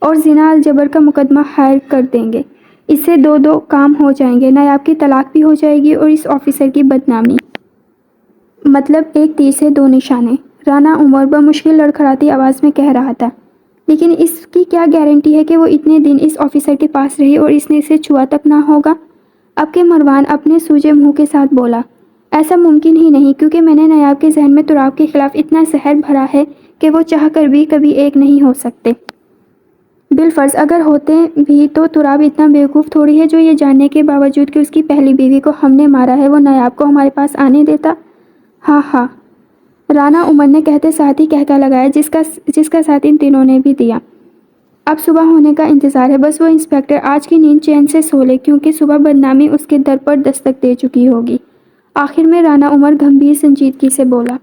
اور زنا الجبر کا مقدمہ ہائر کر دیں گے۔ اس سے دو کام ہو جائیں گے، نیاب کی طلاق بھی ہو جائے گی اور اس آفیسر کی بدنامی۔ مطلب ایک تیر سے دو نشانے، رانا عمر بمشکل لڑکھڑاتی آواز میں کہہ رہا تھا۔ لیکن اس کی کیا گارنٹی ہے کہ وہ اتنے دن اس آفیسر کے پاس رہی اور اس نے اسے چھوا تک نہ ہوگا؟ اب کہ مروان اپنے سوجے منہ کے ساتھ بولا، ایسا ممکن ہی نہیں، کیونکہ میں نے نیاب کے ذہن میں تراب کے خلاف اتنا زہر بھرا ہے کہ وہ چاہ کر بھی کبھی ایک نہیں ہو سکتے۔ بالفرض اگر ہوتے بھی تو تراب اتنا بیوقوف تھوڑی ہے جو یہ جاننے کے باوجود کہ اس کی پہلی بیوی کو ہم نے مارا ہے، وہ نیاب کو ہمارے پاس آنے دیتا۔ ہاں ہاں، رانا عمر نے کہتے ساتھ ہی کہکا لگایا، جس کا ساتھ ان تینوں نے بھی دیا۔ اب صبح ہونے کا انتظار ہے، بس وہ انسپیکٹر آج کی نیند چین سے سو لے، کیونکہ صبح بدنامی اس کے در پر دستک دے چکی ہوگی۔ آخر میں رانا عمر گھمبیر سنجیدگی سے بولا۔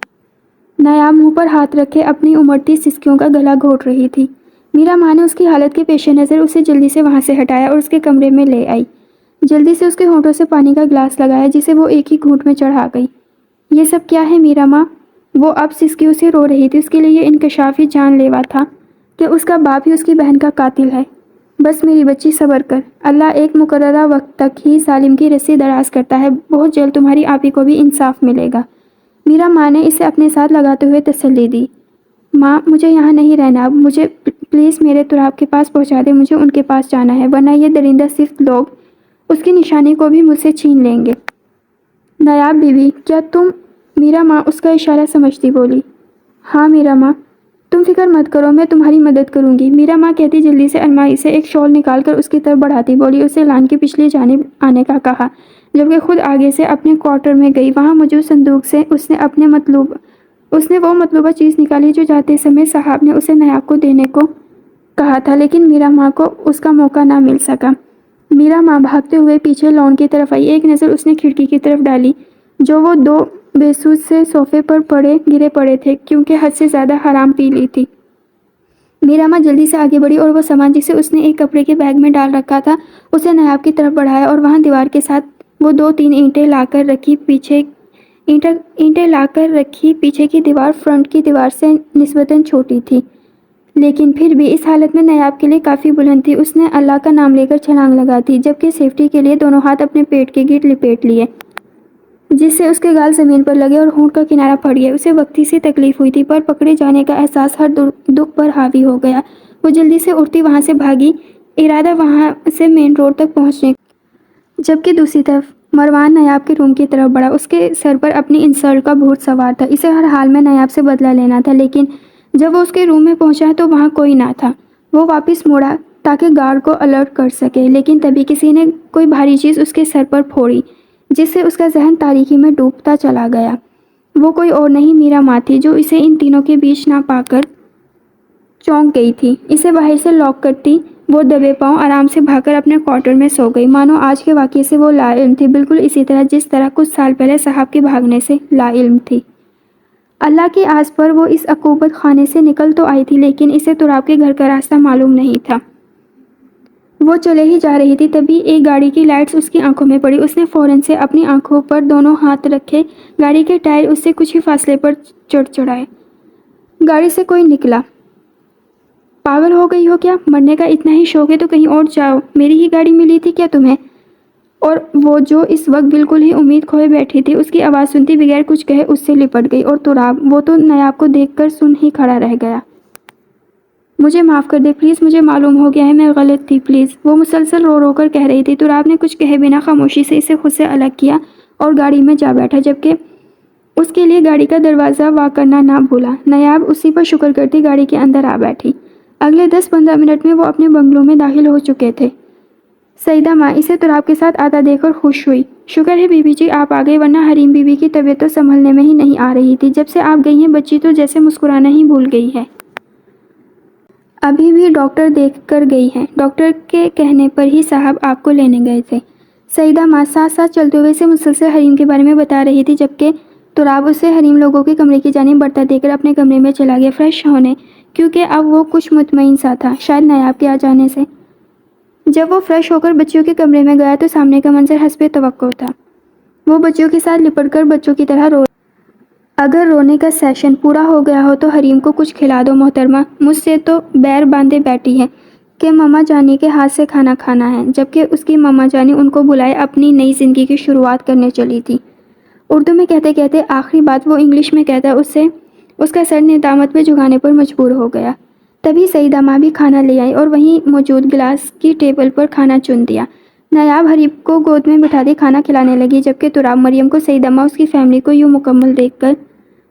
نایاب منہ پر ہاتھ رکھے اپنی امڑتی سسکیوں کا گلا گھونٹ رہی تھی۔ میرا ماں نے اس کی حالت کے پیش نظر اسے جلدی سے وہاں سے ہٹایا اور اس کے کمرے میں لے آئی۔ جلدی سے اس کے ہونٹوں سے پانی کا گلاس لگایا جسے وہ ایک ہی گھونٹ میں چڑھا گئی۔ یہ سب کیا ہے میرا ماں؟ وہ اب سسکیوں سے رو رہی تھی۔ اس کے لیے یہ انکشاف ہی جان لیوا تھا کہ اس کا باپ ہی اس کی بہن کا قاتل ہے۔ بس میری بچی صبر کر، اللہ ایک مقررہ وقت تک ہی ظالم کی رسی دراز کرتا ہے، بہت جلد تمہاری آپی کو بھی انصاف ملے گا۔ میرا ماں نے اسے اپنے ساتھ لگاتے ہوئے تسلی دی۔ ماں مجھے یہاں نہیں رہنا، اب مجھے پلیز میرے تراب کے پاس پہنچا دے، مجھے ان کے پاس جانا ہے، ورنہ یہ درندہ صرف لوگ اس کی نشانی کو بھی مجھ سے چھین لیں گے۔ نایاب بیوی کیا تم؟ میرا ماں اس کا اشارہ سمجھتی بولی۔ ہاں میرا ماں، تم فکر مت کرو، میں تمہاری مدد کروں گی، میرا ماں کہتی جلدی سے الماری سے ایک شال نکال کر اس کی طرف بڑھاتی بولی۔ اسے لان کی پچھلی جانب آنے کا کہا، جبکہ خود آگے سے اپنے کوارٹر میں گئی۔ وہاں موجود صندوق سے اس نے وہ مطلوبہ چیز نکالی جو جاتے سمے صاحب نے اسے نایاب کو دینے کو کہا تھا، لیکن میرا ماں کو اس کا موقع نہ مل سکا۔ میرا ماں بھاگتے ہوئے پیچھے لان کی طرف آئی۔ ایک نظر اس نے کھڑکی کی طرف ڈالی جو وہ دو بے سوچ سے صوفے پر گرے پڑے تھے کیونکہ حد سے زیادہ حرام پی لی تھی۔ میرا ماں جلدی سے آگے بڑھی اور وہ سامان جسے اس نے ایک کپڑے کے بیگ میں ڈال رکھا تھا اسے نایاب کی طرف بڑھایا اور وہاں دیوار کے ساتھ وہ 2-3 اینٹیں لا کر رکھی۔ پیچھے کی دیوار فرنٹ کی دیوار سے نسبتاً چھوٹی تھی، لیکن پھر بھی اس حالت میں نایاب کے لیے کافی بلند تھی۔ اس نے اللہ کا نام لے کر چھلانگ لگا دی، جبکہ سیفٹی کے لیے دونوں ہاتھ اپنے پیٹ کے گرد لپیٹ لیے، جس سے اس کے گال زمین پر لگے اور ہونٹ کا کنارہ پھٹ گیا۔ اسے وقتی سی تکلیف ہوئی تھی، پر پکڑے جانے کا احساس ہر دکھ پر حاوی ہو گیا۔ وہ جلدی سے اٹھتی وہاں سے بھاگی، ارادہ وہاں سے مین روڈ تک پہنچنے کا، جبکہ دوسری طرف مروان نایاب کے روم کی طرف بڑھا۔ اس کے سر پر اپنی انسلٹ کا بھوت سوار تھا، اسے ہر حال میں نایاب سے بدلہ لینا تھا، لیکن جب وہ اس کے روم میں پہنچا تو وہاں کوئی نہ تھا۔ وہ واپس موڑا تاکہ گارڈ کو الرٹ کر سکے، لیکن تبھی کسی نے کوئی بھاری چیز اس کے سر پر پھوڑی، جس سے اس کا ذہن تاریکی میں ڈوبتا چلا گیا۔ وہ کوئی اور نہیں میرا ماں تھی، جو اسے ان تینوں کے بیچ نہ پا کر چونک گئی تھی۔ اسے باہر سے لاک کرتی وہ دبے پاؤں آرام سے بھاگ کر اپنے کوارٹر میں سو گئی، مانو آج کے واقعے سے وہ لا علم تھی، بالکل اسی طرح جس طرح کچھ سال پہلے صاحب کے بھاگنے سے لا علم تھی۔ اللہ کی آس پر وہ اس عقوبت خانے سے نکل تو آئی تھی، لیکن اسے تراب کے گھر کا راستہ معلوم نہیں تھا۔ وہ چلے ہی جا رہی تھی، تبھی ایک گاڑی کی لائٹس اس کی آنکھوں میں پڑی۔ اس نے فوراً سے اپنی آنکھوں پر دونوں ہاتھ رکھے، گاڑی کے ٹائر اس سے کچھ ہی فاصلے پر چڑھائے۔ گاڑی سے کوئی نکلا۔ پاگل ہو گئی ہو کیا؟ مرنے کا اتنا ہی شوق ہے تو کہیں اور جاؤ، میری ہی گاڑی ملی تھی کیا تمہیں؟ اور وہ جو اس وقت بالکل ہی امید کھوئے بیٹھی تھی، اس کی آواز سنتی بغیر کچھ کہے اس سے لپٹ گئی۔ اور تراب، وہ تو نایاب کو دیکھ کر سن ہی کھڑا رہ گیا۔ مجھے معاف کر دے پلیز، مجھے معلوم ہو گیا ہے میں غلط تھی پلیز، وہ مسلسل رو رو کر کہہ رہی تھی۔ تراب نے کچھ کہے بنا خاموشی سے اسے خود سے الگ کیا اور گاڑی میں جا بیٹھا، جبکہ اس کے لیے گاڑی کا دروازہ وا کرنا نہ بھولا۔ نایاب اسی پر شکر کرتی گاڑی کے اندر آ بیٹھی۔ اگلے 10-15 منٹ میں وہ اپنے بنگلو میں داخل ہو چکے تھے۔ سیدہ ماں اسے تراب کے ساتھ آتا دیکھ کر خوش ہوئی۔ شکر ہے بی بی جی آپ آ گئے، ورنہ حریم بی بی کی طبیعت تو سنبھلنے میں ہی نہیں آ رہی تھی۔ جب سے آپ گئی ہیں بچی تو جیسے مسکرانا ہی بھول گئی ہے۔ ابھی بھی ڈاکٹر دیکھ کر گئی ہے، ڈاکٹر کے کہنے پر ہی صاحب آپ کو لینے گئے تھے۔ سیدہ ماں ساتھ ساتھ چلتے ہوئے اسے مسلسل حریم کے بارے میں بتا رہی تھی، جبکہ تراب اسے حریم لوگوں کے کمرے کی جانب بڑھتا دیکھ کر اپنے کمرے میں چلا گیا فریش ہونے، کیونکہ اب وہ کچھ مطمئن سا تھا شاید نایاب کے آ جانے سے۔ جب وہ فریش ہو کر بچیوں کے کمرے میں گیا تو سامنے کا منظر حسب توقع تھا۔ وہ بچیوں کے ساتھ لپٹ کر بچوں کی طرح رو، اگر رونے کا سیشن پورا ہو گیا ہو تو حریم کو کچھ کھلا دو محترمہ، مجھ سے تو بیر باندھے بیٹھی ہے کہ ماما جانی کے ہاتھ سے کھانا کھانا ہے، جبکہ اس کی ماما جانی ان کو بلائے اپنی نئی زندگی کی شروعات کرنے چلی تھی۔ اردو میں کہتے کہتے آخری بات وہ انگلش میں کہتا اس کا سر ندامت میں جھکانے پر مجبور ہو گیا۔ تبھی سیدہ ماں بھی کھانا لے آئی اور وہیں موجود گلاس کی ٹیبل پر کھانا چن دیا۔ نایاب حریم کو گود میں بٹھاتے کھانا کھلانے لگی، جبکہ تراب مریم کو سیدہ ماں اس کی فیملی کو یوں مکمل دیکھ کر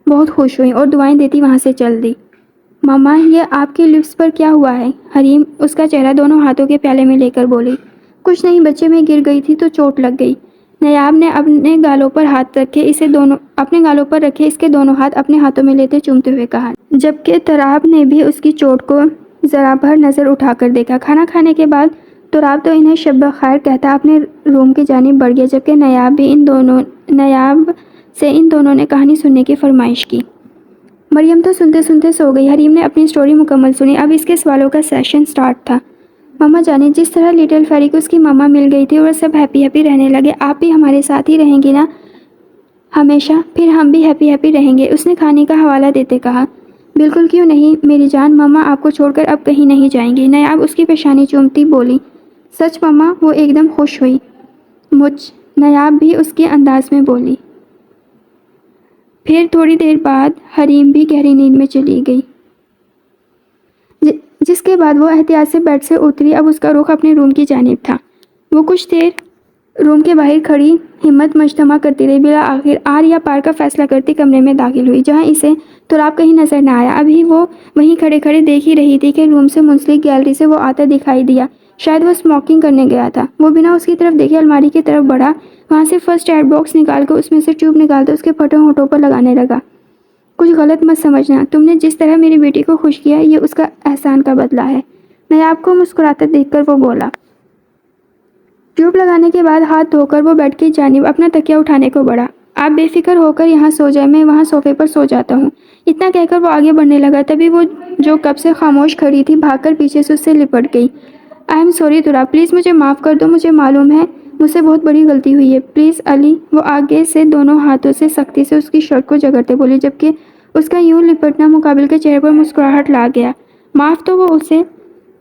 بہت خوش ہوئی اور دعائیں دیتی وہاں سے چل دی۔ ماما یہ آپ کے لپس پر کیا ہوا ہے؟ حریم اس کا چہرہ دونوں ہاتھوں کے پیالے میں لے کر بولی۔ کچھ نہیں بچے، میں گر گئی تھی تو چوٹ لگ گئی۔ نایاب نے اپنے گالوں پر رکھے اس کے دونوں ہاتھ اپنے ہاتھوں میں لیتے چومتے ہوئے کہا، جبکہ تراب نے بھی اس کی چوٹ کو ذرا بھر نظر اٹھا کر دیکھا۔ کھانا کھانے کے بعد تراب تو انہیں شب بخیر کہتا اپنے روم کی جانب بڑھ گیا، جبکہ نیاب سے ان دونوں نے کہانی سننے کی فرمائش کی۔ مریم تو سنتے سنتے سو گئی۔ حریم نے اپنی سٹوری مکمل سنی۔ اب اس کے سوالوں کا سیشن سٹارٹ تھا۔ ماما جانے، جس طرح لٹل فیری کو اس کی ماما مل گئی تھی اور سب ہیپی ہیپی رہنے لگے، آپ بھی ہمارے ساتھ ہی رہیں گی نا ہمیشہ؟ پھر ہم بھی ہیپی ہیپی رہیں گے، اس نے کہانی کا حوالہ دیتے کہا۔ بالکل، کیوں نہیں میری جان، ماما آپ کو چھوڑ کر اب کہیں نہیں جائیں گی۔ نیاب اس کی پیشانی چومتی بولی۔ سچ ماما؟ وہ ایک دم خوش ہوئی۔ نیاب بھی اس کے انداز میں بولی۔ پھر تھوڑی دیر بعد حریم بھی گہری نیند میں چلی گئی، جس کے بعد وہ احتیاط سے بیڈ سے اتری۔ اب اس کا رخ اپنے روم کی جانب تھا۔ وہ کچھ دیر روم کے باہر کھڑی ہمت مجتمع کرتی رہی، بالآخر آر یا پار کا فیصلہ کرتی کمرے میں داخل ہوئی، جہاں اسے تراب کہیں نظر نہ آیا۔ ابھی وہ وہیں کھڑے کھڑے دیکھ ہی رہی تھی کہ روم سے منسلک گیلری سے وہ آتا دکھائی دیا۔ شاید وہ اسموکنگ کرنے گیا تھا۔ وہ بنا اس کی طرف دیکھے الماری کی طرف بڑھا، وہاں سے فرسٹ ایڈ باکس نکال کر اس میں سے ٹیوب نکالتا اس کے پھٹے ہونٹوں پر لگانے لگا۔ کچھ غلط مت سمجھنا، تم نے جس طرح میری بیٹی کو خوش کیا یہ اس کا احسان کا بدلہ ہے۔ نیاب کو مسکراتا دیکھ کر وہ بولا۔ ٹیوب لگانے کے بعد ہاتھ دھو کر وہ بیڈ کی جانب اپنا تکیہ اٹھانے کو بڑھا۔ آپ بے فکر ہو کر یہاں سو جائیں، میں وہاں صوفے پر سو جاتا ہوں۔ اتنا کہہ کر وہ آگے بڑھنے لگا، تبھی وہ جو کب سے خاموش کھڑی تھی بھاگ کر پیچھے سے اس سے لپٹ گئی۔ I am sorry Turab, please مجھے معاف کر دو، مجھے معلوم ہے مجھ سے بہت بڑی غلطی ہوئی ہے، پلیز علی۔ وہ آگے سے دونوں ہاتھوں سے سختی سے اس کی شرٹ کو جگڑتے بولی، جبکہ اس کا یوں لپٹنا مقابل کے چہرے پر مسکراہٹ لا گیا۔ معاف تو وہ اسے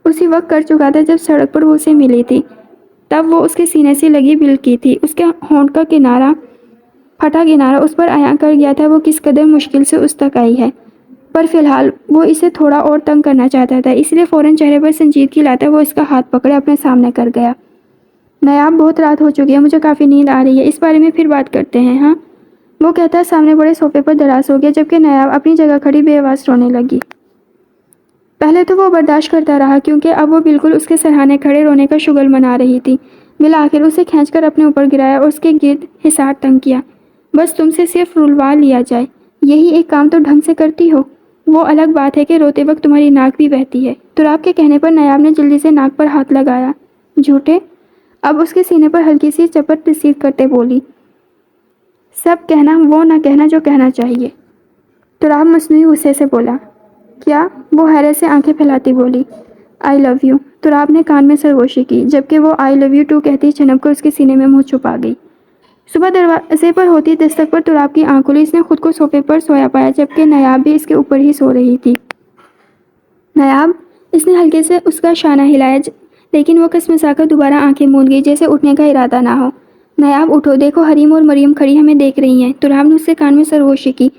اسی وقت کر چکا تھا جب سڑک پر وہ اسے ملی تھی، تب وہ اس کے سینے سے لگی بل کی تھی۔ اس کے ہونٹ کا پھٹا کنارہ اس پر عیاں کر گیا تھا وہ کس قدر مشکل سے اس تک آئی ہے، پر فی الحال وہ اسے تھوڑا اور تنگ کرنا چاہتا تھا، اس لیے فوراً چہرے پر سنجیدگی لاتا وہ اس کا ہاتھ پکڑے اپنے سامنے کر گیا۔ نیاب، بہت رات ہو چکی ہے، مجھے کافی نیند آ رہی ہے، اس بارے میں پھر بات کرتے ہیں ہاں؟ وہ کہتا سامنے بڑے صوفے پر دراز ہو گیا، جبکہ نیاب اپنی جگہ کھڑی بے آواز رونے لگی۔ پہلے تو وہ برداشت کرتا رہا، کیونکہ اب وہ بالکل اس کے سرہانے کھڑے رونے کا شغل منا رہی تھی۔ بالآخر اسے کھینچ کر اپنے اوپر گرایا اور اس کے گرد حصار تنگ کیا۔ بس تم سے صرف رلوا لیا جائے، یہی ایک کام تو ڈھنگ سے کرتی ہو۔ وہ الگ بات ہے کہ روتے وقت تمہاری ناک بھی بہتی ہے۔ تراب کے کہنے پر نیاب نے جلدی سے ناک پر ہاتھ لگایا۔ جھوٹے؟ اب اس کے سینے پر ہلکی سی چپت رسید کرتے بولی۔ سب کہنا، وہ نہ کہنا جو کہنا چاہیے۔ تراب مصنوعی غصے سے بولا۔ کیا؟ وہ حیرت سے آنکھیں پھیلاتی بولی۔ آئی لو یو۔ تراب نے کان میں سرگوشی کی، جبکہ وہ آئی لو یو ٹو کہتی چھنپ کر اس کے سینے میں منہ چھپا گئی۔ صبح دروازے پر ہوتی دستک پر تراب کی آنکھ کھلی۔ اس نے خود کو صوفے پر سویا پایا، جبکہ نیاب بھی اس کے اوپر ہی سو رہی تھی۔ نیاب، اس نے ہلکے سے اس کا شانہ ہلایا، لیکن وہ کسمسا کر دوبارہ آنکھیں موند گئی، جیسے اٹھنے کا ارادہ نہ ہو۔ نیاب اٹھو، دیکھو حریم اور مریم کھڑی ہمیں دیکھ رہی ہیں۔ تراب نے اس سے کان میں سرگوشی کی،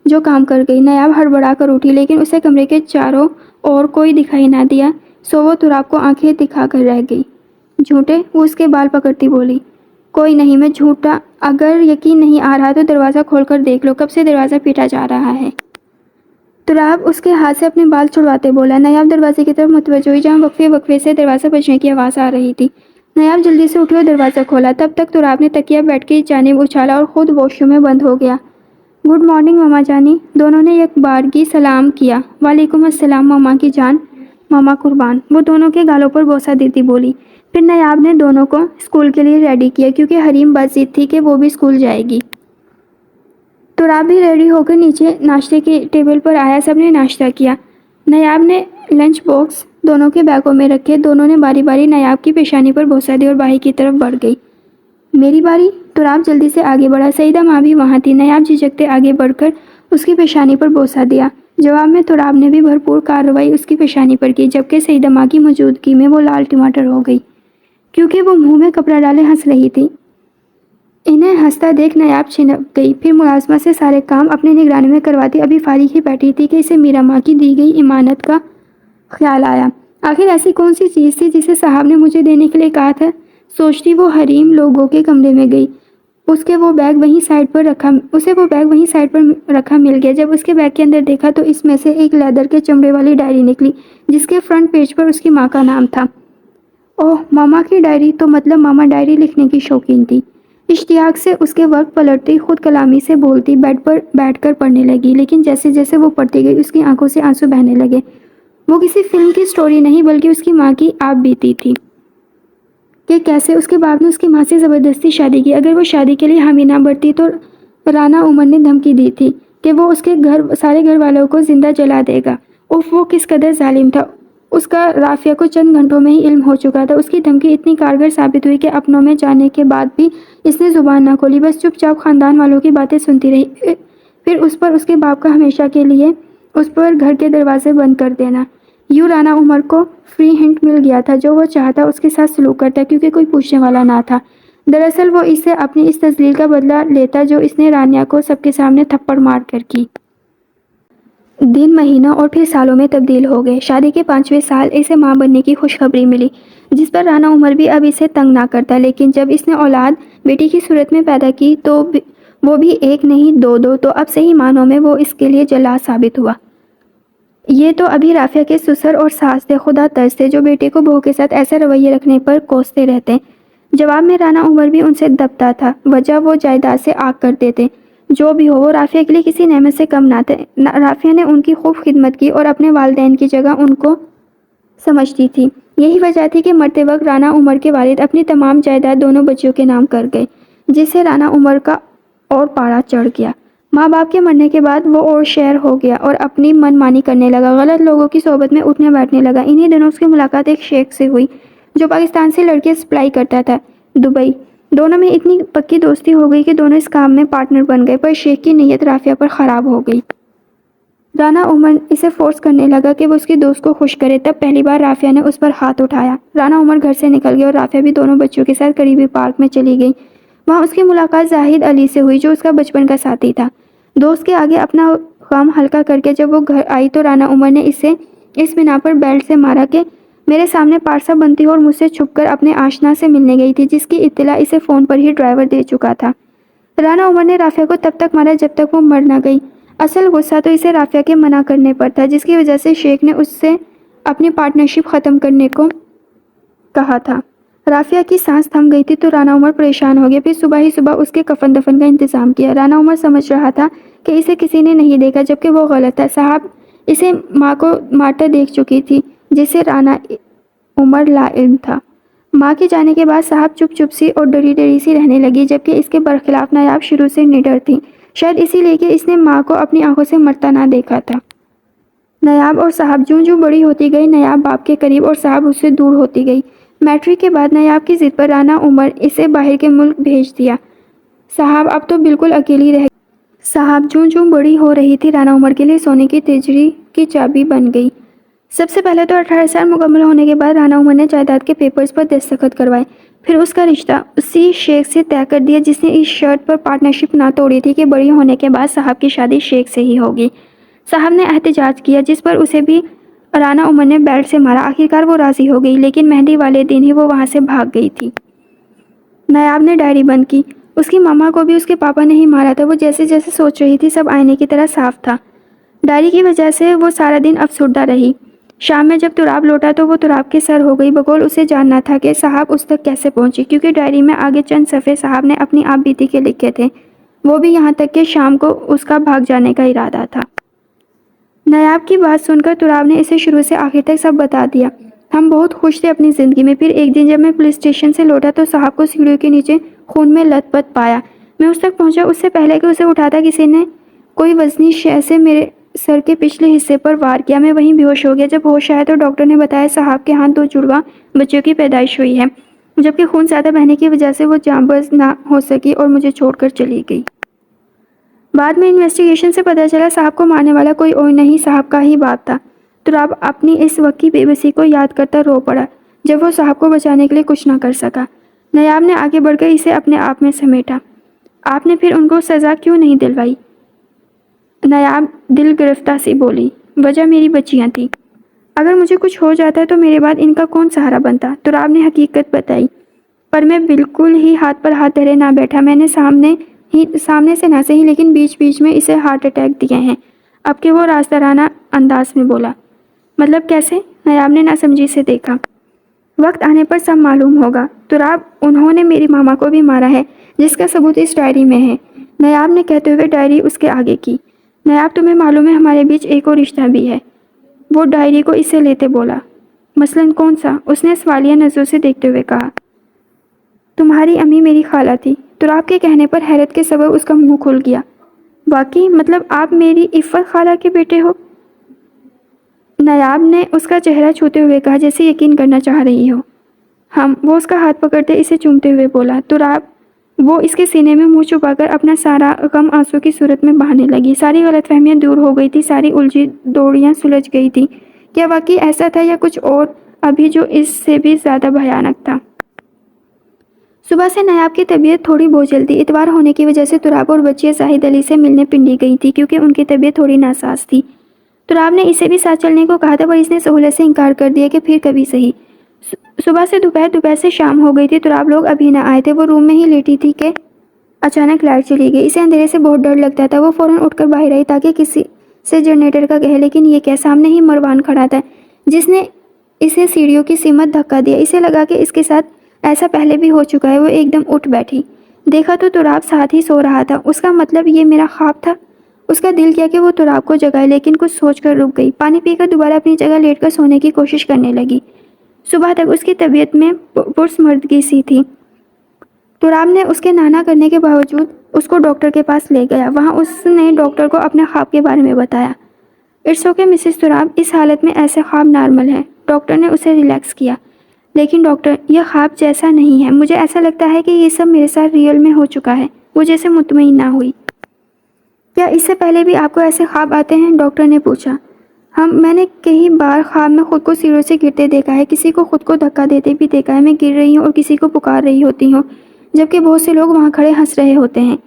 جو کام کر گئی۔ نیاب ہڑبڑا کر اٹھی، لیکن اسے کمرے کے چاروں اور کوئی دکھائی نہ دیا، سو وہ تراب کو آنکھیں دکھا کر رہ گئی۔ جھوٹے؟ وہ اس کے بال پکڑتی بولی۔ کوئی نہیں، میں جھوٹا؟ اگر یقین نہیں آ رہا تو دروازہ کھول کر دیکھ لو، کب سے دروازہ پیٹا جا رہا ہے۔ تراب اس کے ہاتھ سے اپنے بال چھڑواتے بولا۔ نیاب دروازے کی طرف متوجہ ہوئی، جہاں وقفے وقفے سے دروازہ بجنے کی آواز آ رہی تھی۔ نیاب جلدی سے اٹھی اور دروازہ کھولا۔ تب تک تراب نے تکیہ بیڈ کی جانب اچھالا اور خود واش روم میں بند ہو گیا۔ گڈ مارننگ ماما جانی، دونوں نے یک بارگی سلام کیا۔ وعلیکم السلام ماما کی جان، ماما قربان، وہ دونوں کے گالوں پر بوسہ دیتی بولی۔ پھر نیاب نے دونوں کو اسکول کے لیے ریڈی کیا، کیونکہ حریم بضد تھی کہ وہ بھی اسکول جائے گی۔ تراب بھی ریڈی ہو کر نیچے ناشتے کی ٹیبل پر آیا۔ سب نے ناشتہ کیا۔ نیاب نے لنچ باکس دونوں کے بیگوں میں رکھے۔ دونوں نے باری باری نیاب کی پیشانی پر بوسہ دی اور باہر کی طرف بڑھ گئی۔ میری باری؟ تراب جلدی سے آگے بڑھا۔ سعیدہ ماں بھی وہاں تھی۔ نیاب جھجکتے آگے بڑھ کر اس کی پیشانی پر بوسہ دیا۔ جواب میں تراب نے بھی بھرپور کارروائی اس کی پیشانی پر کی، جبکہ سعیدہ ماں کی موجودگی میں وہ لال ٹماٹر ہو گئی، کیونکہ وہ منہ میں کپڑا ڈالے ہنس رہی تھی۔ انہیں ہنستا دیکھ نیاب چھنپ گئی، پھر ملازمہ سے سارے کام اپنے نگرانی میں کرواتی ابھی فارغ ہی بیٹھی تھی کہ اسے میرا ماں کی دی گئی امانت کا خیال آیا۔ آخر ایسی کون سی چیز تھی جسے صاحب نے مجھے دینے کے لیے کہا تھا؟ سوچتی وہ حریم لوگوں کے کمرے میں گئی۔ اسے وہ بیگ وہیں سائڈ پر رکھا مل گیا۔ جب اس کے بیگ کے اندر دیکھا تو اس میں سے ایک لیدر کے چمڑے والی ڈائری نکلی، جس کے فرنٹ پیج پر اس کی ماں کا نام تھا۔ اوہ، ماما کی ڈائری! تو مطلب ماما ڈائری لکھنے کی شوقین تھی۔ اشتیاق سے اس کے وقت پلٹتی، خود کلامی سے بولتی، بیڈ پر بیٹھ کر پڑھنے لگی، لیکن جیسے جیسے وہ پڑھتی گئی اس کی آنکھوں سے آنسو بہنے لگے۔ وہ کسی فلم کی سٹوری نہیں بلکہ اس کی ماں کی آپ بیتی تھی۔ کہ کیسے اس کے باپ نے اس کی ماں سے زبردستی شادی کی۔ اگر وہ شادی کے لیے حامی نہ بڑھتی تو رانا عمر نے دھمکی دی تھی کہ وہ اس کے سارے گھر والوں کو زندہ جلا دے گا۔ وہ کس قدر ظالم تھا۔ اس کا رافیہ کو چند گھنٹوں میں ہی علم ہو چکا تھا۔ اس کی دھمکی اتنی کارگر ثابت ہوئی کہ اپنوں میں جانے کے بعد بھی اس نے زبان نہ کھولی، بس چپ چاپ خاندان والوں کی باتیں سنتی رہی۔ پھر اس پر اس کے باپ کا ہمیشہ کے لیے اس پر گھر کے دروازے بند کر دینا۔ یوں رانا عمر کو فری ہینڈ مل گیا تھا، جو وہ چاہتا اس کے ساتھ سلوک کرتا کیونکہ کوئی پوچھنے والا نہ تھا۔ دراصل وہ اس سے اپنی اس تذلیل کا بدلہ لیتا جو اس نے رانیہ کو سب کے سامنے تھپڑ مار کر کی۔ دن مہینوں اور پھر سالوں میں تبدیل ہو گئے۔ شادی کے 5ویں سال اسے ماں بننے کی خوشخبری ملی، جس پر رانا عمر بھی اب اسے تنگ نہ کرتا، لیکن جب اس نے اولاد بیٹی کی صورت میں پیدا کی تو وہ بھی ایک نہیں دو تو اب صحیح معنوں میں وہ اس کے لیے جلاد ثابت ہوا۔ یہ تو ابھی رافیہ کے سسر اور ساس تھے، خدا ترس تھے جو بیٹے کو بہو کے ساتھ ایسا رویہ رکھنے پر کوستے رہتے۔ جواب میں رانا عمر بھی ان سے دبتا تھا، وجہ وہ جائیداد سے آگ کرتے تھے۔ جو بھی ہو، وہ رافیہ کے لیے کسی نعمت سے کم نہ تھے۔ رافیہ نے ان کی خوب خدمت کی اور اپنے والدین کی جگہ ان کو سمجھتی تھی۔ یہی وجہ تھی کہ مرتے وقت رانا عمر کے والد اپنی تمام جائیداد دونوں بچیوں کے نام کر گئے، جس سے رانا عمر کا اور پاڑا چڑھ گیا۔ ماں باپ کے مرنے کے بعد وہ اور شہر ہو گیا اور اپنی من مانی کرنے لگا، غلط لوگوں کی صحبت میں اٹھنے بیٹھنے لگا۔ انہی دنوں اس کی ملاقات ایک شیخ سے ہوئی جو پاکستان سے لڑکیاں سپلائی کرتا تھا، دبئی۔ دونوں میں اتنی پکی دوستی ہو گئی کہ دونوں اس کام میں پارٹنر بن گئے، پر شیخ کی نیت رافیہ پر خراب ہو گئی۔ رانا عمر اسے فورس کرنے لگا کہ وہ اس کی دوست کو خوش کرے، تب پہلی بار رافیہ نے اس پر ہاتھ اٹھایا۔ رانا عمر گھر سے نکل گیا اور رافیہ بھی دونوں بچیوں کے ساتھ قریبی پارک میں چلی گئی۔ وہاں اس کی ملاقات زاہد علی سے ہوئی جو اس کا بچپن کا ساتھی تھا۔ دوست کے آگے اپنا غم ہلکا کر کے جب وہ گھر آئی تو رانا عمر نے اسے اس بنا پر بیلٹ سے مارا کہ میرے سامنے پارسا بنتی ہو اور مجھ سے چھپ کر اپنے آشنا سے ملنے گئی تھی، جس کی اطلاع اسے فون پر ہی ڈرائیور دے چکا تھا۔ رانا عمر نے رافیہ کو تب تک مارا جب تک وہ مر نہ گئی۔ اصل غصہ تو اسے رافیہ کے منع کرنے پر تھا، جس کی وجہ سے شیخ نے اس سے اپنی پارٹنرشپ ختم کرنے کو کہا تھا۔ رافیہ کی سانس تھم گئی تھی تو رانا عمر پریشان ہو گیا۔ پھر صبح ہی صبح اس کے کفن دفن کا انتظام کیا۔ رانا عمر سمجھ رہا تھا کہ اسے کسی نے نہیں دیکھا، جبکہ وہ غلط تھا۔ صاحب اسے ماں کو مارتا دیکھ چکی تھی، جس سے رانا عمر لا علم تھا۔ ماں کے جانے کے بعد صاحب چپ سی اور ڈری ڈری سی رہنے لگی، جبکہ اس کے برخلاف نایاب شروع سے نڈر تھی، شاید اسی لیے کہ اس نے ماں کو اپنی آنکھوں سے مرتا نہ دیکھا تھا۔ نایاب اور صاحب جوں بڑی ہوتی گئی، نایاب باپ کے قریب اور صاحب اس سے دور ہوتی گئی۔ میٹرک کے بعد نایاب کی ضد پر رانا عمر اسے باہر کے ملک بھیج دیا۔ صاحب اب تو بالکل اکیلی رہ گئی۔ صاحب جوں بڑی ہو رہی تھی، رانا عمر کے لیے سونے کی تجری کی چابی بن گئی۔ سب سے پہلے تو 18 سال مکمل ہونے کے بعد رانا عمر نے جائیداد کے پیپرز پر دستخط کروائے، پھر اس کا رشتہ اسی شیخ سے طے کر دیا جس نے اس شرط پر پارٹنرشپ نہ توڑی تھی کہ بڑی ہونے کے بعد صاحب کی شادی شیخ سے ہی ہوگی۔ صاحب نے احتجاج کیا، جس پر اسے بھی رانا عمر نے بیلٹ سے مارا۔ آخرکار وہ راضی ہو گئی، لیکن مہندی والے دن ہی وہ وہاں سے بھاگ گئی تھی۔ نایاب نے ڈائری بند کی۔ اس کی ماما کو بھی اس کے پاپا نے ہی مارا تھا۔ وہ جیسے جیسے سوچ رہی تھی سب آئینے کی طرح صاف تھا۔ ڈائری کی وجہ سے وہ سارا دن افسردہ رہی۔ شام میں جب تراب لوٹا تو وہ تراب کے سر ہو گئی، بقول اسے جاننا تھا کہ صاحب اس تک کیسے پہنچی، کیونکہ ڈائری میں آگے چند صفحے صاحب نے اپنی آپ بیتی کے لکھے تھے، وہ بھی یہاں تک کہ شام کو اس کا بھاگ جانے کا ارادہ تھا۔ نایاب کی بات سن کر تراب نے اسے شروع سے آخر تک سب بتا دیا۔ ہم بہت خوش تھے اپنی زندگی میں۔ پھر ایک دن جب میں پولیس اسٹیشن سے لوٹا تو صاحب کو سیڑھیوں کے نیچے خون میں لت پت پایا۔ میں اس تک پہنچا اس سے پہلے کہ اسے اٹھاتا کسی نے کوئی وزنی شے سے میرے سر کے پچھلے حصے پر وار کیا۔ میں وہیں بے ہوش ہو گیا۔ جب ہوش آیا تو ڈاکٹر نے بتایا صاحب کے ہاتھ 2 جڑواں بچوں کی پیدائش ہوئی ہے، جبکہ خون زیادہ بہنے کی وجہ سے وہ جاں باز نہ ہو سکی اور مجھے چھوڑ کر چلی گئی۔ بعد میں انویسٹیگیشن سے پتہ چلا صاحب کو مارنے والا کوئی اور نہیں، صاحب کا ہی باپ تھا۔ تراب اپنی اس وقت کی بے بسی کو یاد کرتا رو پڑا جب وہ صاحب کو بچانے کے لیے کچھ نہ کر سکا۔ نایاب نے آگے بڑھ کر اسے اپنے آپ میں سمیٹا۔ آپ نے پھر ان کو سزا کیوں نہیں دلوائی؟ نایاب دل گرفتہ سی بولی۔ وجہ میری بچیاں تھیں۔ اگر مجھے کچھ ہو جاتا تو میرے بعد ان کا کون سہارا بنتا؟ تراب نے حقیقت بتائی۔ پر میں بالکل ہی ہاتھ پر ہاتھ دھرے نہ بیٹھا۔ میں نے سامنے سے نہ سہی لیکن بیچ بیچ میں اسے ہارٹ اٹیک دیے ہیں، اب کہ وہ رازدارانہ انداز میں بولا۔ مطلب کیسے؟ نایاب نے ناسمجھی سے دیکھا۔ وقت آنے پر سب معلوم ہوگا تراب، انہوں نے میری ماما کو بھی مارا ہے، جس کا ثبوت اس ڈائری میں ہے، نایاب نے کہتے ہوئے ڈائری اس کے آگے کی۔ نایاب تمہیں معلوم ہے ہمارے بیچ ایک اور رشتہ بھی ہے، وہ ڈائری کو اس سے لیتے بولا۔ مثلاً کون سا؟ اس نے سوالیہ نظروں سے دیکھتے ہوئے کہا۔ تمہاری امی میری خالہ تھی۔ تراب کے کہنے پر حیرت کے سبب اس کا منہ کھل گیا۔ واقعی؟ مطلب آپ میری عفت خالہ کے بیٹے ہو؟ نایاب نے اس کا چہرہ چھوتے ہوئے کہا جیسے یقین کرنا چاہ رہی ہو۔ وہ اس کا ہاتھ پکڑتے اسے چومتے ہوئے بولا۔ تراب وہ اس کے سینے میں منہ چھپا کر اپنا سارا غم آنسو کی صورت میں بہانے لگی۔ ساری غلط فہمیاں دور ہو گئی تھی، ساری الجھی دوڑیاں سلجھ گئی تھی۔ کیا واقعی ایسا تھا یا کچھ اور ابھی جو اس سے بھی زیادہ بھیانک تھا؟ صبح سے نایاب کی طبیعت تھوڑی بوجھل تھی۔ اتوار ہونے کی وجہ سے تراب اور بچیاں زاہد علی سے ملنے پنڈی گئی تھی کیونکہ ان کی طبیعت تھوڑی ناساز تھی۔ تراب نے اسے بھی ساتھ چلنے کو کہا تھا پر اس نے سہولت سے انکار کر دیا کہ پھر کبھی صحیح۔ صبح سے دوپہر، دوپہر سے شام ہو گئی تھی، تراب لوگ ابھی نہ آئے تھے۔ وہ روم میں ہی لیٹی تھی کہ اچانک لائٹ چلی گئی۔ اسے اندھیرے سے بہت ڈر لگتا تھا۔ وہ فوراً اٹھ کر باہر آئی تاکہ کسی سے جنریٹر کا کہے، لیکن یہ کیا، سامنے ہی مروان کھڑا تھا جس نے اسے سیڑھیوں کی سمت دھکا دیا۔ اسے لگا کہ اس کے ساتھ ایسا پہلے بھی ہو چکا ہے۔ وہ ایک دم اٹھ بیٹھی۔ دیکھا تو تراب ساتھ ہی سو رہا تھا۔ اس کا مطلب یہ میرا خواب تھا؟ اس کا دل کیا کہ وہ تراب کو جگائے، لیکن کچھ سوچ کر رک گئی۔ پانی پی کر دوبارہ اپنی جگہ لیٹ کر سونے کی کوشش کرنے لگی۔ صبح تک اس کی طبیعت میں پرسمردگی سی تھی۔ تراب نے اس کے نانا کرنے کے باوجود اس کو ڈاکٹر کے پاس لے گیا۔ وہاں اس نے ڈاکٹر کو اپنے خواب کے بارے میں بتایا۔ اٹس اوکے مسز تراب، اس حالت میں ایسے خواب نارمل ہیں۔ ڈاکٹر نے اسے ریلیکس کیا۔ لیکن ڈاکٹر، یہ خواب جیسا نہیں ہے۔ مجھے ایسا لگتا ہے کہ یہ سب میرے ساتھ ریئل میں ہو چکا ہے۔ وہ جیسے مطمئن نہ ہوئی۔ کیا اس سے پہلے بھی آپ کو ایسے خواب آتے ہیں؟ ڈاکٹر نے پوچھا۔ میں نے کئی بار خواب میں خود کو سیڑھیوں سے گرتے دیکھا ہے، کسی کو خود کو دھکا دیتے بھی دیکھا ہے۔ میں گر رہی ہوں اور کسی کو پکار رہی ہوتی ہوں، جبکہ بہت سے لوگ وہاں کھڑے ہنس رہے ہوتے ہیں۔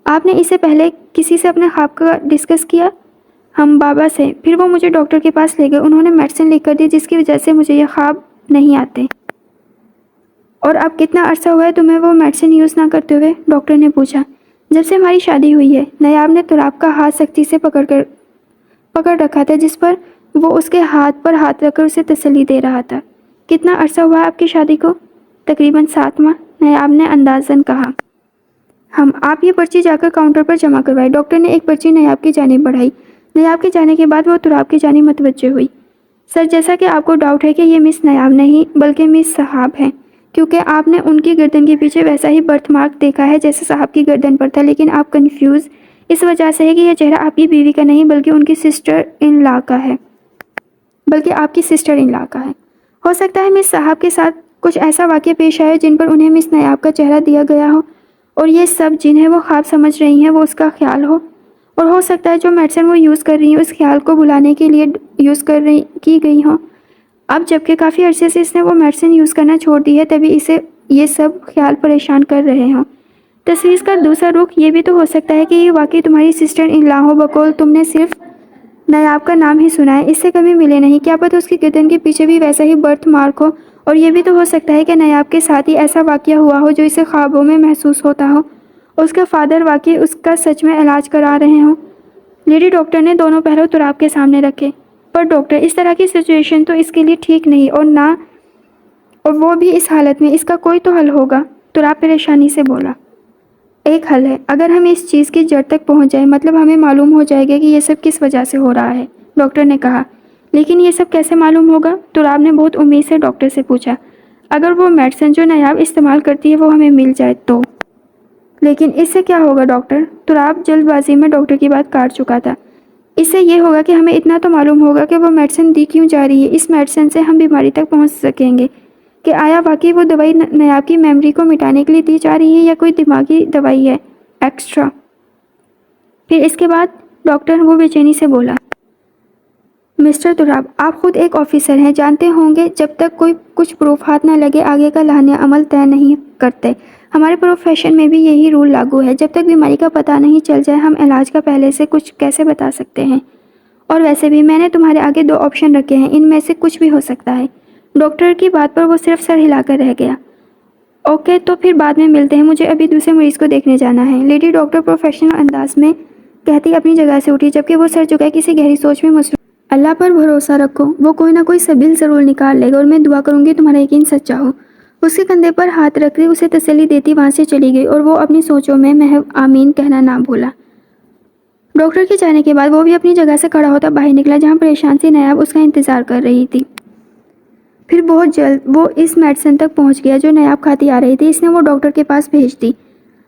آپ نے اس سے پہلے کسی سے اپنے خواب کا ڈسکس کیا؟ بابا سے۔ پھر وہ مجھے ڈاکٹر کے پاس لے گئے۔ انہوں نے میڈیسن لکھ کر دی جس کی وجہ سے مجھے یہ خواب نہیں آتے۔ اور اب کتنا عرصہ ہوا ہے تمہیں وہ میڈیسن یوز نہ کرتے ہوئے؟ ڈاکٹر نے پوچھا۔ جب سے ہماری شادی ہوئی ہے۔ نایاب نے تراب کا ہاتھ سختی سے پکڑ رکھا تھا جس پر وہ اس کے ہاتھ پر ہاتھ رکھ کر اسے تسلی دے رہا تھا۔ کتنا عرصہ ہوا ہے آپ کی شادی کو؟ تقریباً 7 ماہ، نایاب نے اندازاً کہا۔ آپ یہ پرچی جا کر کاؤنٹر پر جمع کروائے۔ ڈاکٹر نے ایک پرچی نایاب کی جانب بڑھائی۔ نایاب کے جانے کے بعد وہ تراب کی جانب متوجہ ہوئی۔ سر، جیسا کہ آپ کو ڈاؤٹ ہے کہ یہ مس نایاب نہیں بلکہ مس صاحب ہے، کیونکہ آپ نے ان کی گردن کے پیچھے ویسا ہی برتھ مارک دیکھا ہے جیسے صاحب کی گردن پر تھا، لیکن آپ کنفیوز اس وجہ سے ہے کہ یہ چہرہ آپ کی بیوی کا نہیں بلکہ ان کی سسٹر ان لا کا ہے۔ آپ کی سسٹر ان لا کا ہے۔ ہو سکتا ہے مس صاحب کے ساتھ کچھ ایسا واقعہ پیش آئے جن پر انہیں مس نایاب کا چہرہ دیا گیا ہو، اور یہ سب جنہیں وہ خواب سمجھ رہی ہیں وہ اس کا خیال ہو، اور ہو سکتا ہے جو میڈیسن وہ یوز کر رہی ہیں اس خیال کو بھلانے کے لیے یوز کی گئی ہوں۔ اب جبکہ کافی عرصے سے اس نے وہ میڈیسن یوز کرنا چھوڑ دی ہے تبھی اسے یہ سب خیال پریشان کر رہے ہوں۔ تصویر کا دوسرا رخ یہ بھی تو ہو سکتا ہے کہ یہ واقعی تمہاری سسٹر ان لا ہو، بقول تم نے صرف نایاب کا نام ہی سنا ہے، اس سے کمی ملے نہیں۔ کیا پتہ اس کی گردن کے پیچھے بھی ویسا ہی برتھ مارک ہو، اور یہ بھی تو ہو سکتا ہے کہ نایاب کے ساتھ ہی ایسا واقعہ ہوا ہو جو اسے خوابوں میں محسوس ہوتا ہو، اس کا فادر واقعی اس کا سچ میں علاج کرا رہے ہوں۔ لیڈی ڈاکٹر نے دونوں پہلو تراب کے سامنے رکھے۔ پر ڈاکٹر، اس طرح کی سچویشن تو اس کے لیے ٹھیک نہیں، اور وہ بھی اس حالت میں۔ اس کا کوئی تو حل ہوگا، تراب پریشانی سے بولا۔ ایک حل ہے، اگر ہم اس چیز کی جڑ تک پہنچ جائیں، مطلب ہمیں معلوم ہو جائے گا کہ یہ سب کس وجہ سے ہو رہا ہے، ڈاکٹر نے کہا۔ لیکن یہ سب کیسے معلوم ہوگا؟ تراب نے بہت امید سے ڈاکٹر سے پوچھا۔ اگر وہ میڈیسن جو نایاب استعمال کرتی ہے وہ ہمیں مل جائے تو۔ لیکن اس سے کیا ہوگا ڈاکٹر؟ تراب جلد بازی میں ڈاکٹر کی بات کاٹ چکا تھا۔ اس سے یہ ہوگا کہ ہمیں اتنا تو معلوم ہوگا کہ وہ میڈیسن دی کیوں جا رہی ہے۔ اس میڈیسن سے ہم بیماری تک پہنچ سکیں گے کہ آیا واقعی وہ دوائی نایاب کی میموری کو مٹانے کے لیے دی جا رہی ہے یا کوئی دماغی دوائی ہے ایکسٹرا۔ پھر اس کے بعد ڈاکٹر، وہ بے چینی سے بولا۔ مسٹر تراب، آپ خود ایک آفیسر ہیں، جانتے ہوں گے جب تک کوئی کچھ پروف ہاتھ نہ لگے آگے کا لائحہ عمل طے نہیں کرتے۔ ہمارے پروفیشن میں بھی یہی رول لاگو ہے، جب تک بیماری کا پتہ نہیں چل جائے ہم علاج کا پہلے سے کچھ کیسے بتا سکتے ہیں؟ اور ویسے بھی میں نے تمہارے آگے 2 آپشن رکھے ہیں، ان میں سے کچھ بھی ہو سکتا ہے۔ ڈاکٹر کی بات پر وہ صرف سر ہلا کر رہ گیا۔ اوکے، تو پھر بعد میں ملتے ہیں، مجھے ابھی دوسرے مریض کو دیکھنے جانا ہے۔ لیڈی ڈاکٹر پروفیشنل انداز میں کہتی اپنی جگہ سے اٹھی، جبکہ وہ سر جھکائے کسی گہری سوچ میں مصروف۔ اللہ پر بھروسہ رکھو، وہ کوئی نہ کوئی سبیل ضرور نکال لے گا، اور میں دعا کروں گی تمہارا یقین سچا ہو۔ اس کے کندھے پر ہاتھ رکھ کر اسے تسلی دیتی وہاں سے چلی گئی، اور وہ اپنی سوچوں میں محو آمین کہنا نہ بھولا۔ ڈاکٹر کے جانے کے بعد وہ بھی اپنی جگہ سے کھڑا ہوتا باہر نکلا، جہاں پریشان سی نایاب اس کا انتظار کر رہی تھی۔ پھر بہت جلد وہ اس میڈیسن تک پہنچ گیا جو نیاب کھاتی آ رہی تھی۔ اس نے وہ ڈاکٹر کے پاس بھیج دی۔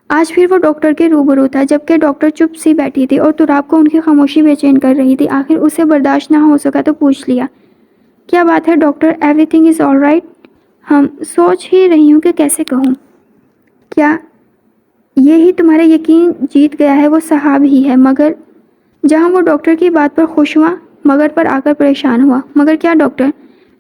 آج پھر وہ ڈاکٹر کے روبرو تھا، جبکہ ڈاکٹر چپ سی بیٹھی تھی اور تراب کو ان کی خاموشی بے چین کر رہی تھی۔ آخر اسے برداشت نہ ہو سکا تو پوچھ لیا، کیا بات ہے doctor? Every thing is all right? سوچ ہی رہی ہوں کہ کیسے کہوں۔ کیا یہی تمہارا یقین جیت گیا ہے؟ وہ صاحب ہی ہے، مگر جہاں وہ ڈاکٹر کی بات پر خوش ہوا، مگر پر آ کر پریشان ہوا۔ مگر کیا ڈاکٹر؟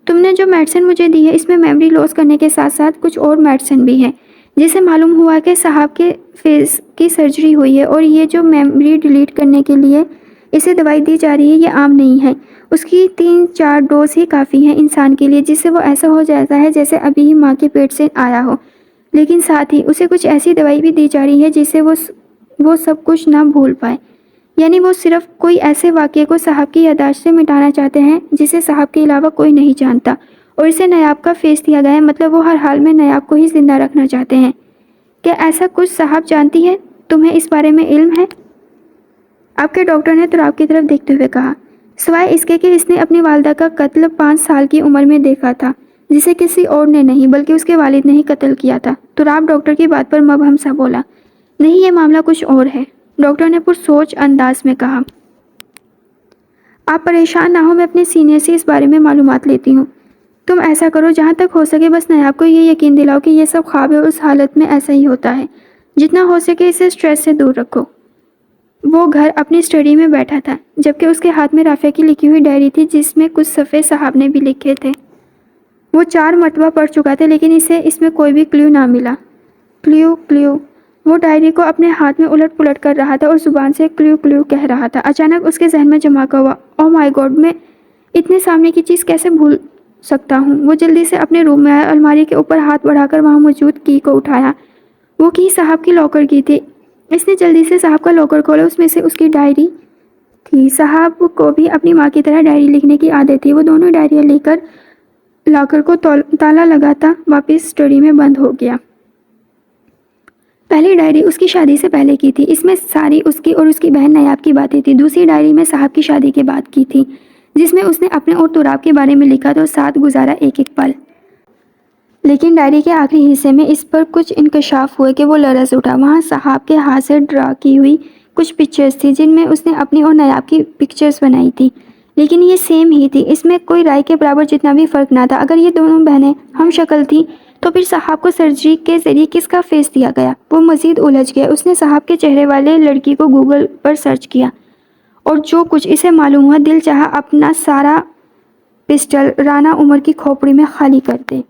تم نے جو میڈیسن مجھے دی ہے اس میں میموری لاس کرنے کے ساتھ ساتھ کچھ اور میڈیسن بھی ہے، جسے معلوم ہوا کہ صاحب کے فیس کی سرجری ہوئی ہے، اور یہ جو میموری ڈیلیٹ کرنے کے لیے اسے دوائی دی جا رہی ہے یہ عام نہیں ہے۔ اس کی 3-4 ڈوز ہی کافی ہیں انسان کے لیے، جس سے وہ ایسا ہو جاتا ہے جیسے ابھی ہی ماں کے پیٹ سے آیا ہو، لیکن ساتھ ہی اسے کچھ ایسی دوائی بھی دی جا رہی ہے جس سے وہ سب کچھ نہ بھول پائے۔ یعنی وہ صرف کوئی ایسے واقعے کو صاحب کی یادداشت سے مٹانا چاہتے ہیں جسے صاحب کے علاوہ کوئی نہیں جانتا، اور اسے نیاب کا فیس دیا گیا ہے، مطلب وہ ہر حال میں نیاب کو ہی زندہ رکھنا چاہتے ہیں۔ کیا ایسا کچھ صاحب جانتی ہے؟ تمہیں اس بارے میں علم ہے؟ آپ کے ڈاکٹر نے تراب کی طرف دیکھتے ہوئے کہا، سوائے اس کے کہ اس نے اپنی والدہ کا قتل 5 سال کی عمر میں دیکھا تھا، جسے کسی اور نے نہیں بلکہ اس کے والد نے ہی قتل کیا تھا۔ تراب ڈاکٹر کی بات پر مبہم سا بولا، نہیں، یہ معاملہ کچھ اور ہے۔ ڈاکٹر نے پرسوچ انداز میں کہا، آپ پریشان نہ ہو، میں اپنے سینئر سے اس بارے میں معلومات لیتی ہوں۔ تم ایسا کرو، جہاں تک ہو سکے بس نیاب کو یہ یقین دلاؤ کہ یہ سب خواب ہے، اور اس حالت میں ایسا ہی ہوتا ہے۔ جتنا ہو سکے اسے اسٹریس سے دور رکھو۔ وہ گھر اپنی اسٹڈی میں بیٹھا تھا، جبکہ اس کے ہاتھ میں رافعہ کی لکھی ہوئی ڈائری تھی جس میں کچھ صفحے صاحب نے بھی لکھے تھے۔ وہ 4 مرتبہ پڑھ چکا تھا لیکن اسے اس میں کوئی بھی کلیو نہ ملا۔ کلیو۔ وہ ڈائری کو اپنے ہاتھ میں الٹ پلٹ کر رہا تھا اور زبان سے کلیو کہہ رہا تھا۔ اچانک اس کے ذہن میں دھماکہ ہوا، او مائی گاڈ، میں اتنے سامنے کی چیز کیسے بھول سکتا ہوں؟ وہ جلدی سے اپنے روم میں آیا، الماری کے اوپر ہاتھ بڑھا کر وہاں موجود کی کو اٹھایا۔ وہ کی صاحب کی لاکر کی تھی۔ اس نے جلدی سے صاحب کا لاکر کھولا، اس میں سے اس کی ڈائری تھی۔ صاحب کو بھی اپنی ماں کی طرح ڈائری لکھنے کی عادت تھی۔ وہ دونوں ڈائریاں لے کر لاکر کو تالا لگاتا واپس اسٹڈی میں بند ہو گیا۔ پہلی ڈائری اس کی شادی سے پہلے کی تھی، اس میں ساری اس کی اور اس کی بہن نیاب کی باتیں تھی۔ دوسری ڈائری میں صاحب کی شادی کے بعد کی تھی، جس میں اس نے اپنے اور تراب کے بارے میں لکھا تھا اور ساتھ گزارا ایک ایک پل۔ لیکن ڈائری کے آخری حصے میں اس پر کچھ انکشاف ہوئے کہ وہ لرز اٹھا۔ وہاں صاحب کے ہاتھ سے ڈرا کی ہوئی کچھ پکچرز تھی جن میں اس نے اپنی اور نیاب کی پکچرز بنائی تھی، لیکن یہ سیم ہی تھی، اس میں کوئی رائے کے برابر جتنا بھی فرق نہ تھا۔ اگر یہ دونوں بہنیں ہم شکل تھیں تو پھر صاحب کو سرجری کے ذریعے کس کا فیس دیا گیا؟ وہ مزید الجھ گیا۔ اس نے صاحب کے چہرے والے لڑکی کو گوگل پر سرچ کیا، اور جو کچھ اسے معلوم ہوا، دل چاہا اپنا سارا پسٹل رانا عمر کی کھوپڑی میں خالی کر دے۔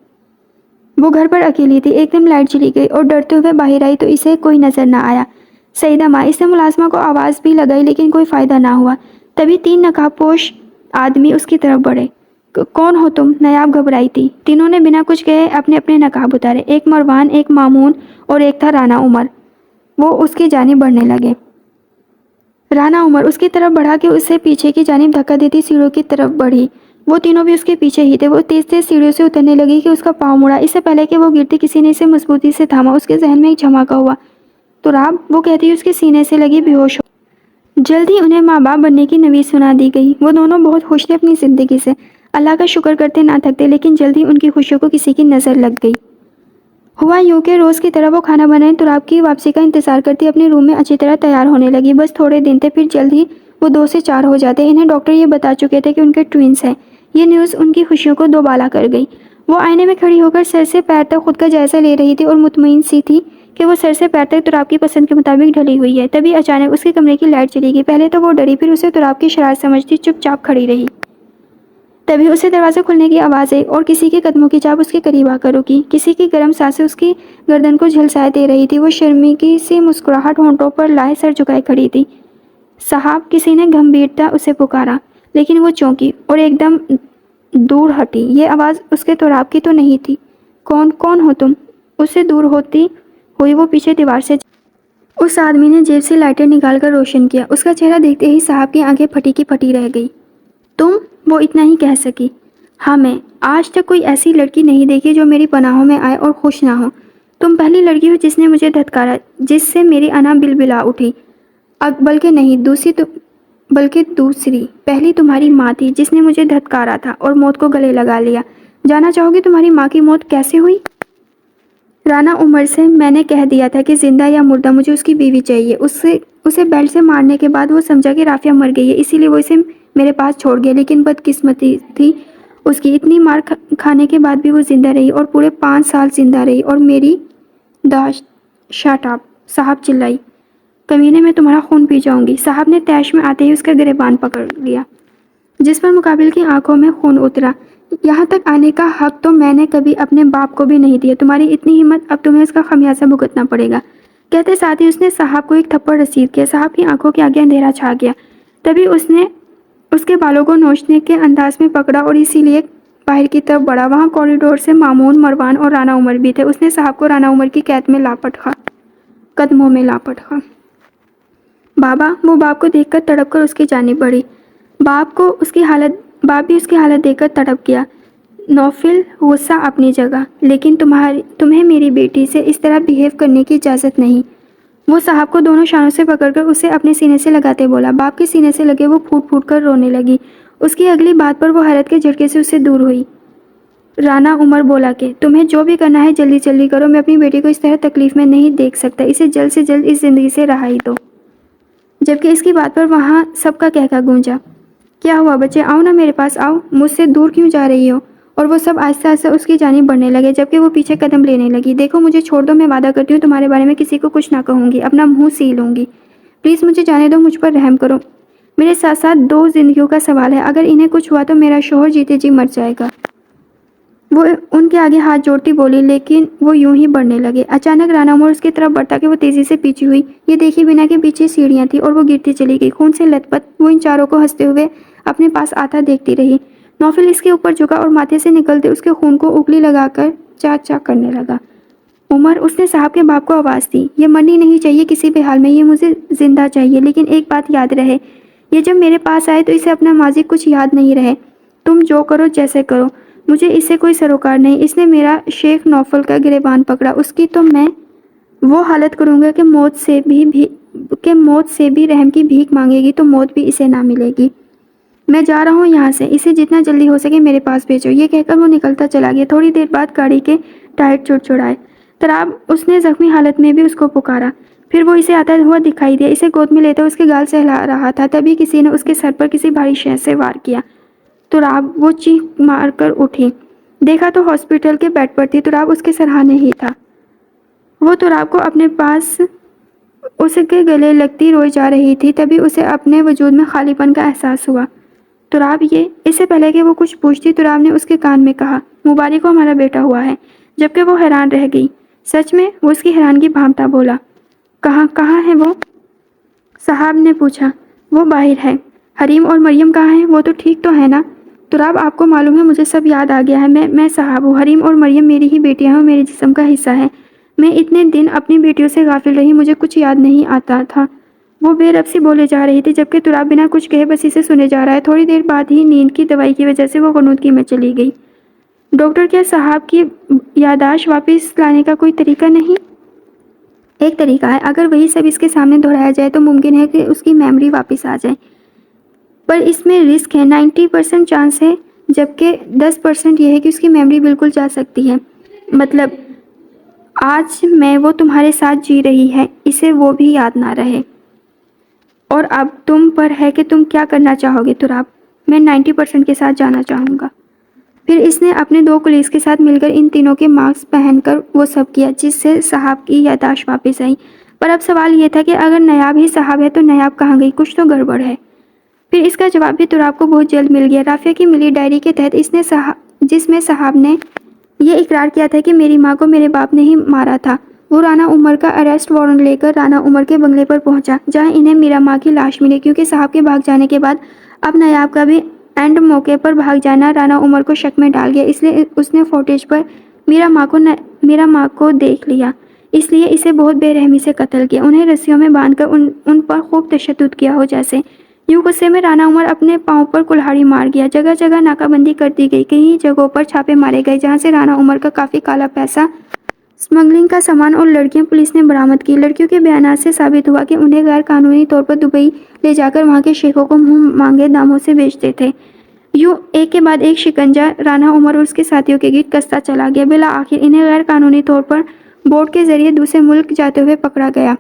وہ گھر پر اکیلی تھی۔ ایک دم لائٹ چلی گئی اور ڈرتے ہوئے باہر آئی تو اسے کوئی نظر نہ آیا۔ سعیدہ ماں، اس نے ملازمہ کو آواز بھی لگائی لیکن کوئی فائدہ نہ ہوا۔ تبھی 3 نقاب پوش آدمی اس کی طرف بڑھے۔ کون ہو تم؟ نیاب گھبرائی تھی۔ تینوں نے بنا کچھ کہے اپنے اپنے نقاب اتارے، ایک مروان، ایک مامون اور ایک تھا رانا عمر۔ وہ اس کی جانب بڑھنے لگے۔ رانا عمر اس کی طرف بڑھا کہ اسے پیچھے کی جانب دھکا دیتی سیڑھیوں کی طرف بڑھی۔ وہ تینوں بھی اس کے پیچھے ہی تھے۔ وہ تیز تیز سیڑھیوں سے اترنے لگی کہ اس کا پاؤں مڑا۔ اس سے پہلے کہ وہ گرتی کسی نے اسے مضبوطی سے تھاما۔ اس کے ذہن میں ایک دھماکہ ہوا، تراب، وہ کہتی اس کے سینے سے لگی بے ہوش ہو۔ جلد ہی انہیں ماں باپ بننے کی نوید سنا دی گئی۔ وہ دونوں بہت خوش تھے اپنی زندگی سے، اللہ کا شکر کرتے نہ تھکتے، لیکن جلد ہی ان کی خوشیوں کو کسی کی نظر لگ گئی۔ ہوا یوں کہ روز کی طرح وہ کھانا بنائے تراب کی واپسی کا انتظار کرتی اپنے روم میں اچھی طرح تیار ہونے لگی۔ بس تھوڑے دن تھے، پھر جلد ہی وہ 2 سے 4 ہو جاتے۔ انہیں ڈاکٹر یہ بتا چکے تھے کہ ان کے ٹوئنس ہیں۔ یہ نیوز ان کی خوشیوں کو دوبالا کر گئی۔ وہ آئینے میں کھڑی ہو کر سر سے پیر تک خود کا جائزہ لے رہی تھی اور مطمئن سی تھی کہ وہ سر سے پیر تک تراب کی پسند کے مطابق ڈھلی ہوئی ہے۔ تبھی اچانک اس کے کمرے کی لائٹ چلی گئی۔ پہلے تو وہ ڈری، پھر اسے تراب کی شرارت سمجھتی چپ چاپ کھڑی رہی۔ تبھی اسے دروازے کھلنے کی آواز آئی اور کسی کے قدموں کی چاپ اس کے قریب آ کر رکی۔ کسی کی گرم سانسیں اس کی گردن کو جھلسائے دے رہی تھی۔ وہ شرمیکی سی مسکراہٹ ہونٹوں پر لائے سر جھکائے کھڑی تھی۔ صاحب، کسی نے گمبھیرتا اسے پکارا، لیکن وہ چونکی اور ایک دم دور ہٹی۔ یہ آواز اس کے تراب کی تو نہیں تھی۔ کون ہو تم؟ اس سے دور ہوتی ہوئی وہ پیچھے دیوار سے اس آدمی نے جیب سے لائٹر نکال کر روشن کیا۔ اس کا چہرہ دیکھتے ہی صاحب کی آنکھیں پھٹی کی پھٹی رہ گئی۔ تم؟ وہ اتنا ہی کہہ سکی۔ ہاں میں آج تک کوئی ایسی لڑکی نہیں دیکھی جو میری پناہوں میں آئے اور خوش نہ ہو۔ تم پہلی لڑکی ہو جس نے مجھے دھتکارا، جس سے میری انا بلبلا اٹھی۔ بلکہ نہیں، دوسری پہلی تمہاری ماں تھی جس نے مجھے دھتکارا تھا اور موت کو گلے لگا لیا۔ جاننا چاہو گی تمہاری ماں کی موت کیسے ہوئی؟ رانا عمر سے میں نے کہہ دیا تھا کہ زندہ یا مردہ مجھے اس کی بیوی چاہیے۔ اسے بیلٹ سے مارنے کے بعد وہ سمجھا کہ رافیہ مر گئی ہے، اسی لیے وہ اسے میرے پاس چھوڑ گیا، لیکن بدقسمتی تھی اس کی، اتنی مار کھانے کے بعد بھی وہ زندہ رہی اور پورے 5 سال زندہ رہی۔ اور میری داشت شٹ اپ، صاحب چلائی، کمینے میں تمہارا خون پی جاؤں گی۔ صاحب نے تیش میں آتے ہی اس کا گریبان پکڑ لیا، جس پر مقابل کی آنکھوں میں خون اترا۔ یہاں تک آنے کا حق تو میں نے کبھی اپنے باپ کو بھی نہیں دیا، تمہاری اتنی ہمت، اب تمہیں اس کا خمیازہ بھگتنا پڑے گا۔ کہتے ساتھ ہی اس نے صاحب کو ایک تھپڑ رسید کیا۔ صاحب کی آنکھوں کے آگے اندھیرا چھا گیا۔ تبھی اس نے اس کے بالوں کو نوچنے کے انداز میں پکڑا اور اسی لیے باہر کی طرف بڑھا۔ وہاں کوریڈور سے مامون، مروان اور رانا عمر بھی تھے۔ اس نے صاحب کو رانا عمر کی قدموں میں لاپٹ خواہ۔ بابا، وہ باپ کو دیکھ کر تڑپ کر اس کی جانب بڑھی۔ باپ بھی اس کی حالت دیکھ کر تڑپ گیا۔ نوفل، غصہ اپنی جگہ، لیکن تمہیں میری بیٹی سے اس طرح بیہیو کرنے کی اجازت نہیں۔ وہ صاحب کو دونوں شانوں سے پکڑ کر اسے اپنے سینے سے لگاتے بولا۔ باپ کے سینے سے لگے وہ پھوٹ پھوٹ کر رونے لگی۔ اس کی اگلی بات پر وہ حیرت کے جھٹکے سے اس سے دور ہوئی۔ رانا عمر بولا کہ تمہیں جو بھی کرنا ہے جلدی جلدی کرو، میں اپنی بیٹی کو اس طرح تکلیف میں نہیں دیکھ سکتا، اسے جلد سے جلد اس زندگی سے رہائی دو۔ جبکہ اس کی بات پر وہاں سب کا کہکا گونجا۔ کیا ہوا بچے، آؤ نا میرے پاس آؤ، مجھ سے دور کیوں جا رہی ہو؟ اور وہ سب آہستہ آہستہ اس کی جانب بڑھنے لگے، جبکہ وہ پیچھے قدم لینے لگی۔ دیکھو مجھے چھوڑ دو، میں وعدہ کرتی ہوں تمہارے بارے میں کسی کو کچھ نہ کہوں گی، اپنا منہ سی لوں گی، پلیز مجھے جانے دو، مجھ پر رحم کرو، میرے ساتھ ساتھ 2 زندگیوں کا سوال ہے، اگر انہیں کچھ ہوا تو میرا شوہر جیتے جی مر جائے گا۔ وہ ان کے آگے ہاتھ جوڑتی بولی، لیکن وہ یوں ہی بڑھنے لگے۔ اچانک رانا عمر اس کی طرف بڑھتا کہ وہ تیزی سے پیچھے ہوئی۔ یہ دیکھی بنا کہ پیچھے سیڑھیاں تھیں اور وہ گرتی چلی گئی، خون سے لت پت۔ وہ ان چاروں کو ہنستے ہوئے اپنے پاس آتا دیکھتی رہی۔ نوفل اس کے اوپر جھکا اور ماتھے سے نکلتے اس کے خون کو انگلی لگا کر چاک چاک کرنے لگا۔ عمر، اس نے صاحب کے باپ کو آواز دی، یہ مرنی نہیں چاہیے کسی بھی حال میں، یہ مجھے زندہ چاہیے، لیکن ایک بات یاد رہے، یہ جب میرے پاس آئے تو اسے اپنا ماضی کچھ یاد نہیں رہے، تم جو کرو جیسے کرو، مجھے اس سے کوئی سروکار نہیں۔ اس نے میرا شیخ نوفل کا گریبان پکڑا، اس کی تو میں وہ حالت کروں گا کہ موت سے بھی رحم کی بھیک مانگے گی تو موت بھی اسے نہ ملے گی۔ میں جا رہا ہوں یہاں سے، اسے جتنا جلدی ہو سکے میرے پاس بھیجو۔ یہ کہہ کر وہ نکلتا چلا گیا۔ تھوڑی دیر بعد گاڑی کے ٹائر چڑچڑائے۔ تراب، اس نے زخمی حالت میں بھی اس کو پکارا، پھر وہ اسے آتا ہوا دکھائی دیا، اسے گود میں لیتا اس کے گال سے ہلا رہا تھا۔ تبھی کسی نے اس کے سر پر کسی بھاری شے سے وار کیا۔ تراب، وہ چیخ مار کر اٹھی، دیکھا تو ہاسپٹل کے بیڈ پر تھی۔ تراب اس کے سرہانے ہی تھا۔ وہ تراب کو اپنے پاس اس کے گلے لگتی روئی جا رہی تھی۔ تبھی اسے اپنے وجود میں خالی پن کا احساس ہوا۔ تراب، یہ؟ اس سے پہلے کہ وہ کچھ پوچھتی، تراب نے اس کے کان میں کہا، مبارک ہو، ہمارا بیٹا ہوا ہے۔ جبکہ وہ حیران رہ گئی۔ سچ میں؟ وہ اس کی حیرانگی بھانپتا بولا۔ کہاں ہے وہ؟ صاحب نے پوچھا۔ وہ باہر ہے۔ حریم اور مریم کہاں ہیں؟ وہ تو ٹھیک تو ہے نا؟ تراب، آپ کو معلوم ہے مجھے سب یاد آ گیا ہے، میں صاحب ہوں، حریم اور مریم میری ہی بیٹیاں ہیں اور میرے جسم کا حصہ ہے۔ میں اتنے دن اپنی بیٹیوں سے غافل رہی، مجھے کچھ یاد نہیں آتا تھا۔ وہ بے رب سی بولے جا رہی تھی، جبکہ تراب بنا کچھ کہے بس اسے سنے جا رہا ہے۔ تھوڑی دیر بعد ہی نیند کی دوائی کی وجہ سے وہ غنودگی میں چلی گئی۔ ڈاکٹر، کیا صاحب کی یادداشت واپس لانے کا کوئی طریقہ نہیں؟ ایک طریقہ ہے، اگر وہی سب اس کے سامنے دہرایا جائے تو ممکن ہے کہ اس کی میموری واپس آ جائے، پر اس میں رسک ہے، 90% چانس ہے، جبکہ 10% یہ ہے کہ اس کی میموری بالکل جا سکتی ہے۔ مطلب آج میں وہ تمہارے ساتھ جی رہی ہے، اسے وہ بھی یاد نہ رہے۔ اور اب تم پر ہے کہ تم کیا کرنا چاہو گے تراب۔ میں 90% کے ساتھ جانا چاہوں گا۔ پھر اس نے اپنے 2 کولیگز کے ساتھ مل کر ان تینوں کے ماسک پہن کر وہ سب کیا، جس سے صاحب کی یادداشت واپس آئی۔ پر اب سوال یہ تھا کہ اگر نیاب ہی صاحب ہے تو نیاب کہاں گئی؟ کچھ تو گڑبڑ ہے۔ پھر اس کا جواب بھی تراب کو بہت جلد مل گیا۔ رافیہ کی ملی ڈائری کے تحت جس میں صاحب نے یہ اقرار کیا تھا کہ میری ماں کو میرے باپ نے ہی مارا تھا، وہ رانا عمر کا اریسٹ وارنٹ لے کر رانا عمر کے بنگلے پر پہنچا، جہاں انہیں میرا ماں کی لاش ملی۔ کیونکہ صاحب کے بھاگ جانے کے بعد اب نیاب کا بھی اینڈ موقع پر بھاگ جانا رانا عمر کو شک میں ڈال گیا، اس لیے اس نے فوٹیج پر میرا ماں کو دیکھ لیا، اس لیے اسے بہت بے رحمی سے قتل کیا، انہیں رسیوں میں باندھ کر ان پر خوب تشدد کیا ہو جیسے۔ یوں غصے میں رانا عمر اپنے پاؤں پر کلہاڑی مار گیا۔ جگہ جگہ ناکہ بندی کر دی گئی، کئی جگہوں پر چھاپے مارے گئے جہاں سے رانا عمر کا کافی کالا پیسہ، اسمگلنگ کا سامان اور لڑکیاں پولیس نے برآمد کی۔ لڑکیوں کے بیانات سے ثابت ہوا کہ انہیں غیر قانونی طور پر دبئی لے جا کر وہاں کے شیخوں کو منہ مانگے داموں سے بیچتے تھے۔ یوں ایک کے بعد ایک شکنجہ رانا عمر اور اس کے ساتھیوں کے گرد کستا چلا گیا۔ بالآخر انہیں غیر قانونی طور پر بوٹ کے ذریعے دوسرے ملک جاتے ہوئے پکڑا گیا۔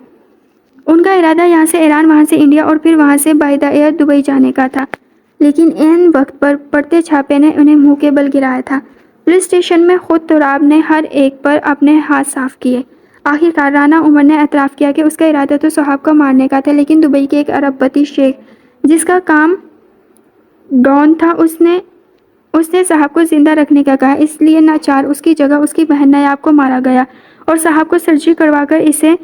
ان کا ارادہ یہاں سے ایران، وہاں سے انڈیا اور پھر وہاں سے بائی دا ایئر دبئی جانے کا تھا، لیکن عین وقت پر پڑتے چھاپے نے انہیں منہ کے بل گرایا تھا۔ پولیس اسٹیشن میں خود تراب نے ہر ایک پر اپنے ہاتھ صاف کیے۔ آخرکار رانا عمر نے اعتراف کیا کہ اس کا ارادہ تو صحاب کو مارنے کا تھا، لیکن دبئی کے ایک ارب پتی شیخ جس کا کام ڈان تھا اس نے صاحب کو زندہ رکھنے کا کہا، اس لیے ناچار اس کی جگہ اس کی بہن نیاب کو مارا گیا اور صاحب کو سرجری کروا کر اسے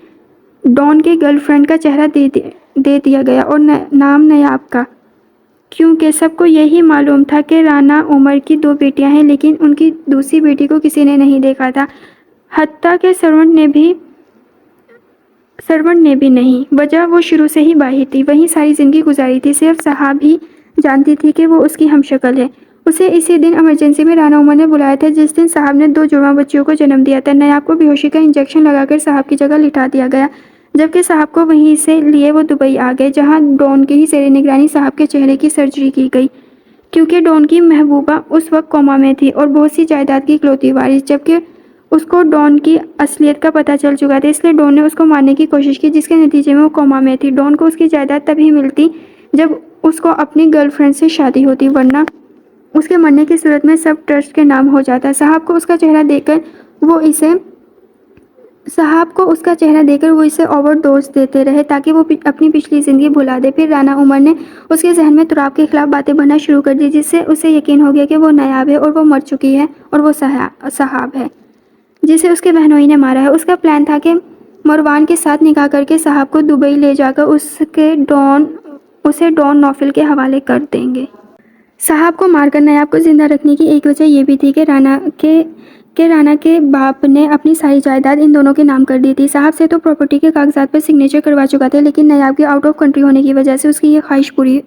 ڈان کی گرل فرینڈ کا چہرہ دے دیا گیا اور نام نیاب کا، کیونکہ سب کو یہی معلوم تھا کہ رانا عمر کی 2 بیٹیاں ہیں، لیکن ان کی دوسری بیٹی کو کسی نے نہیں دیکھا تھا، حتیٰ کہ سرونٹ نے بھی نہیں۔ وجہ وہ شروع سے ہی باہر تھی، وہیں ساری زندگی گزاری تھی، صرف صاحب ہی جانتی تھی کہ وہ اس کی ہم شکل ہے۔ اسے اسی دن ایمرجنسی میں رانا عمر نے بلایا تھا جس دن صاحب نے 2 جڑواں بچیوں کو جنم دیا تھا۔ نیاب کو بے ہوشی کا انجیکشن لگا کر صاحب کی جگہ لٹا دیا گیا، جبکہ صاحب کو وہیں سے لیے وہ دبئی آ گئے، جہاں ڈان کی ہی زیر نگرانی صاحب کے چہرے کی سرجری کی گئی، کیونکہ ڈان کی محبوبہ اس وقت کوما میں تھی اور بہت سی جائیداد کی اکلوتی وارث، جبکہ اس کو ڈان کی اصلیت کا پتہ چل چکا تھا، اس لیے ڈان نے اس کو مارنے کی کوشش کی، جس کے نتیجے میں وہ کوما میں تھی۔ ڈان کو اس کی جائیداد تبھی ملتی جب اس کو اپنی گرل فرینڈ سے شادی ہوتی، ورنہ اس کے مرنے کی صورت میں سب ٹرسٹ کے نام ہو جاتا۔ صاحب کو اس کا چہرہ دیکھ کر وہ اسے اوور ڈوز دیتے رہے تاکہ وہ اپنی پچھلی زندگی بھلا دے۔ پھر رانا عمر نے اس کے ذہن میں تراب کے خلاف باتیں بھرنا شروع کر دی، جس سے اسے یقین ہو گیا کہ وہ نیاب ہے اور وہ مر چکی ہے، اور وہ صاحب ہے جسے اس کے بہنوئی نے مارا ہے۔ اس کا پلان تھا کہ مروان کے ساتھ نکاح کر کے صاحب کو دبئی لے جا کر اسے ڈان نوفل کے حوالے کر دیں گے۔ صاحب کو مار کر نیاب کو زندہ رکھنے کی ایک وجہ یہ بھی تھی کہ رانا کے باپ نے اپنی ساری جائیداد ان دونوں کے نام کر دی تھی۔ صاحب سے تو پراپرٹی کے کاغذات پر سگنیچر کروا چکا تھا، لیکن نیاب کے آؤٹ آف کنٹری ہونے کی وجہ سے اس کی یہ خواہش پوری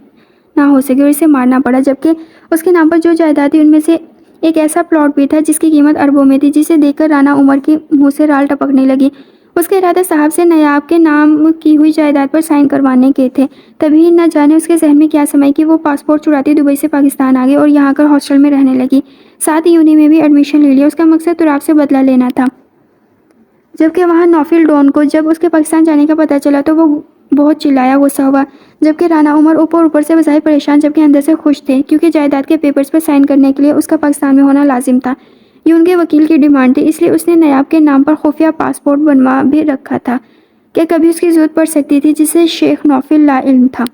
نہ ہو سکی اور اسے مارنا پڑا، جبکہ اس کے نام پر جو جائیداد تھی ان میں سے ایک ایسا پلاٹ بھی تھا جس کی قیمت اربوں میں تھی، جسے دیکھ کر رانا عمر کے منہ سے رال ٹپکنے لگی۔ اس کے ارادے صاحب سے نیاب کے نام کی ہوئی جائیداد پر سائن کروانے کے تھے، تبھی نہ جانے اس کے ذہن میں کیا سمائی کہ وہ پاسپورٹ چراتی دبئی سے پاکستان آ گئی اور یہاں کر ہاسٹل میں رہنے لگی، ساتھ ہی یونی میں بھی ایڈمیشن لے لیا۔ اس کا مقصد تراب سے بدلہ لینا تھا، جبکہ وہاں نوفل ڈان کو جب اس کے پاکستان جانے کا پتہ چلا تو وہ بہت چلایا، غصہ ہوا، جبکہ رانا عمر اوپر سے بظاہر پریشان جبکہ اندر سے خوش تھے، کیونکہ جائیداد کے پیپرز پر سائن کرنے کے لیے اس کا پاکستان میں ہونا لازم تھا۔ یہ ان کے وکیل کی ڈیمانڈ تھی، اس لیے اس نے نیاب کے نام پر خفیہ پاسپورٹ بنوا بھی رکھا تھا کہ کبھی اس کی ضرورت پڑ سکتی تھی، جسے شیخ نوفل لا علم تھا۔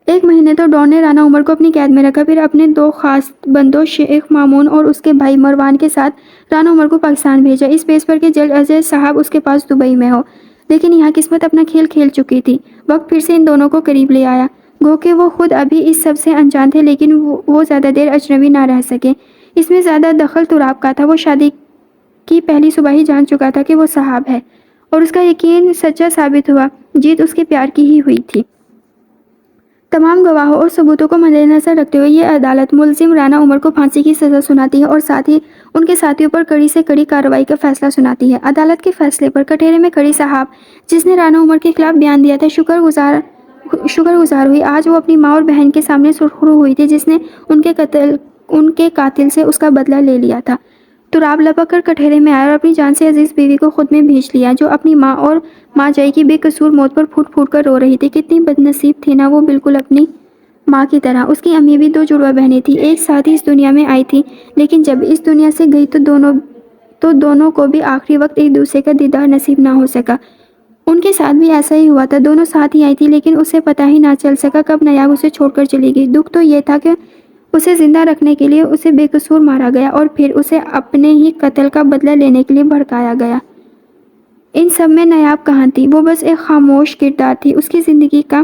1 مہینے تو ڈان نے رانا عمر کو اپنی قید میں رکھا، پھر اپنے 2 خاص بندوں شیخ مامون اور اس کے بھائی مروان کے ساتھ رانا عمر کو پاکستان بھیجا، اس بیس پر کہ جلد از جلد صاحب اس کے پاس دبئی میں ہو۔ لیکن یہاں قسمت اپنا کھیل کھیل چکی تھی، وقت پھر سے ان دونوں کو قریب لے آیا، گو کہ وہ خود ابھی اس سب سے انجان تھے، لیکن وہ زیادہ دیر اجنبی نہ رہ سکے۔ اس میں زیادہ دخل تراب کا تھا، وہ شادی کی پہلی صبح ہی جان چکا تھا کہ وہ صاحب ہے، اور اس کا یقین سچا ثابت ہوا، جیت اس کے پیار کی ہی ہوئی تھی۔ تمام گواہوں اور ثبوتوں کو مد نظر رکھتے ہوئے یہ عدالت ملزم رانا عمر کو پھانسی کی سزا سناتی ہے اور ساتھ ہی ان کے ساتھیوں پر کڑی سے کڑی کارروائی کا فیصلہ سناتی ہے۔ عدالت کے فیصلے پر کٹہرے میں کھڑی صاحب، جس نے رانا عمر کے خلاف بیان دیا تھا، شکر گزار ہوئی۔ آج وہ اپنی ماں اور بہن کے سامنے سرخرو ہوئی تھی، جس نے ان کے قاتل سے اس کا بدلہ لے لیا تھا۔ تراب لپک کر کٹہرے میں آیا اور اپنی جان سے عزیز بیوی کو خود میں بھیج لیا، جو اپنی ماں اور ماں جائی کی بے قصور موت پر پھوٹ پھوٹ کر رو رہی تھی۔ کتنی بد نصیب تھی نا وہ، بالکل اپنی ماں کی طرح۔ اس کی امی بھی 2 جڑواں بہنیں تھیں، ایک ساتھ ہی اس دنیا میں آئی تھی، لیکن جب اس دنیا سے گئی تو دونوں کو بھی آخری وقت ایک دوسرے کا دیدار نصیب نہ ہو سکا۔ ان کے ساتھ بھی ایسا ہی ہوا تھا، دونوں ساتھ ہی آئی تھی، لیکن اسے پتہ ہی نہ چل سکا کب نیاب اسے چھوڑ کر چلی گئی۔ دکھ تو یہ تھا کہ اسے زندہ رکھنے کے لیے اسے بے قصور مارا گیا اور پھر اسے اپنے ہی قتل کا بدلہ لینے کے لیے بھڑکایا گیا۔ ان سب میں نیاب کہاں تھی؟ وہ بس ایک خاموش کردار تھی اس کی زندگی کا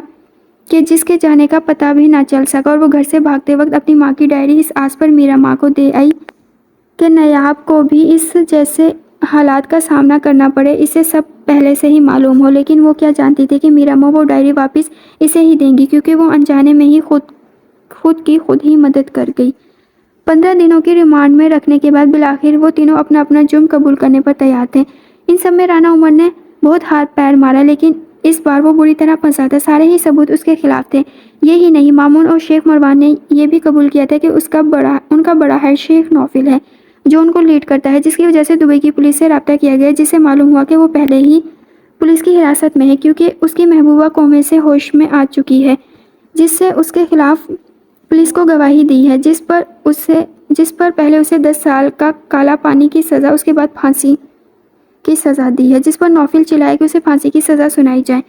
کہ جس کے جانے کا پتہ بھی نہ چل سکا، اور وہ گھر سے بھاگتے وقت اپنی ماں کی ڈائری اس آس پر میرا ماں کو دے آئی کہ نیاب کو بھی اس جیسے حالات کا سامنا کرنا پڑے، اسے سب پہلے سے ہی معلوم ہو، لیکن وہ کیا جانتی تھی کہ میرا ماں وہ ڈائری واپس اسے ہی دیں گی، کیونکہ وہ انجانے میں ہی خود ہی مدد کر گئی۔ 15 دنوں کی ریمانڈ میں رکھنے کے بعد بالآخر وہ تینوں اپنا اپنا جرم قبول کرنے پر تیار تھے۔ ان سب میں رانا عمر نے بہت ہاتھ پیر مارا، لیکن اس بار وہ بری طرح پھنسا تھا، سارے ہی ثبوت اس کے خلاف تھے۔ یہی نہیں، مامون اور شیخ مروان نے یہ بھی قبول کیا تھا کہ ان کا بڑا ہے شیخ نوفل ہے جو ان کو لیڈ کرتا ہے، جس کی وجہ سے دبئی کی پولیس سے رابطہ کیا گیا، جس سے معلوم ہوا کہ وہ پہلے ہی پولیس کی حراست میں ہے کیونکہ اس کی محبوبہ قومیں سے ہوش میں آ چکی ہے، جس سے اس کے خلاف پولیس کو گواہی دی ہے، جس پر پہلے اسے 10 سال کا کالا پانی کی سزا، اس کے بعد پھانسی کی سزا دی ہے، جس پر نوفل چلائے کہ اسے پھانسی کی سزا سنائی جائے۔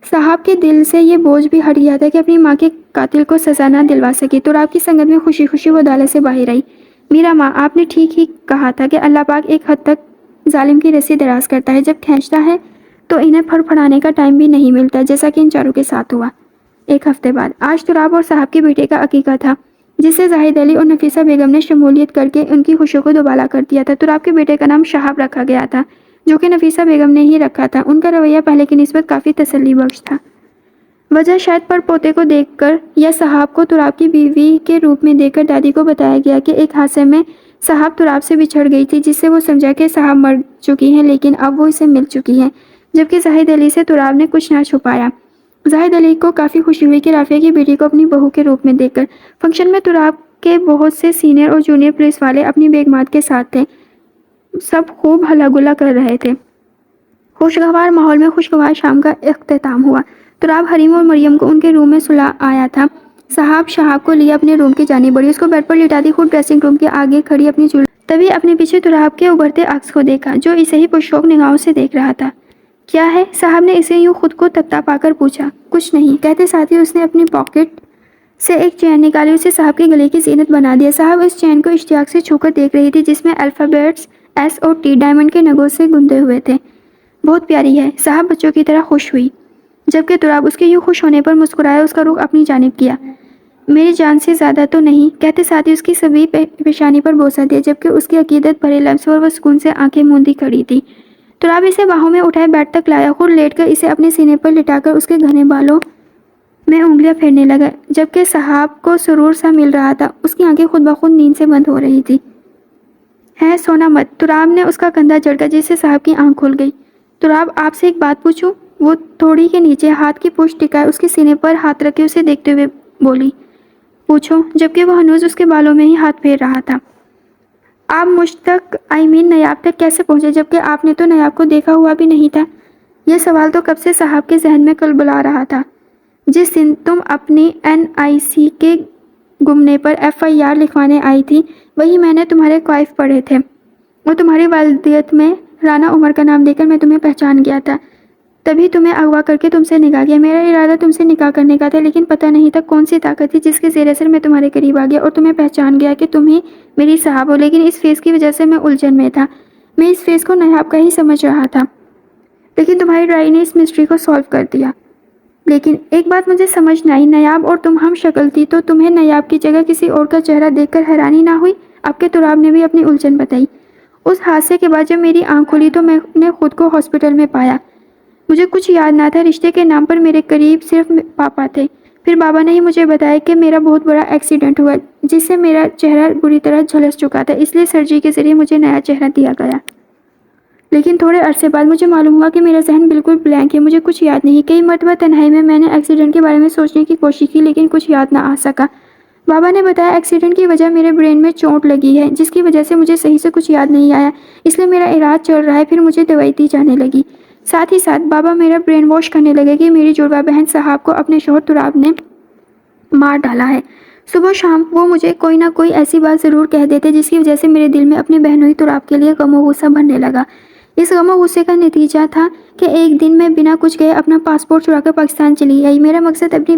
صاحب کے دل سے یہ بوجھ بھی ہٹ گیا تھا کہ اپنی ماں کے قاتل کو سزا نہ دلوا سکی۔ تو رات کی سنگت میں خوشی خوشی وہ عدالت سے باہر آئی۔ میرا ماں، آپ نے ٹھیک ہی کہا تھا کہ اللہ پاک ایک حد تک ظالم کی رسی دراز کرتا ہے، جب کھینچتا ہے تو انہیں پھڑ پھڑانے کا ٹائم بھی نہیں ملتا، جیسا کہ ان چاروں کے ساتھ ہوا۔ ایک ہفتے بعد آج تراب اور صاحب کے بیٹے کا عقیقہ تھا، جس سے زاہد علی اور نفیسہ بیگم نے شمولیت کر کے ان کی خوشیوں کو دوبالا کر دیا تھا۔ تراب کے بیٹے کا نام شہاب رکھا گیا تھا، جو کہ نفیسہ بیگم نے ہی رکھا تھا۔ ان کا رویہ پہلے کی نسبت کافی تسلی بخش تھا۔ وجہ شاید پر پوتے کو دیکھ کر یا صاحب کو تراب کی بیوی کے روپ میں دیکھ کر دادی کو بتایا گیا کہ ایک حادثے میں صاحب تراب سے بچھڑ گئی تھی، جس سے وہ سمجھا کہ صاحب مر چکی ہیں، لیکن اب وہ اسے مل چکی ہے، جبکہ زاہد علی سے تراب نے کچھ نہ چھپایا۔ زاہد علی کو کافی خوشی ہوئی کہ رافیہ کی بیٹی کو اپنی بہو کے روپ میں دیکھ کر۔ فنکشن میں تراب کے بہت سے سینئر اور جونیئر پولیس والے اپنی بیگمات کے ساتھ تھے، سب خوب ہلا گلا کر رہے تھے۔ خوشگوار ماحول میں خوشگوار شام کا اختتام ہوا۔ تراب حریم اور مریم کو ان کے روم میں سلا آیا تھا۔ صاحب شہاب کو لیے اپنے روم کی جانب بڑھی، اس کو بیڈ پر لٹا دی، خود ڈریسنگ روم کے آگے کھڑی اپنی تبھی اپنے پیچھے تراب کے ابھرتے عکس کو دیکھا، جو اسے ہی پرشوق نگاہوں سے دیکھ رہا تھا۔ کیا ہے؟ صاحب نے اسے یوں خود کو تپتا پا کر پوچھا۔ کچھ نہیں کہتے ساتھ ہی اس نے اپنی پاکٹ سے ایک چین نکالی، اسے صاحب کے گلے کی زینت بنا دیا۔ صاحب اس چین کو اشتیاق سے چھو کر دیکھ رہی تھی، جس میں الفابیٹس ایس اور ٹی ڈائمنڈ کے نگوں سے گندے ہوئے تھے۔ بہت پیاری ہے، صاحب بچوں کی طرح خوش ہوئی، جبکہ تراب اس کے یوں خوش ہونے پر مسکرایا، اس کا رخ اپنی جانب کیا۔ میری جان سے زیادہ تو نہیں، کہتے ساتھ ہی اس کی سبھی پیشانی پر بوسہ دیا، جبکہ اس کی عقیدت بھرے لفظ اور وہ سکون سے آنکھیں موندی کھڑی تھی۔ تراب اسے باہوں میں اٹھائے بیڈ تک لایا، خود لیٹ کر اسے اپنے سینے پر لٹا کر اس کے گھنے بالوں میں انگلیاں پھیرنے لگا، جبکہ صاحب کو سرور سا مل رہا تھا، اس کی آنکھیں خود بخود نیند سے بند ہو رہی تھی۔ ہے سونا مت، تراب نے اس کا کندھا جھڑکا، جس سے صاحب کی آنکھ کھل گئی۔ تراب، آپ سے ایک بات پوچھوں؟ وہ تھوڑی کے نیچے ہاتھ کی پشت ٹکائے اس کے سینے پر ہاتھ رکھے اسے دیکھتے ہوئے بولی۔ پوچھو، جبکہ وہ ہنوز اس کے بالوں میں ہی ہاتھ پھیر رہا تھا۔ آپ مجھ تک نیاب تک کیسے پہنچے، جبکہ آپ نے تو نیاب کو دیکھا ہوا بھی نہیں تھا؟ یہ سوال تو کب سے صاحب کے ذہن میں کلبلا رہا تھا۔ جس دن تم اپنی NIC کے گمنے پر FIR لکھوانے آئی تھی، وہی میں نے تمہارے قوائف پڑھے تھے، اور تمہاری والدیت میں رانا عمر کا نام دے کر میں تمہیں پہچان گیا تھا، تبھی تمہیں اغوا کر کے تم سے نکاح کیا۔ میرا ارادہ تم سے نکاح کرنے کا تھا، لیکن پتہ نہیں تھا کون سی طاقت تھی جس کے زیر اثر میں تمہارے قریب آ گیا اور تمہیں پہچان گیا کہ تم ہی میری صاحب ہو، لیکن اس فیس کی وجہ سے میں الجھن میں تھا۔ میں اس فیس کو نیاب کا ہی سمجھ رہا تھا، لیکن تمہاری ڈرائیو نے اس مسٹری کو سالو کر دیا۔ لیکن ایک بات مجھے سمجھ نہ آئی، نیاب اور تم ہم شکل تھی، تو تمہیں نیاب کی جگہ کسی اور کا چہرہ دیکھ کر حیرانی نہ ہوئی؟ اب کے تراب نے بھی اپنی الجھن بتائی۔ اس حادثے کے بعد جب میری آنکھ کھلی تو میں نے خود کو ہاسپٹل میں پایا۔ مجھے کچھ یاد نہ تھا، رشتے کے نام پر میرے قریب صرف پاپا تھے۔ پھر بابا نے ہی مجھے بتایا کہ میرا بہت بڑا ایکسیڈنٹ ہوا، جس سے میرا چہرہ بری طرح جھلس چکا تھا، اس لیے سرجری کے ذریعے مجھے نیا چہرہ دیا گیا۔ لیکن تھوڑے عرصے بعد مجھے معلوم ہوا کہ میرا ذہن بالکل بلینک ہے، مجھے کچھ یاد نہیں۔ کئی مرتبہ تنہائی میں نے ایکسیڈنٹ کے بارے میں سوچنے کی کوشش کی، لیکن کچھ یاد نہ آ سکا۔ بابا نے بتایا ایکسیڈنٹ کی وجہ میرے برین میں چوٹ لگی ہے، جس کی وجہ سے مجھے صحیح سے کچھ یاد نہیں آیا، اس لیے میرا علاج چل رہا ہے۔ پھر مجھے دوائی دی جانے لگی۔ ساتھ ہی ساتھ بابا میرا برین واش کرنے لگے کہ میری جڑواں بہن صاحب کو اپنے شوہر تراب نے مار ڈالا ہے۔ صبح شام وہ مجھے کوئی نہ کوئی ایسی بات ضرور کہہ دیتے، جس کی وجہ سے میرے دل میں اپنے بہنوئی تراب کے لیے غم و غصہ بھرنے لگا۔ اس غم و غصے کا نتیجہ تھا کہ ایک دن میں بنا کچھ کہے اپنا پاسپورٹ چرا کر پاکستان چلی آئی۔ میرا مقصد اپنی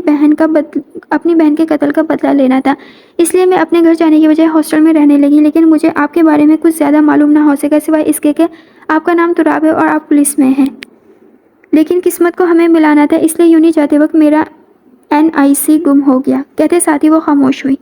بہن کے قتل کا بدلہ لینا تھا، اس لیے میں اپنے گھر جانے کی بجائے ہاسٹل میں رہنے لگی، لیکن مجھے آپ کے بارے میں کچھ زیادہ معلوم نہ ہو سکا، سوائے اس کے کہ آپ کا نام تراب ہے اور آپ پولیس میں ہیں۔ لیکن قسمت کو ہمیں ملانا تھا، اس لیے یوں نہیں جاتے وقت میرا NIC گم ہو گیا۔ کہتے ساتھ ہی وہ خاموش ہوئی۔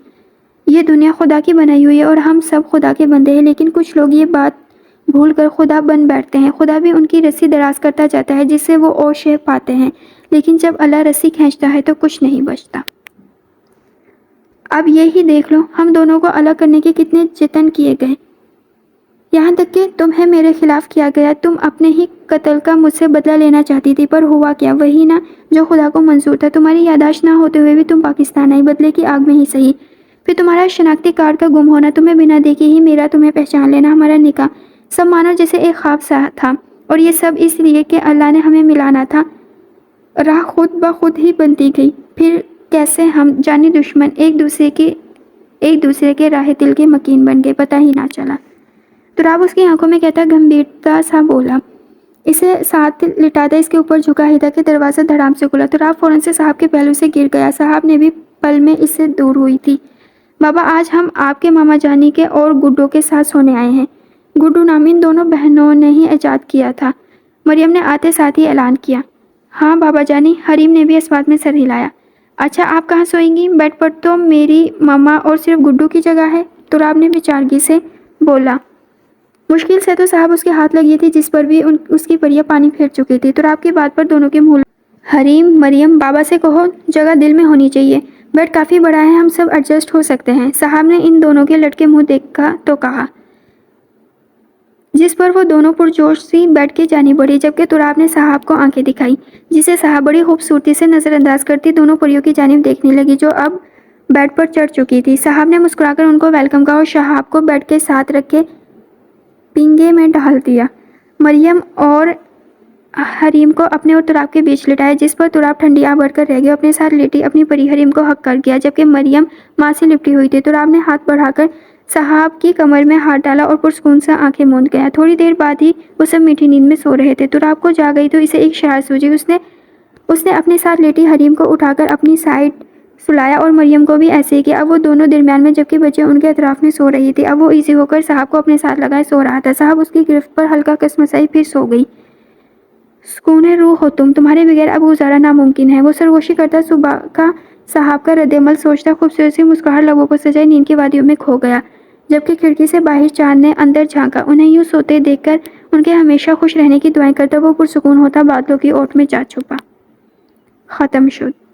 یہ دنیا خدا کی بنائی ہوئی ہے اور ہم سب خدا کے بندے ہیں، لیکن کچھ لوگ یہ بات بھول کر خدا بن بیٹھتے ہیں۔ خدا بھی ان کی رسی دراز کرتا جاتا ہے، جس سے وہ اور شے پاتے ہیں، لیکن جب اللہ رسی کھینچتا ہے تو کچھ نہیں بچتا۔ اب یہی دیکھ لو، ہم دونوں کو الگ کرنے کے کتنے جتن کیے گئے، یہاں تک کہ تمہیں میرے خلاف کیا گیا، تم اپنے ہی قتل کا مجھ سے بدلہ لینا چاہتی تھی، پر ہوا کیا؟ وہی نا جو خدا کو منظور تھا۔ تمہاری یادداشت نہ ہوتے ہوئے بھی تم پاکستان آئی، بدلے کی آگ میں ہی صحیح۔ پھر تمہارا شناختی کارڈ کا گم ہونا، تمہیں بنا دیکھے ہی میرا تمہیں پہچان لینا، ہمارا نکاح، سب مانو جیسے ایک خواب سا تھا، اور یہ سب اس لیے کہ اللہ نے ہمیں ملانا تھا۔ راہ خود بخود ہی بنتی گئی۔ پھر کیسے ہم جانی دشمن ایک دوسرے کے راہ دل کے مکین بن گئے، پتہ ہی نہ چلا۔ تراب اس کی آنکھوں میں کہتا گمبھیرتا سا بولا، اسے ساتھ لٹاتا اس کے اوپر جھکا ہی تھا کہ دروازہ دھڑام سے کھلا۔ تراب فوراً سے صاحب کے پہلو سے گر گیا۔ صاحب نے بھی پل میں اس سے دور ہوئی تھی۔ بابا، آج ہم آپ کے ماما جانی کے اور گڈو کے ساتھ سونے آئے ہیں۔ گڈو نام ان دونوں بہنوں نے ہی ایجاد کیا تھا، مریم نے آتے ساتھ ہی اعلان کیا۔ ہاں بابا جانی، حریم نے بھی اس بات میں سر ہلایا۔ اچھا، آپ کہاں سوئیں گی؟ بیڈ پر تو میری ماما اور صرف گڈو کی جگہ ہے، تراب نے بیچارگی سے بولا۔ مشکل سے تو صاحب اس کے ہاتھ لگی تھی جس پر بھی اس کی پریاں پانی پھیر چکی تھی۔ تراب کی بات پر دونوں کے منہ حریم، مریم، بابا سے کہو جگہ دل میں ہونی چاہیے، بیڈ کافی بڑا ہے، ہم سب ایڈجسٹ ہو سکتے ہیں۔ صاحب نے ان دونوں کے لٹکے منہ دیکھا تو کہا، جس پر وہ دونوں پرجوش سی بیڈ کی جانب بڑھی، جبکہ تراب نے صاحب کو آنکھیں دکھائی، جسے صاحب بڑی خوبصورتی سے نظر انداز کرتی دونوں پریوں کی جانب دیکھنے لگی جو اب بیڈ پر چڑھ چکی تھی۔ صاحب نے مسکرا کر ان کو ویلکم کہا اور شہاب کو بیڈ کے ساتھ رکھ کے پنگے میں ڈال دیا۔ مریم اور حریم کو اپنے اور تراب کے بیچ لٹایا، جس پر تراب ٹھنڈی آ بھر کر رہ گئی، اپنے ساتھ لیٹی اپنی پری حریم کو حق کر گیا، جبکہ مریم ماں سے لپٹی ہوئی تھی۔ تراب نے ہاتھ بڑھا کر صاحب کی کمر میں ہاتھ ڈالا اور پرسکون سے آنکھیں موند گیا۔ تھوڑی دیر بعد ہی وہ سب میٹھی نیند میں سو رہے تھے۔ تراب کو جاگ گئی تو اسے ایک شرارت سوچی۔ اس نے اپنے ساتھ لیٹی حریم کو اٹھا کر اپنی سائیڈ سلایا اور مریم کو بھی ایسے ہی کیا۔ اب وہ دونوں درمیان میں، جبکہ بچے ان کے اطراف میں سو رہی تھی۔ اب وہ ایزی ہو کر صاحب کو اپنے ساتھ لگائے سو رہا تھا۔ صاحب اس کی گرفت پر ہلکا کس مسائی، پھر سو گئی۔ سکون روح ہو تمہارے بغیر اب گزارا ناممکن ہے، وہ سرگوشی کرتا صبح کا صاحب کا رد عمل سوچتا خوبصورت سی مسکراہٹ لبوں پر سجائے نیند کی وادیوں میں کھو گیا، جبکہ کھڑکی سے باہر چاند نے اندر جھانکا۔ انہیں یوں سوتے دیکھ کر ان کے ہمیشہ خوش رہنے کی دعائیں کرتا وہ پرسکون ہوتا بادلوں کی اوٹ میں جا چھپا۔ ختم شد۔